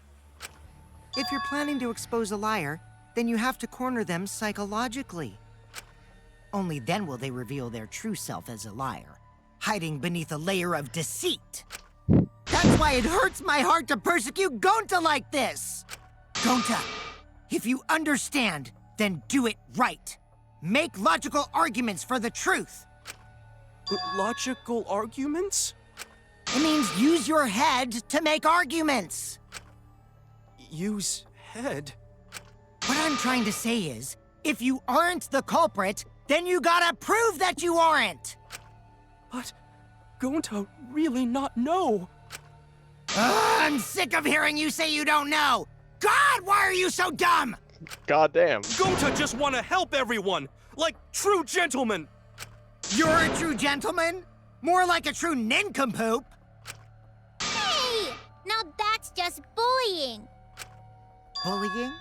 If you're planning to expose a liar, then you have to corner them psychologically. Only then will they reveal their true self as a liar, hiding beneath a layer of deceit. That's why it hurts my heart to persecute Gonta like this! Gonta, if you understand, then do it right. Make logical arguments for the truth. Logical arguments? It means use your head to make arguments. Use head? What I'm trying to say is, if you aren't the culprit, then you gotta prove that you aren't! But Gonta really not know. I'm sick of hearing you say you don't know! God, why are you so dumb? Goddamn. Gonta just want to help everyone, like true gentlemen. You're a true gentleman? More like a true nincompoop. Hey! Now that's just bullying. Bullying?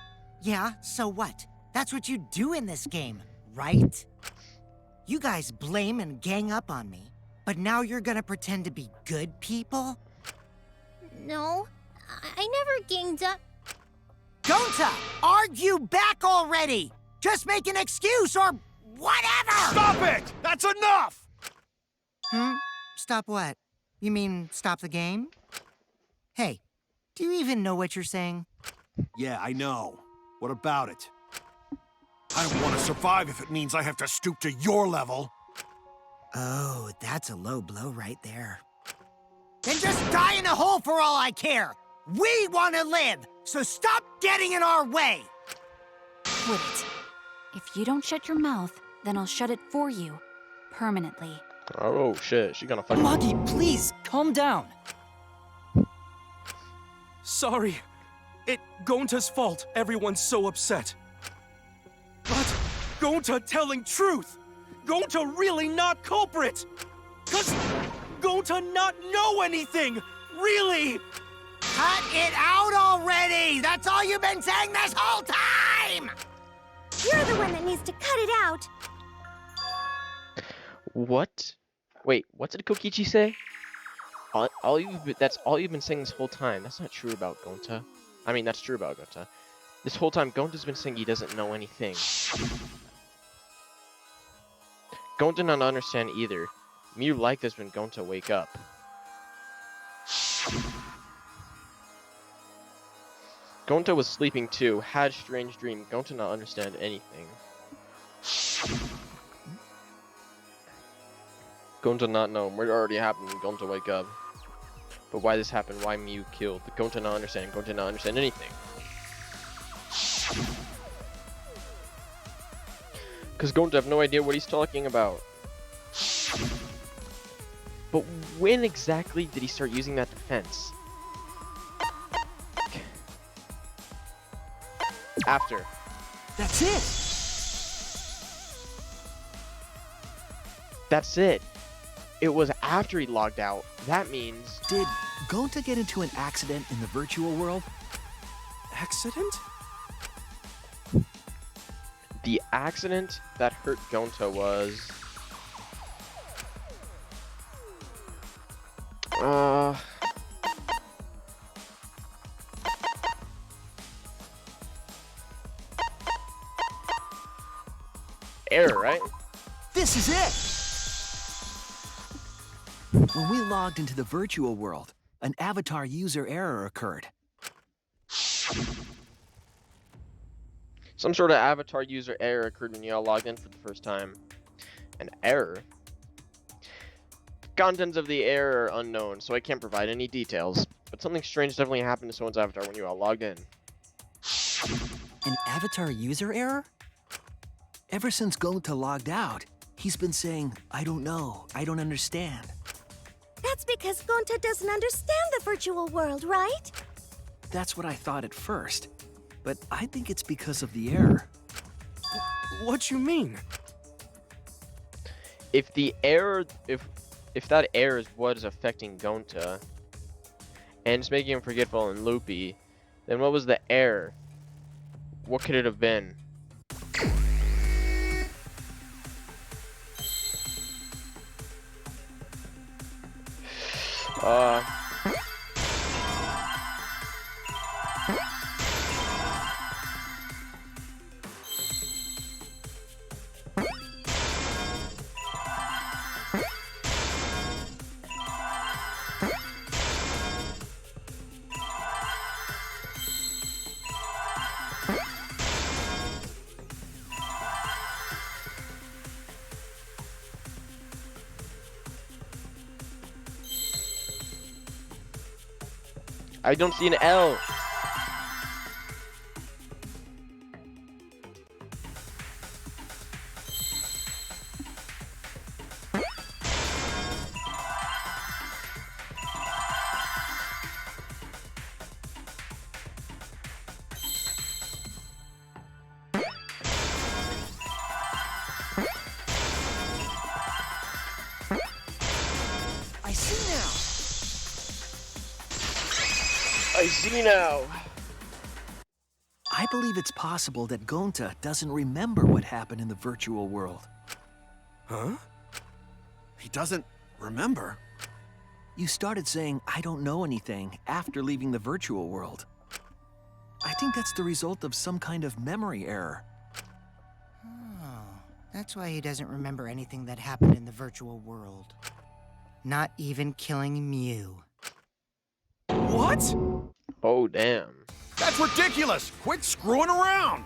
Yeah, so what? That's what you do in this game, right? You guys blame and gang up on me, but now you're gonna pretend to be good people? No, I never ganged up. Gonta, argue back already! Just make an excuse or whatever! Stop it! That's enough! Stop what? You mean stop the game? Hey, do you even know what you're saying? Yeah, I know. What about it? I don't want to survive if it means I have to stoop to your level. Oh, that's a low blow right there. Then just die in a hole for all I care! We want to live, so stop getting in our way! Quit it. If you don't shut your mouth, then I'll shut it for you. Permanently. Oh shit, she gonna fucking... Maki, please, calm down. Sorry. It Gonta's fault everyone's so upset. But Gonta telling truth. Gonta really not culprit. 'Cause Gonta not know anything. Really. Cut it out already! That's all you've been saying this whole time! You're the one that needs to cut it out. What? Wait, what did Kokichi say? That's all you've been saying this whole time. That's not true about Gonta. I mean, that's true about Gonta. This whole time, Gonta's been saying he doesn't know anything. Gonta not understand either. Mew like this when Gonta wake up. Gonta was sleeping too, had strange dream. Gonta not understand anything. Gonta not know. Murder already happened when Gonta wake up. But why this happened, why Mew killed. Gonta not understand. Gonta not understand anything. Because Gonta have no idea what he's talking about. But when exactly did he start using that defense? After. That's it! That's it. It was after he logged out. That means... Did Gonta get into an accident in the virtual world? Accident? The accident that hurt Gonta was... Error, right? This is it! When we logged into the virtual world, an avatar user error occurred. Some sort of avatar user error occurred when y'all logged in for the first time. An error? Contents of the error are unknown, so I can't provide any details. But something strange definitely happened to someone's avatar when you all logged in. An avatar user error? Ever since Gonta logged out, he's been saying, I don't know, I don't understand. That's because Gonta doesn't understand the virtual world, right? That's what I thought at first. But I think it's because of the error. What you mean? If the error, if that error is what is affecting Gonta, and it's making him forgetful and loopy, then what was the error? What could it have been? I don't see an L. I see now. I see now. I believe it's possible that Gonta doesn't remember what happened in the virtual world. Huh? He doesn't remember? You started saying, I don't know anything, after leaving the virtual world. I think that's the result of some kind of memory error. Oh, that's why he doesn't remember anything that happened in the virtual world. Not even killing Mew. What? Oh, damn. That's ridiculous! Quit screwing around!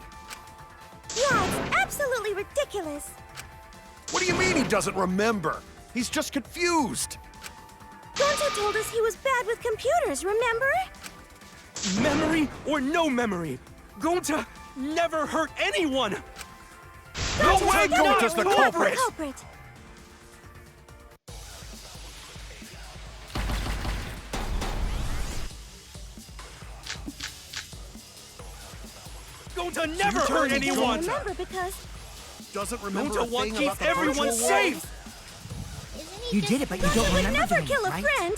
Yeah, it's absolutely ridiculous. What do you mean he doesn't remember? He's just confused. Gonta told us he was bad with computers, remember? Memory or no memory, Gonta never hurt anyone! No way Gonta's Gonta's the culprit! culprit! Gonta never hurt telling me anyone! Remember, because Doesn't remember a Gonta wants thing to keep about the everyone virtual world? safe! Isn't he You just did it, but you Gonta don't would remember never doing kill it, a right? friend.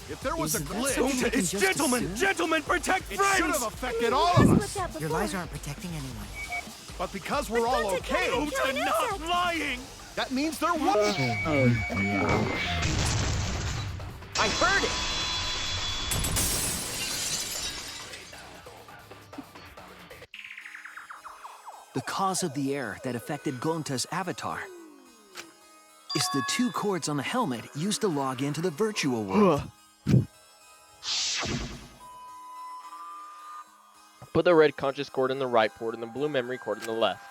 If there was a Isn't that glitch, something we Gonta can is just gentlemen! assume? Gentlemen, protect it should friends! have I affected mean, all he of has us. slipped out Your before. lies aren't protecting anyone. But because we're all Gonta okay, can't kill an Gonta not insect. lying! that means there was. I heard it! The cause of the error that affected Gonta's avatar is the 2 cords on the helmet used to log into the virtual world. Put the red conscious cord in the right port and the blue memory cord in the left.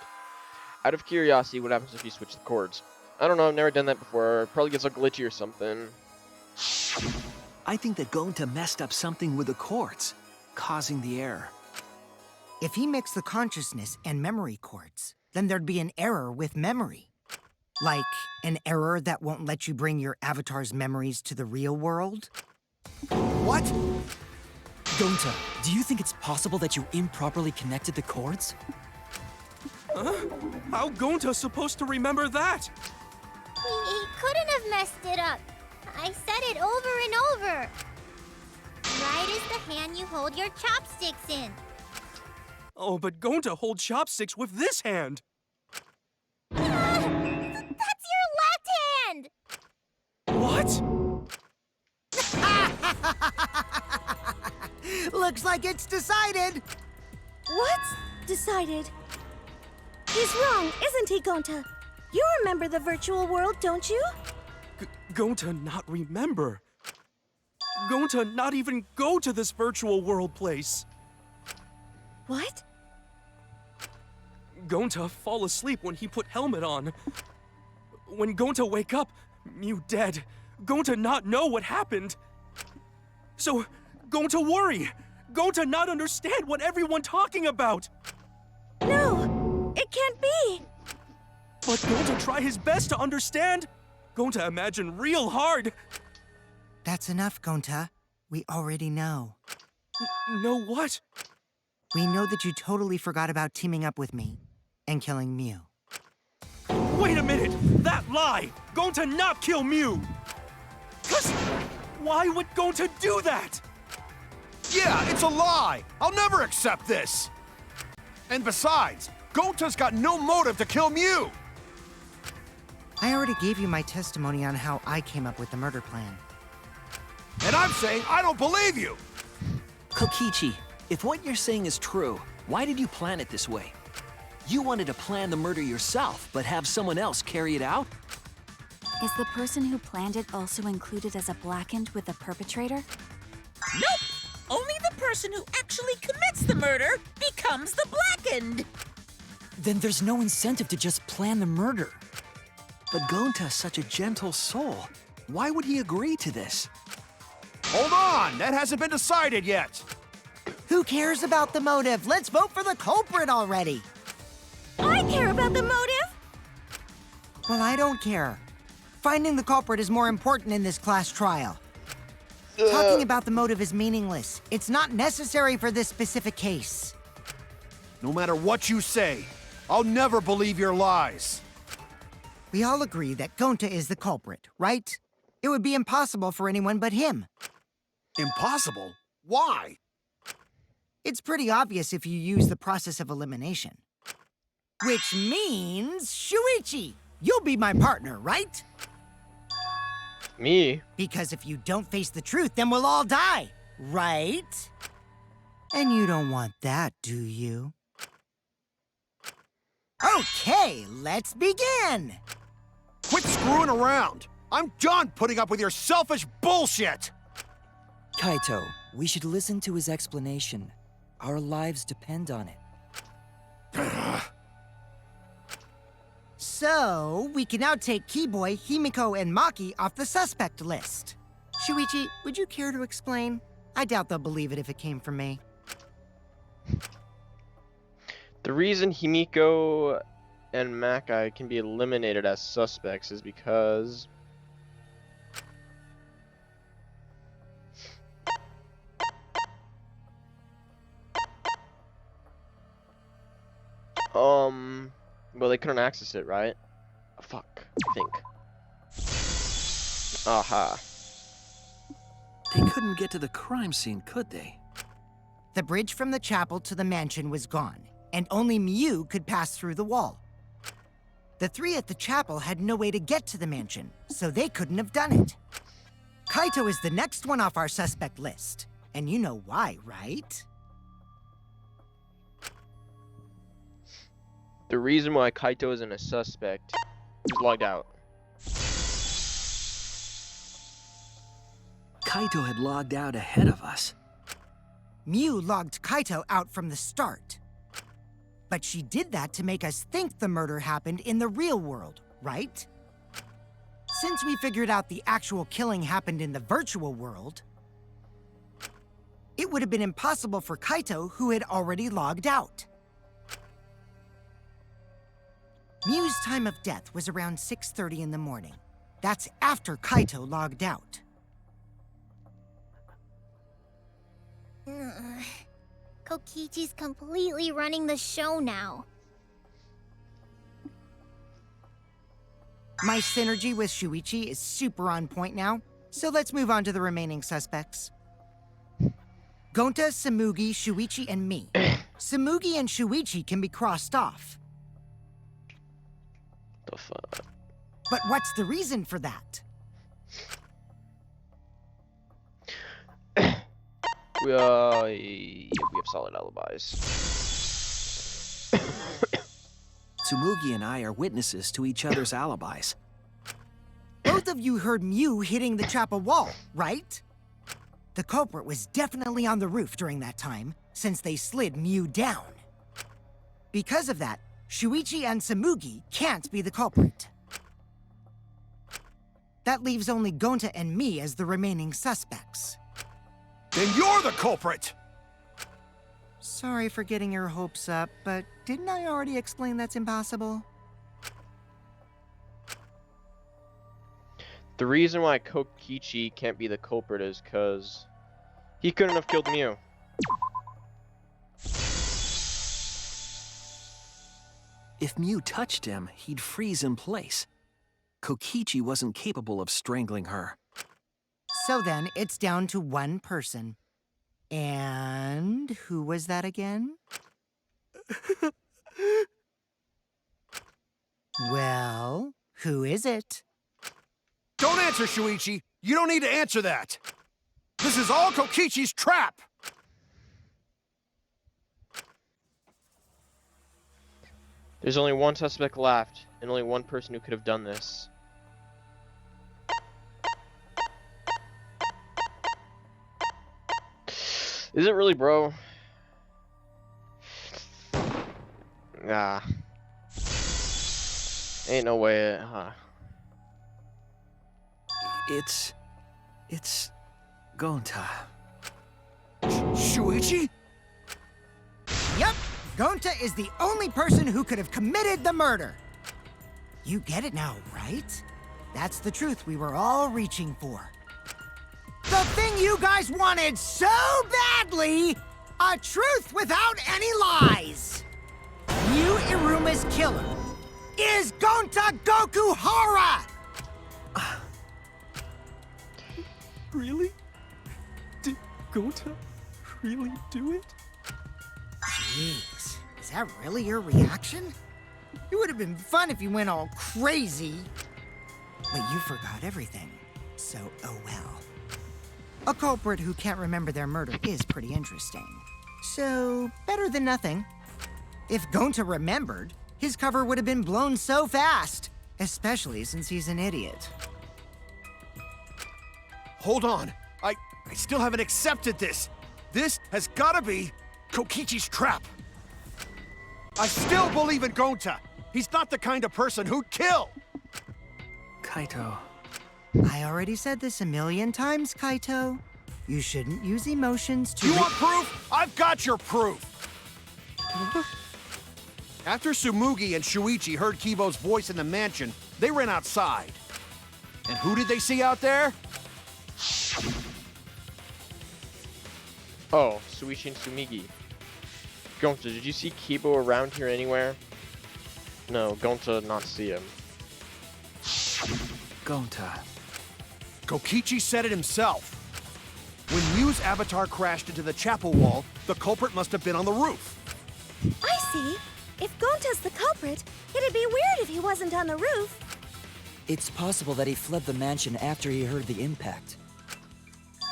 Out of curiosity, what happens if you switch the cords? I don't know, I've never done that before. Probably gets all glitchy or something. I think that Gonta messed up something with the cords, causing the error. If he mixed the consciousness and memory cords, then there'd be an error with memory. Like an error that won't let you bring your avatar's memories to the real world? What? Gonta, do you think it's possible that you improperly connected the cords? How Gonta supposed to remember that? He couldn't have messed it up. I said it over and over. Right is the hand you hold your chopsticks in. Oh, but Gonta holds chopsticks with this hand! That's your left hand! What? Looks like it's decided! What's decided? He's wrong, isn't he, Gonta? You remember the virtual world, don't you? Gonta not remember. Gonta not even go to this virtual world place. What? Gonta fall asleep when he put helmet on. When Gonta wake up, Mew dead. Gonta not know what happened. So, Gonta worry. Gonta not understand what everyone talking about. No, it can't be. But Gonta try his best to understand. Gonta imagine real hard. That's enough, Gonta. We already know. Know what? We know that you totally forgot about teaming up with me and killing Mew. Wait a minute! That lie! Gonta not kill Mew! Cause why would Gonta do that? Yeah, it's a lie! I'll never accept this! And besides, Gonta's got no motive to kill Mew! I already gave you my testimony on how I came up with the murder plan. And I'm saying I don't believe you! Kokichi, if what you're saying is true, why did you plan it this way? You wanted to plan the murder yourself, but have someone else carry it out? Is the person who planned it also included as a blackened with the perpetrator? Nope! Only the person who actually commits the murder becomes the blackened! Then there's no incentive to just plan the murder. But Gonta's such a gentle soul. Why would he agree to this? Hold on, that hasn't been decided yet. Who cares about the motive? Let's vote for the culprit already. I care about the motive! Well, I don't care. Finding the culprit is more important in this class trial. Talking about the motive is meaningless. It's not necessary for this specific case. No matter what you say, I'll never believe your lies. We all agree that Gonta is the culprit, right? It would be impossible for anyone but him. Impossible? Why? It's pretty obvious if you use the process of elimination. Which means, Shuichi, you'll be my partner, right? Me? Because if you don't face the truth, then we'll all die, right? And you don't want that, do you? Okay, let's begin! Quit screwing around! I'm done putting up with your selfish bullshit! Kaito, we should listen to his explanation. Our lives depend on it. So, we can now take Keyboy, Himiko, and Maki off the suspect list. Shuichi, would you care to explain? I doubt they'll believe it if it came from me. The reason Himiko and Makai can be eliminated as suspects is because well, they couldn't access it, right? Fuck, I think. Aha. They couldn't get to the crime scene, could they? The bridge from the chapel to the mansion was gone, and only Miu could pass through the wall. The three at the chapel had no way to get to the mansion, so they couldn't have done it. Kaito is the next one off our suspect list, and you know why, right? The reason why Kaito isn't a suspect is logged out. Kaito had logged out ahead of us. Miu logged Kaito out from the start. But she did that to make us think the murder happened in the real world, right? Since we figured out the actual killing happened in the virtual world, it would have been impossible for Kaito, who had already logged out. Miu's time of death was around 6:30 in the morning. That's after Kaito logged out. Kokichi's completely running the show now. My synergy with Shuichi is super on point now, so let's move on to the remaining suspects. Gonta, Samugi, Shuichi, and me. Samugi and Shuichi can be crossed off. The fuck? But what's the reason for that? We have solid alibis. Tsumugi and I are witnesses to each other's alibis. Both of you heard Miu hitting the chapel wall, right? The culprit was definitely on the roof during that time, since they slid Miu down. Because of that, Shuichi and Samugi can't be the culprit. That leaves only Gonta and me as the remaining suspects. Then you're the culprit! Sorry for getting your hopes up, but didn't I already explain that's impossible? The reason why Kokichi can't be the culprit is because he couldn't have killed Miu. If Miu touched him, he'd freeze in place. Kokichi wasn't capable of strangling her. So then, it's down to one person. And who was that again? Well, who is it? Don't answer, Shuichi! You don't need to answer that! This is all Kokichi's trap! There's only one suspect left, and only one person who could have done this. Is it really, bro? Nah. Ain't no way, It's Gonta. Shuichi? Yep, Gonta is the only person who could have committed the murder. You get it now, right? That's the truth we were all reaching for. The thing you guys wanted so badly! A truth without any lies! Yu Iruma's killer is Gonta Gokuhara! Really? Did Gonta really do it? Jeez, is that really your reaction? It would have been fun if you went all crazy. But you forgot everything, so oh well. A culprit who can't remember their murder is pretty interesting. So, better than nothing. If Gonta remembered, his cover would have been blown so fast, especially since he's an idiot. Hold on. I still haven't accepted this. This has gotta be Kokichi's trap. I still believe in Gonta. He's not the kind of person who'd kill. Kaito. I already said this a million times, Kaito. You shouldn't use emotions to— You want proof? I've got your proof. After Tsumugi and Shuichi heard Kibo's voice in the mansion, they ran outside. And who did they see out there? Oh, Shuichi and Tsumigi. Gonta, did you see Kibo around here anywhere? No, Gonta not see him. Gonta. Kokichi said it himself. When Miu's avatar crashed into the chapel wall, the culprit must have been on the roof. I see. If Gonta's the culprit, it'd be weird if he wasn't on the roof. It's possible that he fled the mansion after he heard the impact.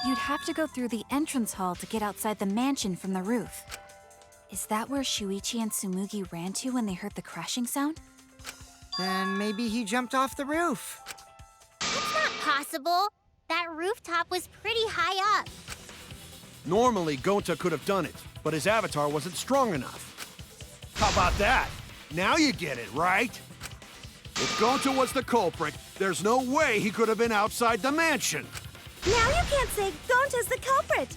You'd have to go through the entrance hall to get outside the mansion from the roof. Is that where Shuichi and Tsumugi ran to when they heard the crashing sound? Then maybe he jumped off the roof. That's not possible. That rooftop was pretty high up. Normally, Gonta could have done it, but his avatar wasn't strong enough. How about that? Now you get it, right? If Gonta was the culprit, there's no way he could have been outside the mansion. Now you can't say Gonta's the culprit.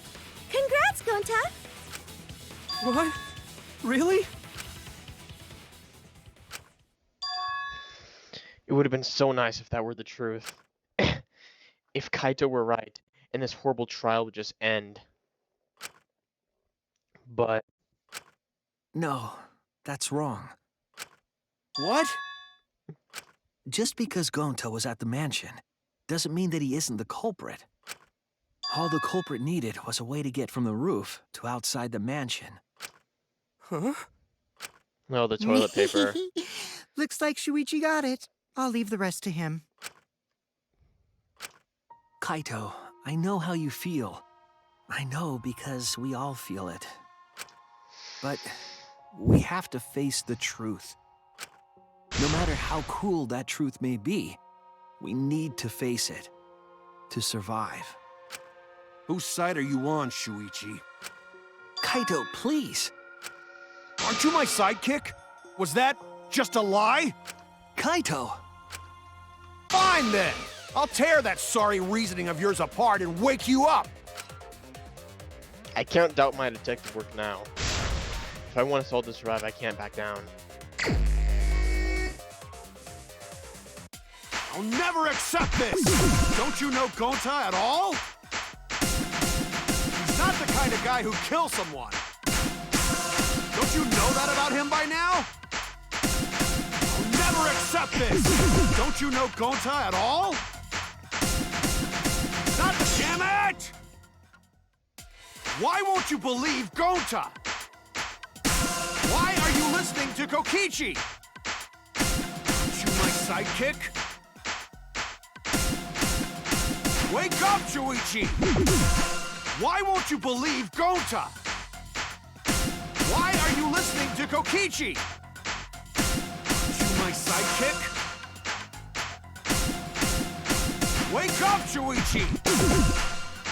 Congrats, Gonta. What? Really? It would have been so nice if that were the truth. If Kaito were right, and this horrible trial would just end. But No, that's wrong. What? Just because Gonta was at the mansion doesn't mean that he isn't the culprit. All the culprit needed was a way to get from the roof to outside the mansion. Huh? no, the toilet paper. Looks like Shuichi got it. I'll leave the rest to him. Kaito, I know how you feel. I know because we all feel it. But we have to face the truth. No matter how cruel that truth may be, we need to face it to survive. Whose side are you on, Shuichi? Kaito, please. Aren't you my sidekick? Was that just a lie? Kaito! Fine then! I'll tear that sorry reasoning of yours apart and wake you up! I can't doubt my detective work now. If I want us all to survive, I can't back down. I'll never accept this! Don't you know Gonta at all? He's not the kind of guy who kills someone. Don't you know that about him by now? I'll never accept this! Don't you know Gonta at all? God damn it! Why won't you believe Gonta? Why are you listening to Kokichi? Aren't you my sidekick? Wake up, Shuichi! Why won't you believe Gonta? Why are you listening to Kokichi? Aren't you my sidekick? Wake up, Shuichi!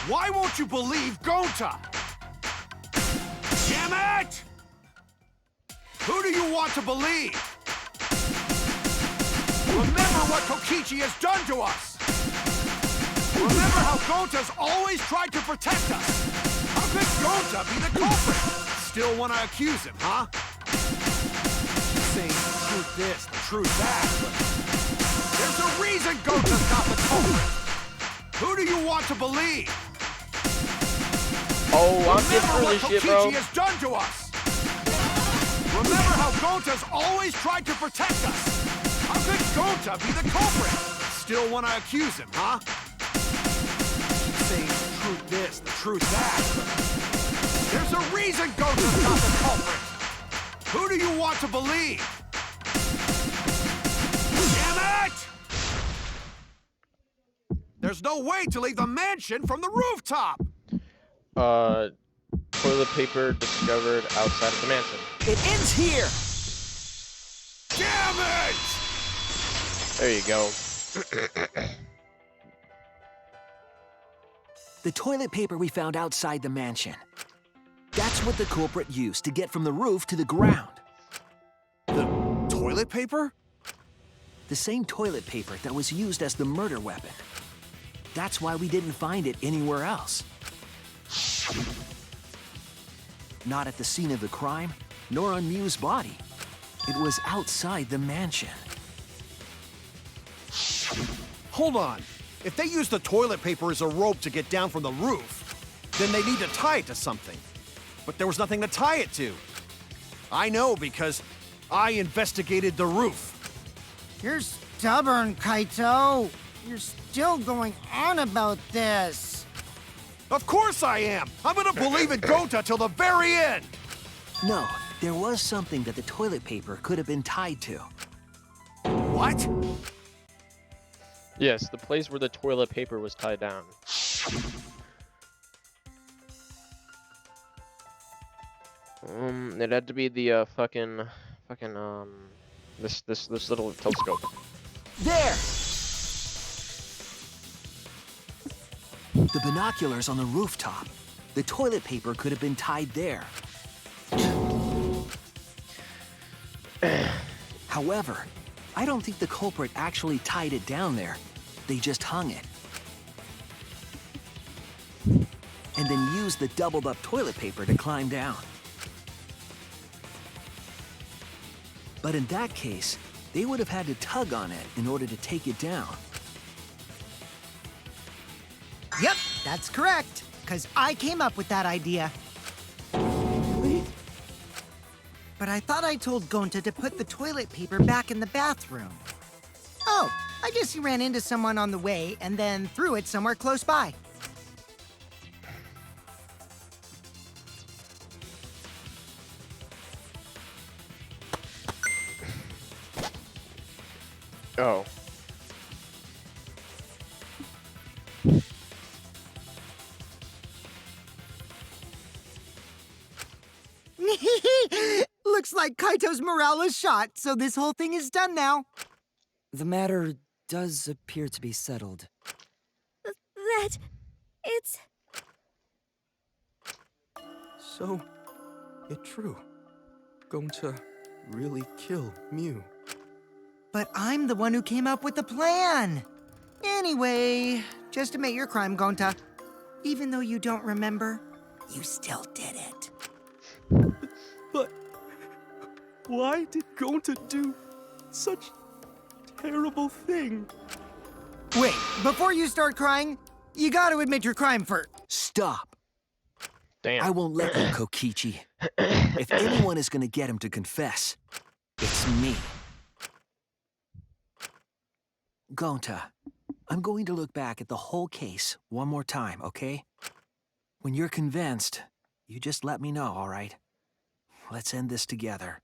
Why won't you believe Gonta? Damn it! Who do you want to believe? Remember what Kokichi has done to us! Remember how Gonta's always tried to protect us! How could Gonta be the culprit? Still want to accuse him, huh? Saying the truth this, the truth that, but there's a reason Gonta's not the culprit! Who do you want to believe? Oh, I'm getting Remember through what this shit, bro. Kokichi has done to us! Remember how Gonta's always tried to protect us! How could Gonta be the culprit? Still want to accuse him, huh? Saying the truth this, the truth that, but there's a reason Gonta's not the culprit! Who do you want to believe? Damn it! There's no way to leave the mansion from the rooftop! Toilet paper discovered outside of the mansion. It ends here! Damn it! There you go. The toilet paper we found outside the mansion. That's what the culprit used to get from the roof to the ground. The toilet paper? The same toilet paper that was used as the murder weapon. That's why we didn't find it anywhere else. Not at the scene of the crime, nor on Mew's body. It was outside the mansion. Hold on. If they use the toilet paper as a rope to get down from the roof, then they need to tie it to something. But there was nothing to tie it to. I know because I investigated the roof. You're stubborn, Kaito. You're still going on about this. Of course I am! I'm gonna believe in Gonta till the very end! No, there was something that the toilet paper could have been tied to. What? Yes, the place where the toilet paper was tied down. It had to be the this little telescope. There! The binoculars on the rooftop. The toilet paper could have been tied there. However, I don't think the culprit actually tied it down there. They just hung it. And then used the doubled up toilet paper to climb down. But in that case, they would have had to tug on it in order to take it down. Yep, that's correct. Because I came up with that idea. Really? But I thought I told Gonta to put the toilet paper back in the bathroom. Oh, I guess he ran into someone on the way and then threw it somewhere close by. Oh. Looks like Kaito's morale is shot, so this whole thing is done now. The matter does appear to be settled. It's... So, it's true. Gonta really kill Mew. But I'm the one who came up with the plan. Anyway, just admit your crime, Gonta. Even though you don't remember, you still did it. But why did Gonta do such terrible thing? Wait, before you start crying, you gotta admit your crime first. Stop. Damn. I won't let you, Kokichi. If anyone is gonna get him to confess, it's me. Gonta, I'm going to look back at the whole case one more time, okay? When you're convinced, you just let me know, all right? Let's end this together.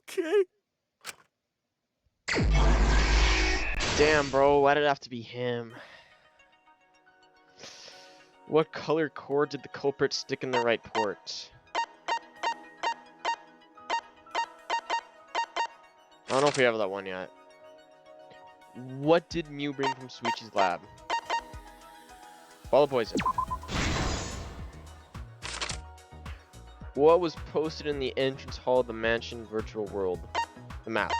Okay. Damn, bro, why did it have to be him? What color cord did the culprit stick in the right port? I don't know if we have that one yet. What did Mew bring from Suichi's lab? Ball of poison. What was posted in the entrance hall of the mansion virtual world? The map.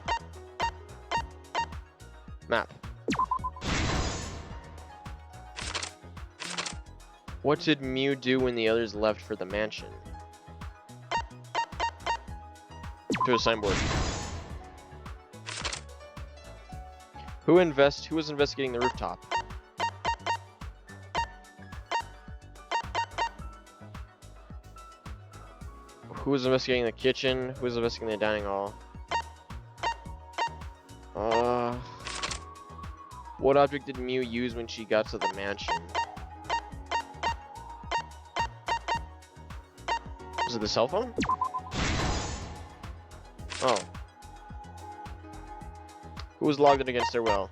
Map. What did Mew do when the others left for the mansion? To a signboard. Who was investigating the rooftop? Who was investigating the kitchen? Who was investigating the dining hall? What object did Mew use when she got to the mansion? Was it the cell phone? Oh. Who was logged in against their will?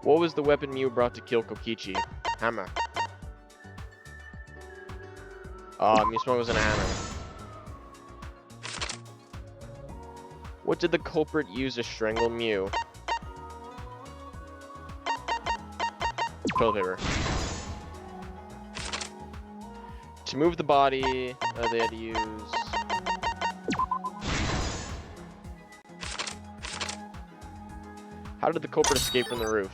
What was the weapon Mew brought to kill Kokichi? Hammer. Mew Smoke was in a hammer. What did the culprit use to strangle Mew? Toilet paper. To move the body, they had to use... How did the culprit escape from the roof?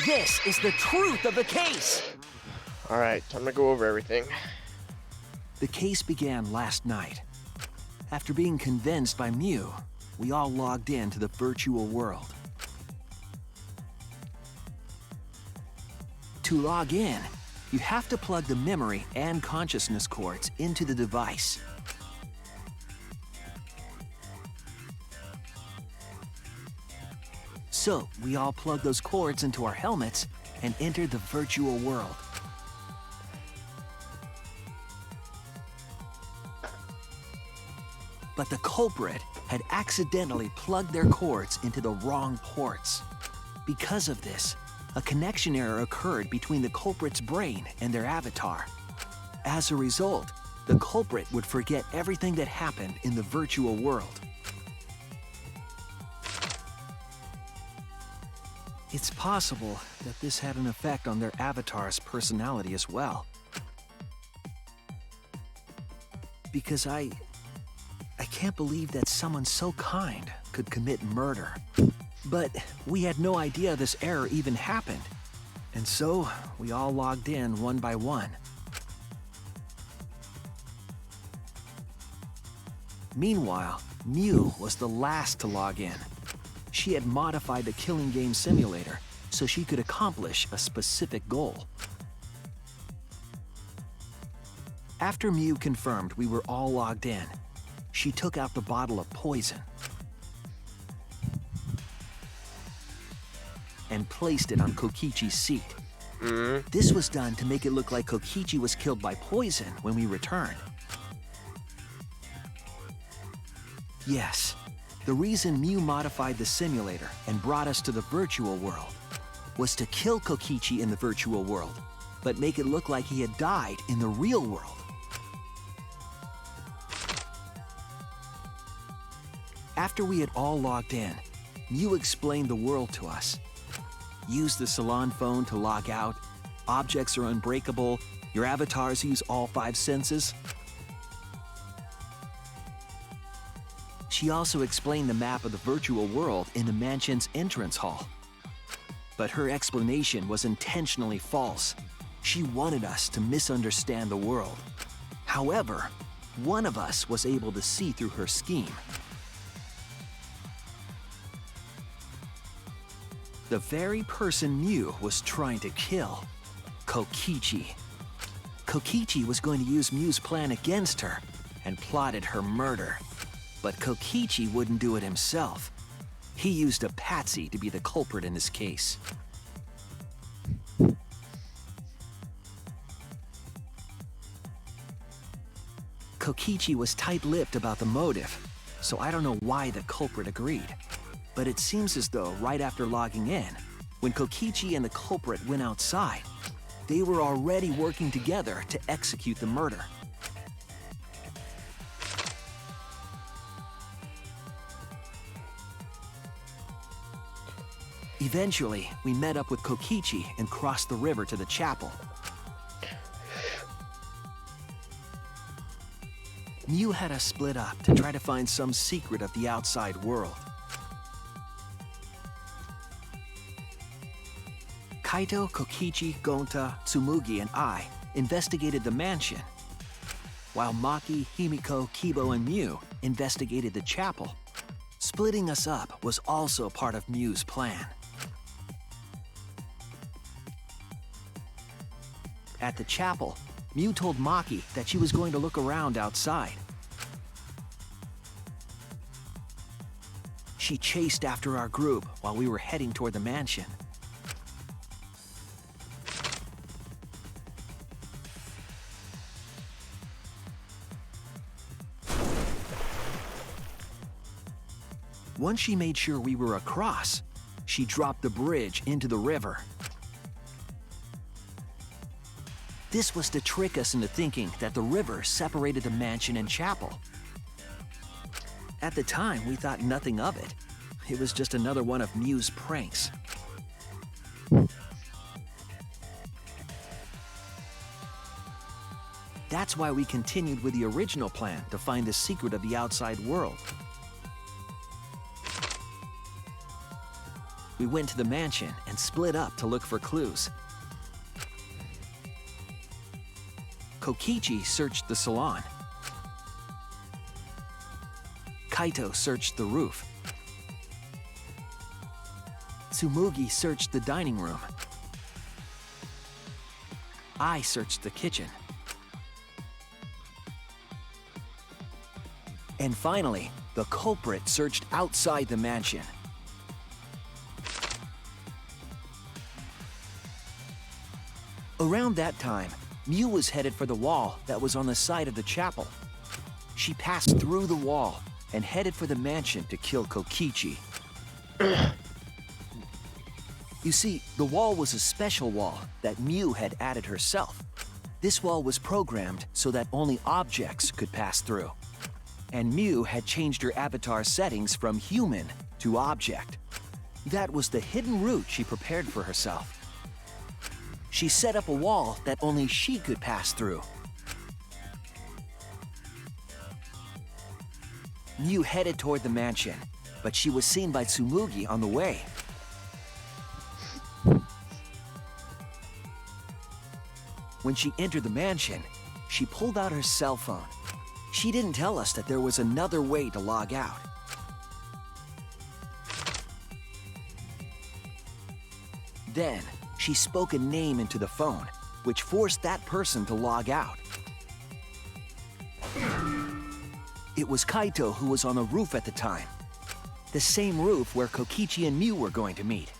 This is the truth of the case! Alright, time to go over everything. The case began last night. After being convinced by Mew, we all logged in to the virtual world. To log in, you have to plug the memory and consciousness cords into the device. So, we all plugged those cords into our helmets and entered the virtual world. But the culprit had accidentally plugged their cords into the wrong ports. Because of this, a connection error occurred between the culprit's brain and their avatar. As a result, the culprit would forget everything that happened in the virtual world. It's possible that this had an effect on their avatar's personality as well. Because I can't believe that someone so kind could commit murder. But we had no idea this error even happened. And so, we all logged in one by one. Meanwhile, Mew was the last to log in. She had modified the killing game simulator so she could accomplish a specific goal. After Mew confirmed we were all logged in, she took out the bottle of poison and placed it on Kokichi's seat. This was done to make it look like Kokichi was killed by poison when we returned. Yes, the reason Mew modified the simulator and brought us to the virtual world was to kill Kokichi in the virtual world, but make it look like he had died in the real world. After we had all logged in, Mew explained the world to us. Use the salon phone to log out, objects are unbreakable, Your avatars use all 5 senses. She also explained the map of the virtual world in the mansion's entrance hall. But her explanation was intentionally false. She wanted us to misunderstand the world. However, one of us was able to see through her scheme. The very person Mew was trying to kill, Kokichi. Kokichi was going to use Mew's plan against her and plotted her murder. But Kokichi wouldn't do it himself. He used a patsy to be the culprit in this case. Kokichi was tight-lipped about the motive, so I don't know why the culprit agreed. But it seems as though right after logging in, when Kokichi and the culprit went outside, they were already working together to execute the murder. Eventually, we met up with Kokichi and crossed the river to the chapel. Mew had us split up to try to find some secret of the outside world. Kaito, Kokichi, Gonta, Tsumugi, and I investigated the mansion, while Maki, Himiko, Kibo, and Mew investigated the chapel. Splitting us up was also part of Mew's plan. At the chapel, Mew told Maki that she was going to look around outside. She chased after our group while we were heading toward the mansion. Once she made sure we were across, she dropped the bridge into the river. This was to trick us into thinking that the river separated the mansion and chapel. At the time, we thought nothing of it. It was just another one of Mew's pranks. That's why we continued with the original plan to find the secret of the outside world. We went to the mansion and split up to look for clues. Kokichi searched the salon. Kaito searched the roof. Tsumugi searched the dining room. I searched the kitchen. And finally, the culprit searched outside the mansion. Around that time, Mew was headed for the wall that was on the side of the chapel. She passed through the wall and headed for the mansion to kill Kokichi. You see, the wall was a special wall that Mew had added herself. This wall was programmed so that only objects could pass through. And Mew had changed her avatar settings from human to object. That was the hidden route she prepared for herself. She set up a wall that only she could pass through. Mew headed toward the mansion, but she was seen by Tsumugi on the way. When she entered the mansion, she pulled out her cell phone. She didn't tell us that there was another way to log out. Then, she spoke a name into the phone, which forced that person to log out. It was Kaito who was on the roof at the time. The same roof where Kokichi and Mew were going to meet.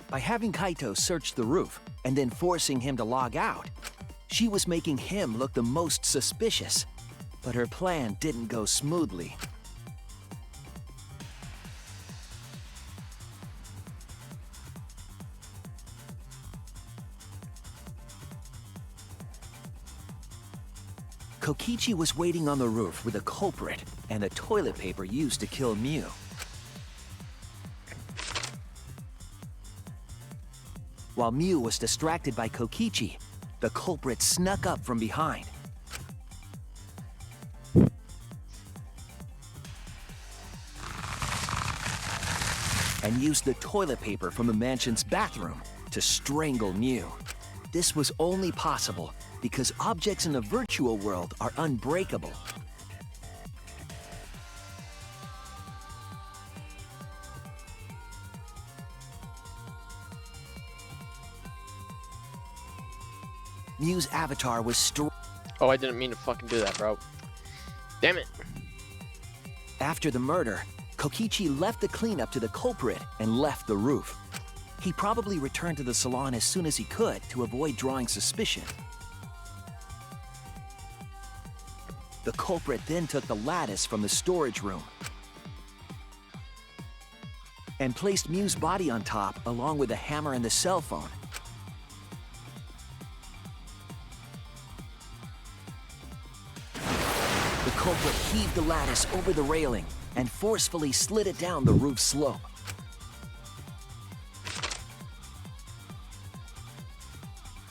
By having Kaito search the roof and then forcing him to log out, she was making him look the most suspicious. But her plan didn't go smoothly. Kokichi was waiting on the roof with a culprit and the toilet paper used to kill Mew. While Mew was distracted by Kokichi, the culprit snuck up from behind. And used the toilet paper from the mansion's bathroom to strangle Mew. This was only possible because objects in the virtual world are unbreakable. Mew's avatar was Oh, I didn't mean to fucking do that, bro. Damn it. After the murder, Kokichi left the cleanup to the culprit and left the roof. He probably returned to the salon as soon as he could to avoid drawing suspicion. The culprit then took the lattice from the storage room and placed Mew's body on top along with the hammer and the cell phone. The culprit heaved the lattice over the railing and forcefully slid it down the roof slope.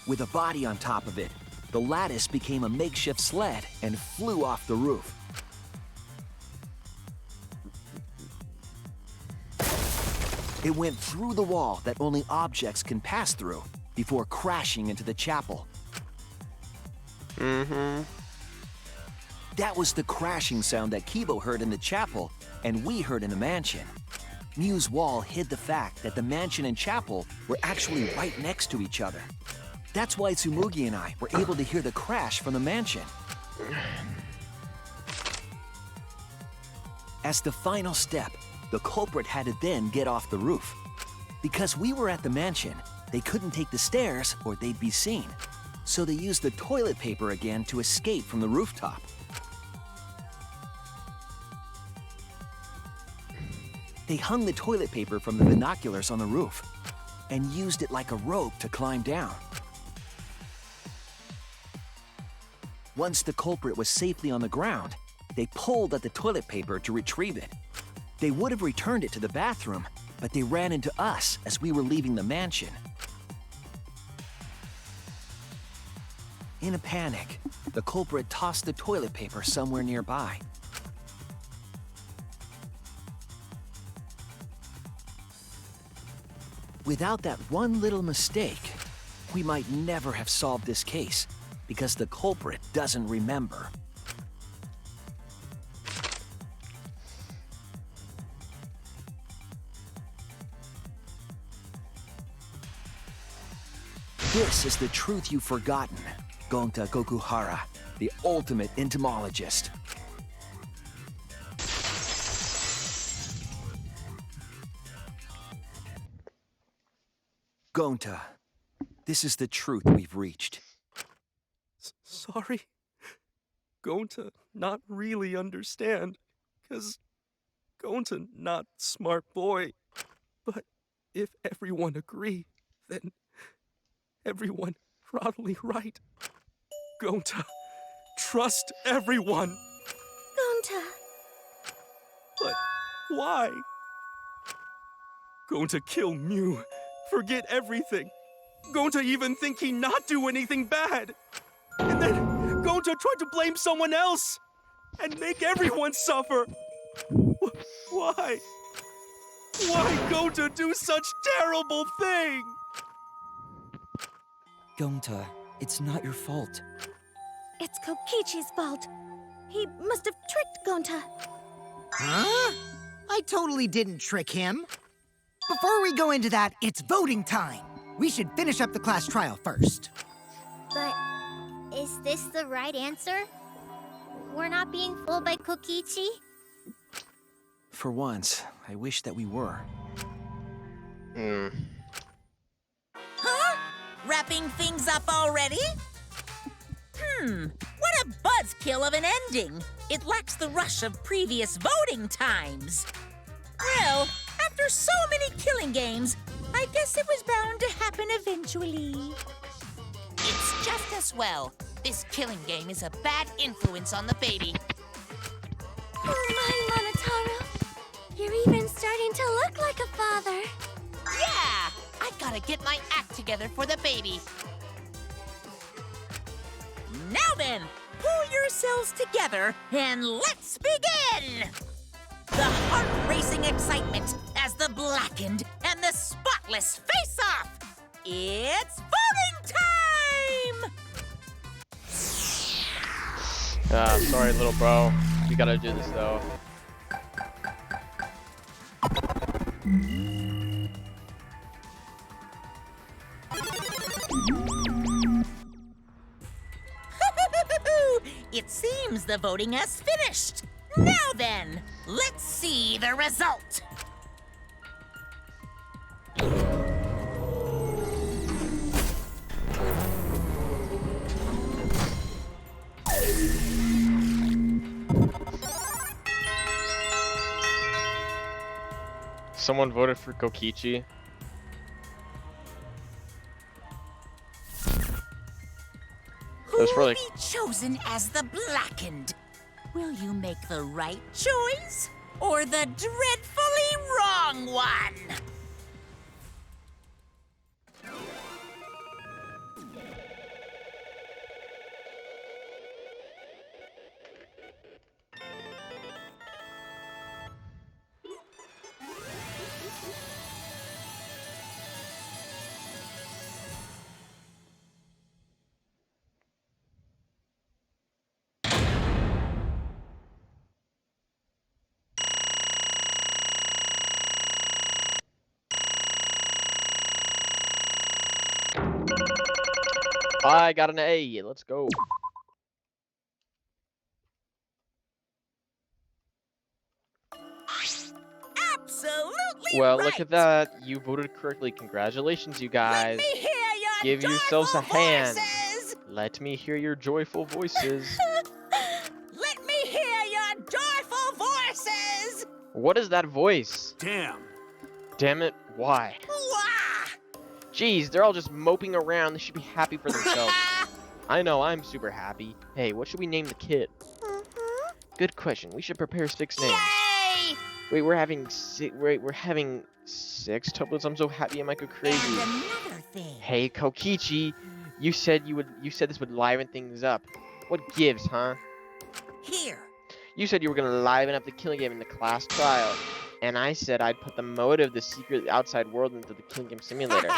With a body on top of it, the lattice became a makeshift sled and flew off the roof. It went through the wall that only objects can pass through before crashing into the chapel. That was the crashing sound that Kibo heard in the chapel and we heard in the mansion. Mew's wall hid the fact that the mansion and chapel were actually right next to each other. That's why Tsumugi and I were able to hear the crash from the mansion. As the final step, the culprit had to then get off the roof. Because we were at the mansion, they couldn't take the stairs or they'd be seen. So they used the toilet paper again to escape from the rooftop. They hung the toilet paper from the binoculars on the roof and used it like a rope to climb down. Once the culprit was safely on the ground, they pulled at the toilet paper to retrieve it. They would have returned it to the bathroom, but they ran into us as we were leaving the mansion. In a panic, the culprit tossed the toilet paper somewhere nearby. Without that one little mistake, we might never have solved this case because the culprit doesn't remember. This is the truth you've forgotten, Gonta Gokuhara, the ultimate entomologist. Gonta, this is the truth we've reached. Sorry? Gonta not really understand, 'cause Gonta not smart boy. But if everyone agree, then everyone probably right. Gonta, trust everyone. Gonta. But why? Gonta kill Mew, forget everything. Gonta even think he not do anything bad. And then Gonta tried to blame someone else and make everyone suffer. Why? Why Gonta do such terrible thing? Gonta, it's not your fault. It's Kokichi's fault. He must have tricked Gonta. Huh? I totally didn't trick him. Before we go into that, it's voting time. We should finish up the class trial first. But is this the right answer? We're not being fooled by Kokichi? For once, I wish that we were. Huh? Wrapping things up already? What a buzzkill of an ending. It lacks the rush of previous voting times. Well, after so many killing games, I guess it was bound to happen eventually. It's just as well. This killing game is a bad influence on the baby. Oh my, Monotaro. You're even starting to look like a father. Yeah! I gotta get my act together for the baby. Now then, pull yourselves together and let's begin! The heart-racing excitement as the blackened and the spotless face off! It's voting time! Sorry, little bro. We gotta do this though. It seems the voting has finished. Now then, let's see the result. Someone voted for Kokichi. Who That's for, will like- be chosen as the blackened? Will you make the right choice or the dreadfully wrong one? I got an A. Let's go. Absolutely Well, right. look at that. You voted correctly. Congratulations, you guys. Let me hear your Give yourselves a joyful hand. voices. Let me hear your joyful voices. Let me hear your joyful voices. What is that voice? Damn. Damn it, why? Wah! Jeez, they're all just moping around. They should be happy for themselves. I know, I'm super happy. Hey, what should we name the kid? Good question. We should prepare 6 names. Yay! Wait, we're having 6 tuplets. I'm so happy I might go crazy. And another thing. Hey, Kokichi, you said this would liven things up. What gives, huh? Here. You said you were gonna liven up the killing game in the class trial, and I said I'd put the motive, the secret outside world, into the killing game simulator.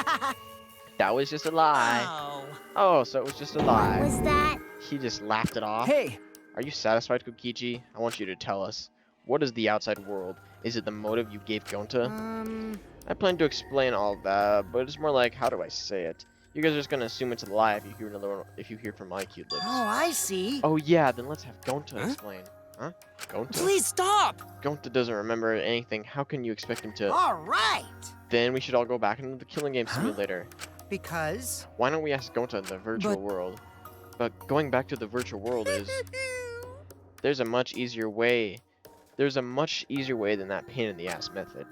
That was just a lie. Oh. Oh, so it was just a lie. Was that? He just laughed it off. Hey, Are you satisfied, Kokichi? I want you to tell us. What is the outside world? Is it the motive you gave Gonta? I plan to explain all of that, but it's more like, how do I say it? You guys are just gonna assume it's a lie if you hear another one, if you hear from my cute lips. Oh, I see. Oh yeah, then let's have Gonta explain. Huh? Gonta? please stop! Gonta doesn't remember anything. How can you expect him to? All right. Then we should all go back into the killing game simulator. Because Why don't we ask Gonta in the virtual world? But going back to the virtual world is... There's a much easier way. There's a much easier way than that pain in the ass method.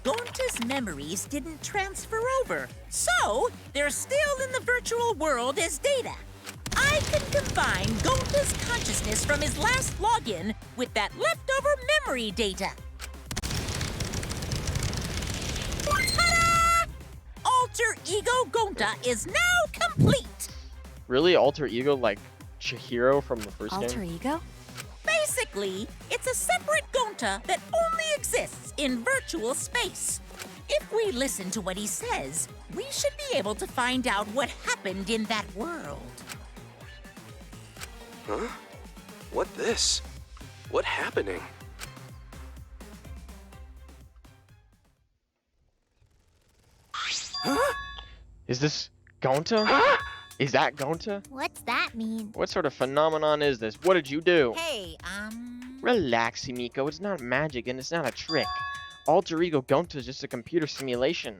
Gonta's memories didn't transfer over, so they're still in the virtual world as data. I can combine Gonta's consciousness from his last login with that leftover memory data. Ta-da! Alter Ego Gonta is now complete. Really? Alter ego like Chihiro from the first Alter game? ego? Basically, it's a separate Gonta that only exists in virtual space. If we listen to what he says, we should be able to find out what happened in that world. Huh? What this? What happening? Is this Gonta? Is that Gonta? What's that mean? What sort of phenomenon is this? What did you do? Hey, Relax, Himiko. It's not magic and it's not a trick. Alter Ego Gonta is just a computer simulation.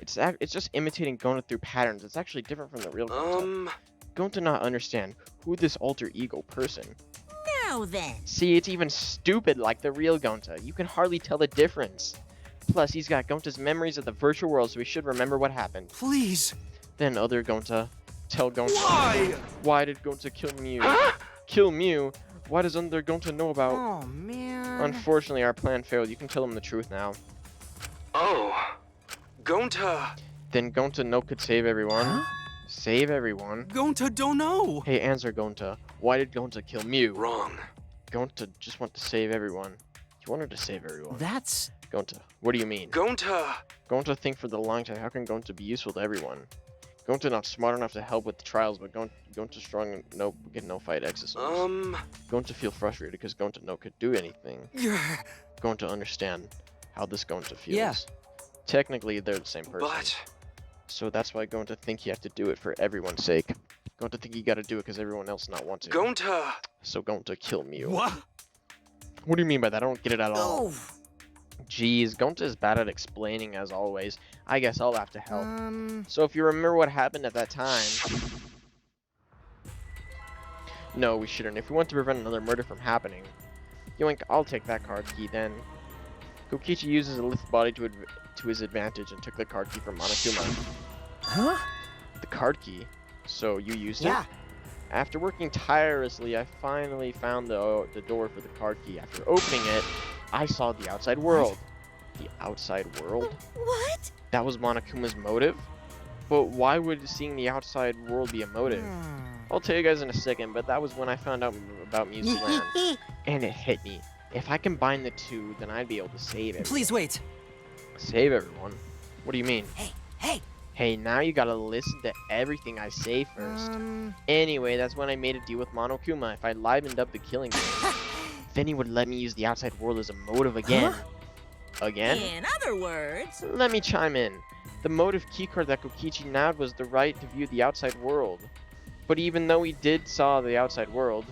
It's just imitating Gonta through patterns. It's actually different from the real Gonta. Gonta not understand who this alter ego person. now then. See, it's even stupid like the real Gonta. You can hardly tell the difference. Plus, he's got Gonta's memories of the virtual world, so he should remember what happened. Please. Then other Gonta, tell Gonta. Why? Why did Gonta kill Mew? Kill Mew? Why does other Gonta know about? Oh, man. Unfortunately, our plan failed. You can tell him the truth now. Oh, Gonta. Then Gonta no could save everyone. Huh? Save everyone? Gonta don't know. Hey, answer Gonta. Why did Gonta kill Mew? Wrong. Gonta just wanted to save everyone. He wanted to save everyone. That's... Gonta, what do you mean? Gonta. Gonta think for the long time, how can Gonta be useful to everyone? Gonta not smart enough to help with the trials, but Gonta strong and no get no fight exosomes. Gonta feel frustrated because Gonta no could do anything. Gonta understand how this Gonta feels. Yeah. Technically, they're the same person. But So that's why Gonta think you have to do it for everyone's sake. Gonta think you gotta do it because everyone else not want to. Gonta. So Gonta kill Mew. What? What do you mean by that? I don't get it at all. Oh. Jeez, Gonta is bad at explaining as always. I guess I'll have to help. Um. So if you remember what happened at that time... No, we shouldn't. If we want to prevent another murder from happening... Yoink, I'll take that card key then. Kokichi uses a lift body to his advantage and took the card key from Monokuma. Huh? The card key? So you used Yeah. it? After working tirelessly, I finally found the door for the card key. After opening it, I saw the outside world. The outside world? What? That was Monokuma's motive? But why would seeing the outside world be a motive? I'll tell you guys in a second, but that was when I found out about Music Land. And it hit me. If I combine the two, then I'd be able to save everyone. Please wait. Save everyone? What do you mean? Hey. Hey, now you gotta listen to everything I say first. Anyway, that's when I made a deal with Monokuma. If I livened up the killing game, then he would let me use the outside world as a motive again. Again? In other words, Let me chime in. The motive keycard that Kokichi nabbed was the right to view the outside world. But even though he did saw the outside world,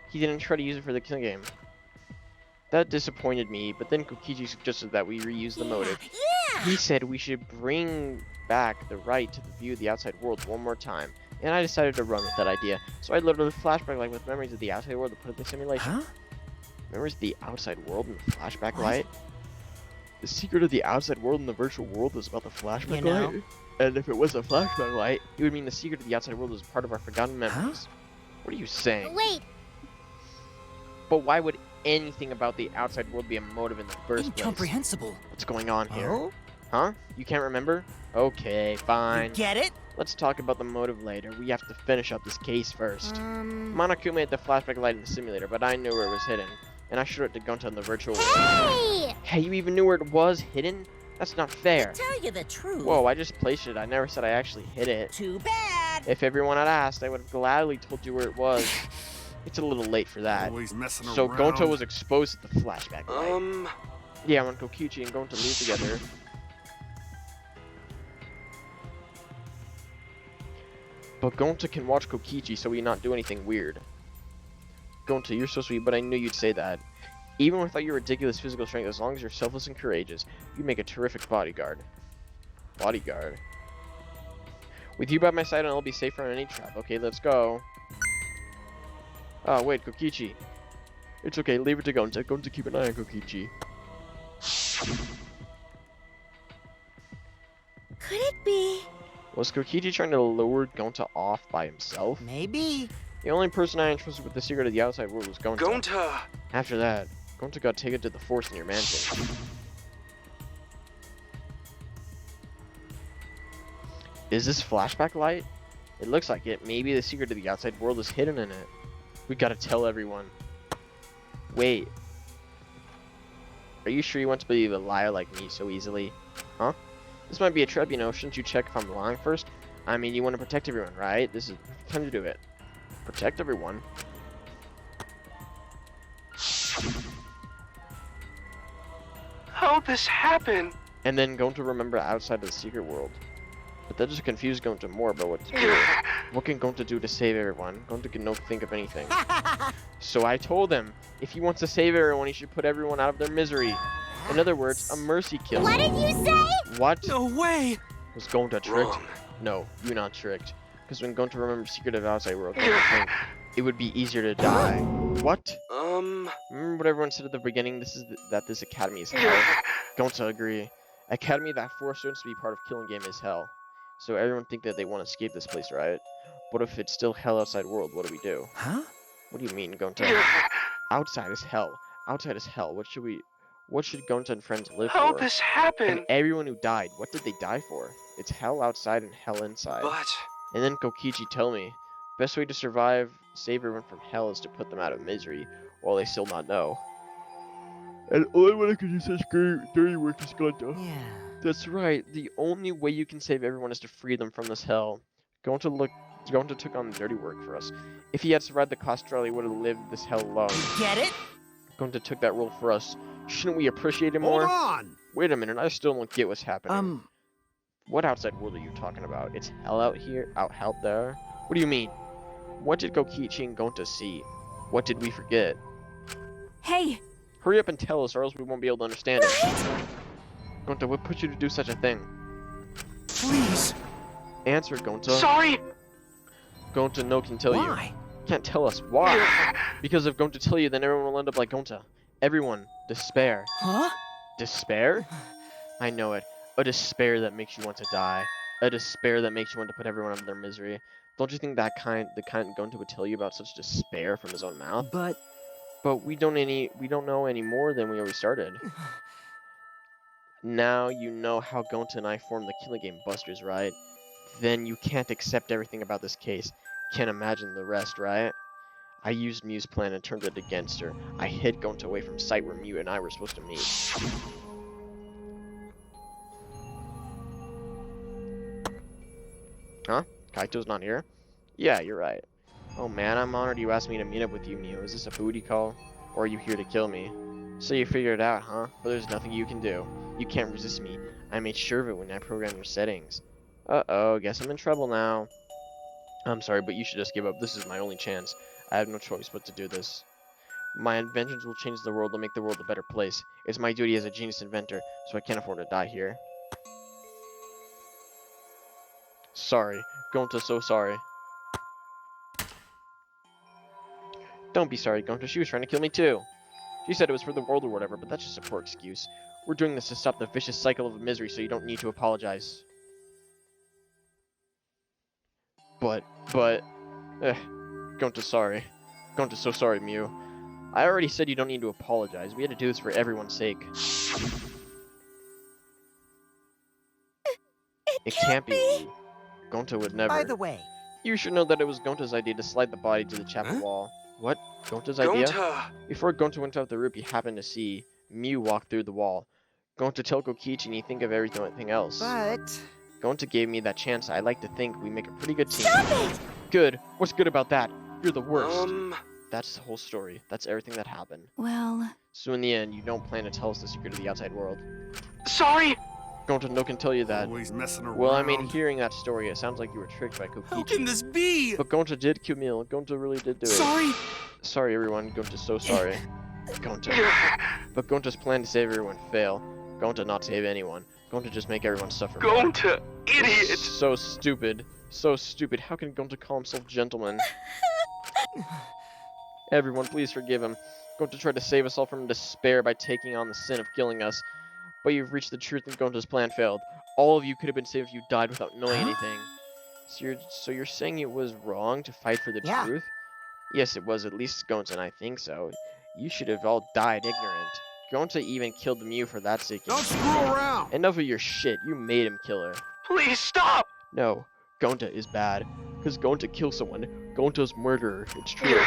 he didn't try to use it for the killing game. That disappointed me, but then Kokichi suggested that we reuse the motive. He said we should bring back the right to view the outside world one more time. And I decided to run with that idea. So I loaded a flashback light with memories of the outside world to put in the simulation. Huh? Memories of the outside world and the flashback light? The secret of the outside world and the virtual world is about the flashback light? And if it was a flashback light, it would mean the secret of the outside world is part of our forgotten memories. What are you saying? Wait, But why would anything about the outside world be a motive in the first place? Incomprehensible. What's going on here? Oh? Huh? You can't remember? Okay, fine. Get it? Let's talk about the motive later. We have to finish up this case first. Monokuma had the flashback light in the simulator, but I knew where it was hidden. And I showed it to Gonta in the virtual world. hey! Hey, you even knew where it was hidden? That's not fair. tell you the truth. Whoa, I just placed it. I never said I actually hid it. Too bad. If everyone had asked, I would have gladly told you where it was. It's a little late for that. Always messing So around. Gonta was exposed to the flashback light. Yeah, when Kokichi and Gonta leave together. But Gonta can watch Kokichi, so we not do anything weird. Gonta, you're so sweet, but I knew you'd say that. Even without your ridiculous physical strength, as long as you're selfless and courageous, you make a terrific bodyguard. Bodyguard. With you by my side, I'll be safe from any trap. Okay, let's go. Oh, wait, Kokichi. It's okay, leave it to Gonta. Gonta, keep an eye on Kokichi. Could it be? Was Kokichi trying to lure Gonta off by himself? Maybe. The only person I entrusted with the secret of the outside world was Gonta. Gonta. After that, Gonta got taken to the forest in your mansion. Is this flashback light? It looks like it. Maybe the secret of the outside world is hidden in it. We gotta tell everyone. Wait. Are you sure you want to believe a liar like me so easily? Huh? This might be a trap, you know. Shouldn't you check if I'm lying first? I mean, you want to protect everyone, right? This is time to do it. Protect everyone? How'd this happen? And then going to remember outside of the secret world. But that just confused Gonta more about what to do. What can Gonta do to save everyone? Gonta can no think of anything. So I told him, if he wants to save everyone, he should put everyone out of their misery. In other words, a mercy kill. What did you say? What? No way. Was Gonta tricked? Wrong. No, you're not tricked. Because when Gonta remembers secret of outside world, Gonta think it would be easier to die. What? Remember what everyone said at the beginning? That this academy is hell. Gonta agree. Academy that forced students to be part of killing game is hell. So everyone think that they want to escape this place, right? But if it's still hell outside world, what do we do? Huh? What do you mean, Gonta? Outside is hell. Outside is hell. What should Gonta and friends live How for? this happened? And everyone who died, what did they die for? It's hell outside and hell inside. But And then Kokichi tell me, best way to survive, save everyone from hell is to put them out of misery, while they still not know. And all I want to do such great dirty work is Gonta. Yeah. That's right. The only way you can save everyone is to free them from this hell. Gonta took on the dirty work for us. If he had survived the cost trial, he would have lived this hell alone. Get it? Gonta took that role for us. Shouldn't we appreciate him Hold more? on! Wait a minute, I still don't get what's happening. What outside world are you talking about? It's hell out here? Out there? What do you mean? What did Kokichi and Gonta see? What did we forget? Hey! Hurry up and tell us, or else we won't be able to understand it. Gonta, what put you to do such a thing? please. Answer, Gonta. Sorry. Gonta no can tell Why? you. Can't tell us. Why? Because if Gonta tell you, then everyone will end up like Gonta. Everyone. Despair. Huh? Despair? I know it. A despair that makes you want to die. A despair that makes you want to put everyone out of their misery. Don't you think the kind Gonta would tell you about such despair from his own mouth? But we don't know any more than we always started. Now you know how Gonta and I formed the Killing Game Busters, right? Then you can't accept everything about this case. Can't imagine the rest, right? I used Mew's plan and turned it against her. I hid Gonta away from sight where Mew and I were supposed to meet. Huh? Kaito's not here? Yeah, you're right. Oh man, I'm honored you asked me to meet up with you, Mew. Is this a booty call? Or are you here to kill me? So you figured it out, huh? But there's nothing you can do. You can't resist me. I made sure of it when I programmed your settings. Uh-oh, guess I'm in trouble now. I'm sorry, but you should just give up. This is my only chance. I have no choice but to do this. My inventions will change the world and make the world a better place. It's my duty as a genius inventor, so I can't afford to die here. Sorry. Gonta, so sorry. Don't be sorry, Gonta. She was trying to kill me too. She said it was for the world or whatever, but that's just a poor excuse. We're doing this to stop the vicious cycle of misery, so you don't need to apologize. Gonta, sorry. Gonta, so sorry, Mew. I already said you don't need to apologize. We had to do this for everyone's sake. It can't be. Gonta would never. By the way, You should know that it was Gonta's idea to slide the body to the chapel wall. What? Gonta's idea? Gonta. Before Gonta went off the roof, he happened to see Mew walk through the wall. Gonta tell Kokichi and he think of everything else. but Gonta gave me that chance. I like to think we make a pretty good team. Stop it! Good. What's good about that? You're the worst. Um, That's the whole story. That's everything that happened. Well, So in the end, you don't plan to tell us the secret of the outside world. sorry. Gonta no can tell you that. Always messing around. Well, I mean, hearing that story, it sounds like you were tricked by How can Kokichi. this be? But Gonta did kill me. Gonta really did do it. Sorry. Sorry, everyone. Gonta's so sorry. Gonta. But Gonta's plan to save everyone fail. Gonta not save anyone. Gonta just make everyone suffer more. Gonta, idiot. So stupid. So stupid. How can Gonta call himself gentleman? Everyone, please forgive him. Gonta tried to save us all from despair by taking on the sin of killing us. But you've reached the truth and Gonta's plan failed. All of you could have been saved if you died without knowing anything. So you're saying it was wrong to fight for the Yeah. truth? Yes, it was. At least Gonta and I think so. You should have all died ignorant. Gonta even killed Mew for that sake. Don't screw around! Enough of your shit. You made him kill her. Please stop. No, Gonta is bad. Because Gonta killed someone. Gonta's murderer. It's true.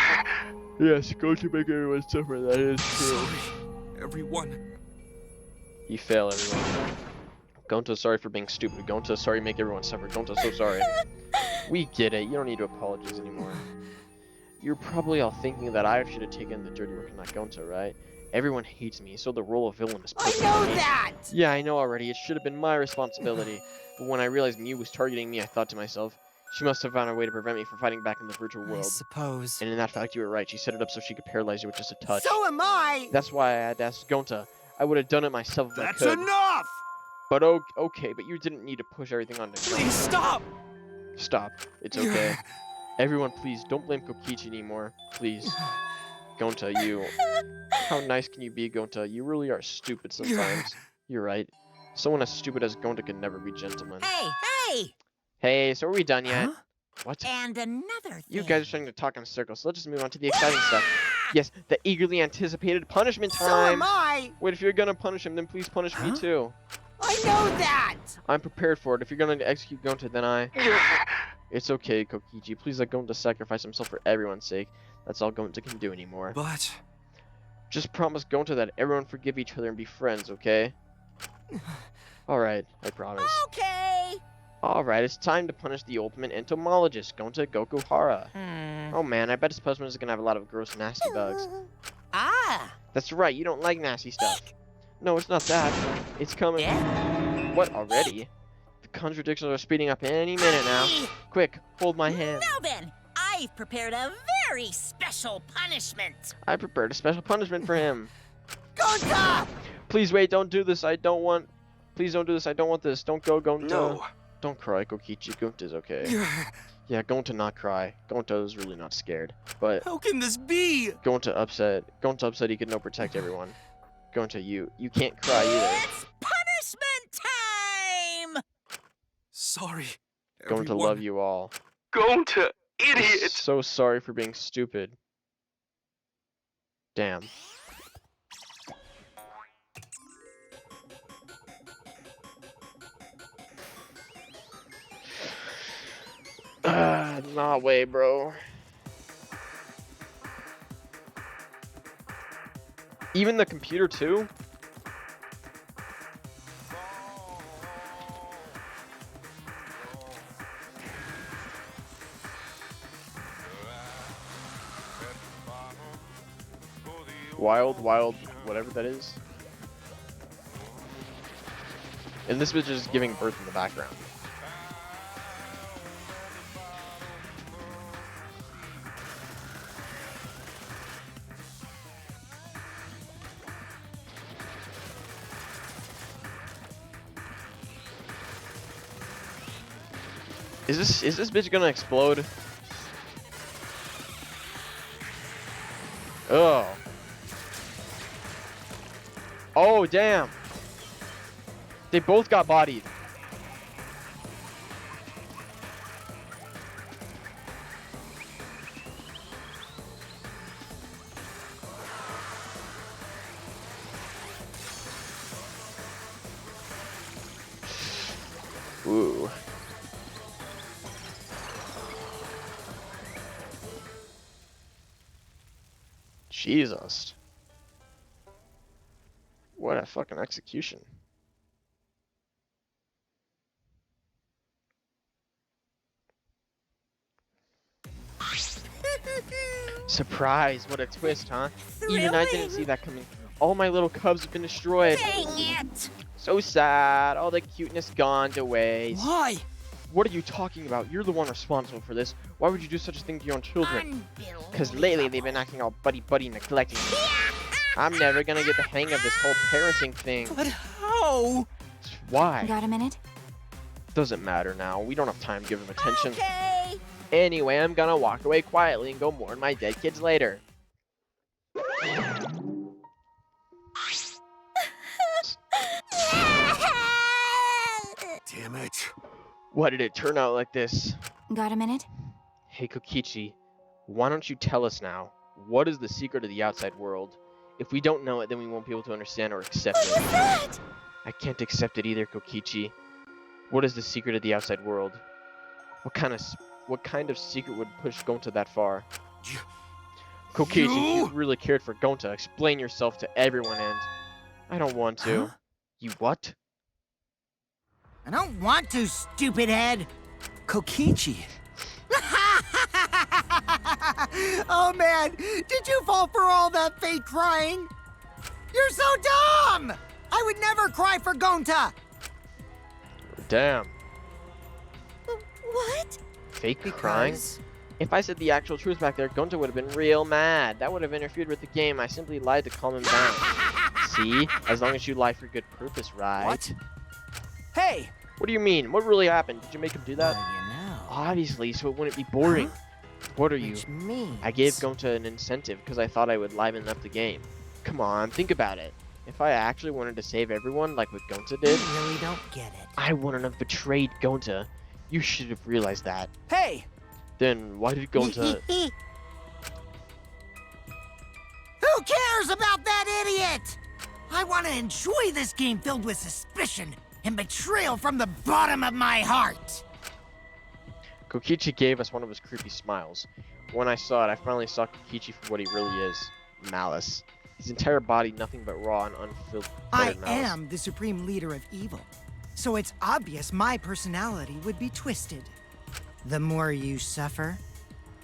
Yes, Gonta make everyone suffer. That is true. Sorry, everyone. You fail, everyone. Gonta's sorry for being stupid. Gonta's sorry make everyone suffer. Gonta's so sorry. We get it. You don't need to apologize anymore. You're probably all thinking that I should have taken the dirty work and not Gonta, right? Everyone hates me, so the role of villain is I pushed know on me. that! Yeah, I know already. It should have been my responsibility. But when I realized Mew was targeting me, I thought to myself, she must have found a way to prevent me from fighting back in the virtual I world. suppose. And in that fact, you were right. She set it up so she could paralyze you with just a touch. So am I! That's why I had to ask Gonta. I would have done it myself if That's I could. enough! But okay, but you didn't need to push everything onto Gonta. Please stop. Stop. It's okay. Everyone, please, don't blame Kokichi anymore. Please. Gonta, you... How nice can you be, Gonta? You really are stupid sometimes. You're right. Someone as stupid as Gonta could never be gentleman. Hey, hey! Hey, so are we done yet? Huh? What? And another thing. You guys are starting to talk in circles, so let's just move on to the exciting stuff. Yes, the eagerly anticipated punishment So time. am I! Wait, if you're gonna punish him, then please punish me too. I know that! I'm prepared for it. If you're gonna execute Gonta, then I... It's okay, Kokichi. Please let Gonta sacrifice himself for everyone's sake. That's all Gonta can do anymore. But... Just promise Gonta that everyone forgive each other and be friends, okay? Alright, I promise. Okay. Alright, it's time to punish the ultimate entomologist, Gonta Gokuhara. Oh man, I bet his punishment is gonna have a lot of gross, nasty bugs. Ah! That's right, you don't like nasty stuff. No, it's not that. It's coming. What, already? The contradictions are speeding up any minute now. Quick, hold my hand. Now then, I've prepared a very special punishment. I prepared a special punishment for him. Gonta! Please wait, don't do this. I don't want... Please don't do this. I don't want this. Don't go, Gonta. No. Don't cry, Kokichi. Gonta's okay. Yeah, Gonta not cry. Gonta is really not scared. But How can this be? Gonta upset he could no protect everyone. Gonta, you can't cry either. It's punishment time! Sorry, Gonta everyone. love you all. Gonta, idiot! So sorry for being stupid. Damn. Nah way, bro. Even the computer too? Wild, whatever that is. And this bitch is giving birth in the background. Is this bitch gonna explode? Oh. Oh, damn. They both got bodied. Ooh. Jesus. What a fucking execution. Surprise, what a twist, huh? Even I didn't see that coming. All my little cubs have been destroyed. Dang it! So sad, all the cuteness gone to waste. Why? What are you talking about? You're the one responsible for this. Why would you do such a thing to your own children? Because lately they've been acting all buddy-buddy neglecting me. I'm never gonna get the hang of this whole parenting thing. But how? Why? Got a minute? Doesn't matter now. We don't have time to give them attention. Okay. Anyway, I'm gonna walk away quietly and go mourn my dead kids later. Damn it. Why did it turn out like this? Got a minute? Hey Kokichi, why don't you tell us now? What is the secret of the outside world? If we don't know it, then we won't be able to understand or accept it. That! I can't accept it either, Kokichi. What is the secret of the outside world? What kind of secret would push Gonta that far? Kokichi, if you really cared for Gonta, explain yourself to everyone and... I don't want to. Huh? You what? I don't want to, stupid head! Kokichi, Oh man, did you fall for all that fake crying? You're so dumb! I would never cry for Gonta! Damn. What? Fakely crying? If I said the actual truth back there, Gonta would have been real mad. That would have interfered with the game. I simply lied to calm him down. See? As long as you lie for good purpose, right? What? Hey! What do you mean? What really happened? Did you make him do that? Well, you know. Obviously, so it wouldn't be boring. What are you? Which means... I gave Gonta an incentive because I thought I would liven up the game. Come on, think about it. If I actually wanted to save everyone like what Gonta You did, really don't get it. I wouldn't have betrayed Gonta. You should have realized that. Hey! Then why did Gonta... cares about that idiot? I want to enjoy this game filled with suspicion and betrayal from the bottom of my heart. Kokichi gave us one of his creepy smiles. When I saw it, I finally saw Kokichi for what he really is. Malice. His entire body nothing but raw and unfiltered I malice. am the supreme leader of evil, so it's obvious my personality would be twisted. The more you suffer,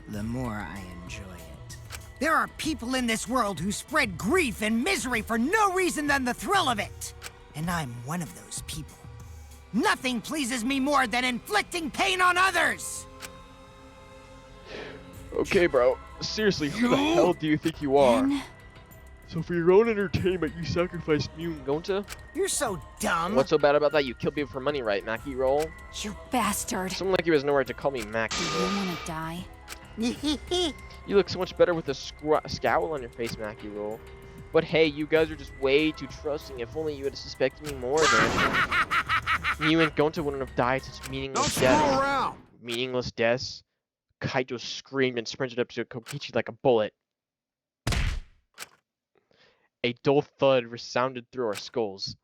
the more I enjoy it. There are people in this world who spread grief and misery for no reason than the thrill of it. And I'm one of those people. Nothing pleases me more than inflicting pain on others! Okay, bro. Seriously, who the hell do you think you are? Ben? So for your own entertainment, you sacrificed Mew and Gonta? You're so dumb. What's so bad about that? You killed people for money, right, Mackie Roll? You bastard. Someone like you has no right to call me Mackie Do you Roll. wanna die? You look so much better with a scowl on your face, Mackie Roll. But hey, you guys are just way too trusting. If only you had suspected me more then. Mew and Gonta wouldn't have died such meaningless Don't screw deaths. around. Meaningless deaths? Kaito screamed and sprinted up to Kokichi like a bullet. A dull thud resounded through our skulls.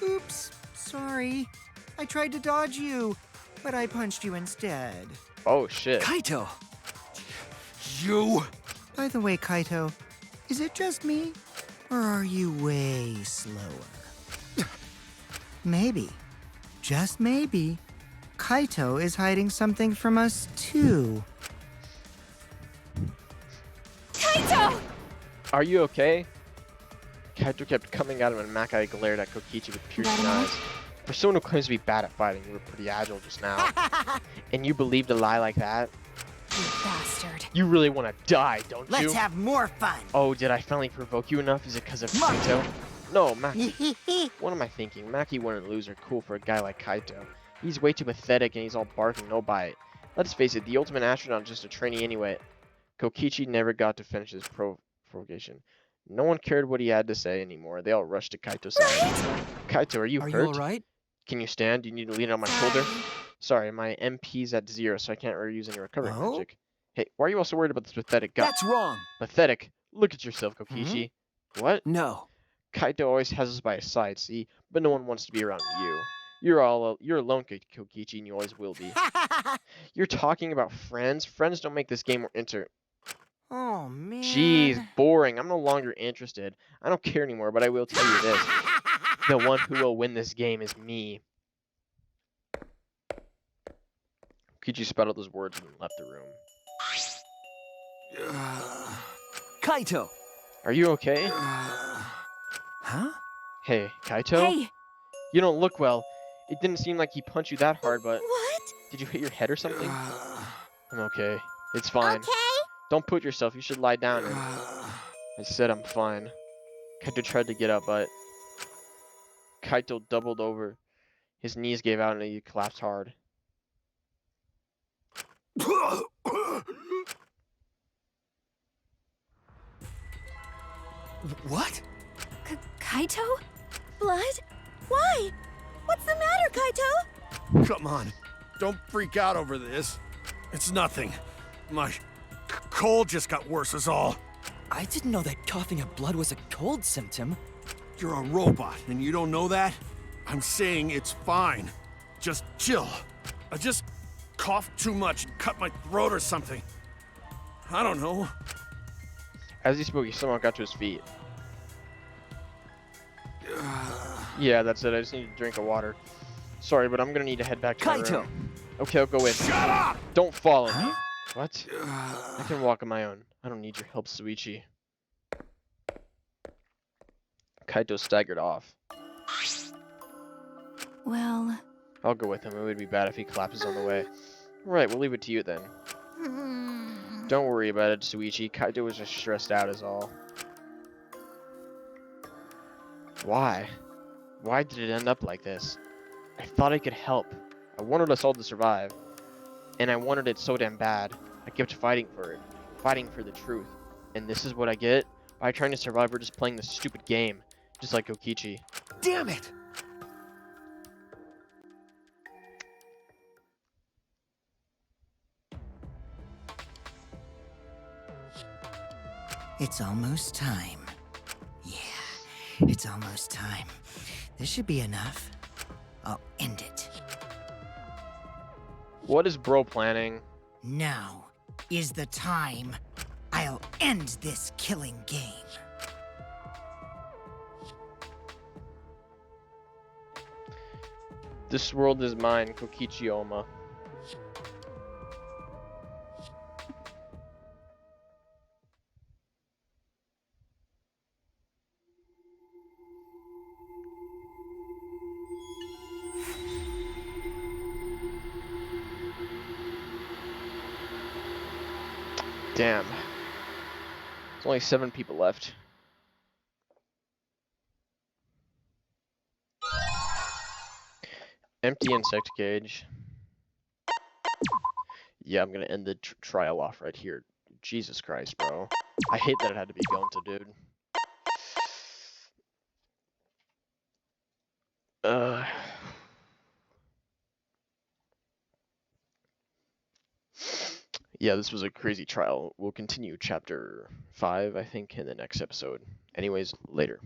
Oops, sorry. I tried to dodge you, but I punched you instead. Oh shit. Kaito! You. By the way, Kaito, is it just me? Or are you way slower? Maybe, just maybe, Kaito is hiding something from us too. Kaito! Are you okay? Kaito kept coming at him and Makai glared at Kokichi with piercing eyes. For someone who claims to be bad at fighting, you were pretty agile just now. And you believed a lie like that? You bastard. You really want to die, don't you? Let's have more fun. Oh, did I finally provoke you enough? Is it because of Kaito? No, Maki. What am I thinking? Maki wouldn't lose her cool for a guy like Kaito. He's way too pathetic and he's all bark and no bite. Let's face it, the ultimate astronaut is just a trainee anyway. Kokichi never got to finish his provocation. No one cared what he had to say anymore. They all rushed to Kaito's side. Kaito, are you Are hurt? you alright? Can you stand? Do you need to lean on my shoulder? Sorry, my MP's at 0, so I can't really use any recovery Oh? magic. Hey, why are you also worried about this pathetic guy? That's wrong! Pathetic? Look at yourself, Kokichi. What? No. Kaito always has us by his side, see? But no one wants to be around you. You're alone, Kokichi, and you always will be. You're talking about friends? Friends don't make this game more Oh, man. Jeez, boring. I'm no longer interested. I don't care anymore, but I will tell you this. The one who will win this game is me. Kokichi spat out those words and left the room. Kaito! Are you okay? Huh? Hey, Kaito? Hey! You don't look well. It didn't seem like he punched you that hard, but... What? Did you hit your head or something? I'm okay. It's fine. Okay? Don't put yourself. You should lie down. I said I'm fine. Kaito tried to get up, but... Kaito doubled over. His knees gave out and he collapsed hard. What? Kaito? Blood? Why? What's the matter, Kaito? Come on. Don't freak out over this. It's nothing. My cold just got worse is all. I didn't know that coughing up blood was a cold symptom. You're a robot and you don't know that? I'm saying it's fine. Just chill. I just coughed too much and cut my throat or something. I don't know. As he spoke, he somehow got to his feet. Yeah, that's it. I just need a drink of water. Sorry, but I'm gonna need to head back to my Kaito! room. Okay, I'll go in. Shut up! Don't follow me. What? I can walk on my own. I don't need your help, Suichi. Kaito staggered off. Well, I'll go with him. It would be bad if he collapses on the way. Right, we'll leave it to you then. Don't worry about it, Suichi. Kaito was just stressed out is all. Why? Why did it end up like this? I thought I could help. I wanted us all to survive. And I wanted it so damn bad. I kept fighting for it. Fighting for the truth. And this is what I get? By trying to survive, we're just playing this stupid game. Just like Kokichi. Damn it! It's almost time. Yeah, it's almost time. This should be enough. I'll end it. What is bro planning? Now is the time. I'll end this killing game. This world is mine, Kokichi Oma. Damn. There's only 7 people left. Empty insect cage. Yeah, I'm gonna end the trial off right here. Jesus Christ, bro. I hate that it had to be Gonta, dude. Yeah, this was a crazy trial. We'll continue chapter 5, I think, in the next episode. Anyways, later.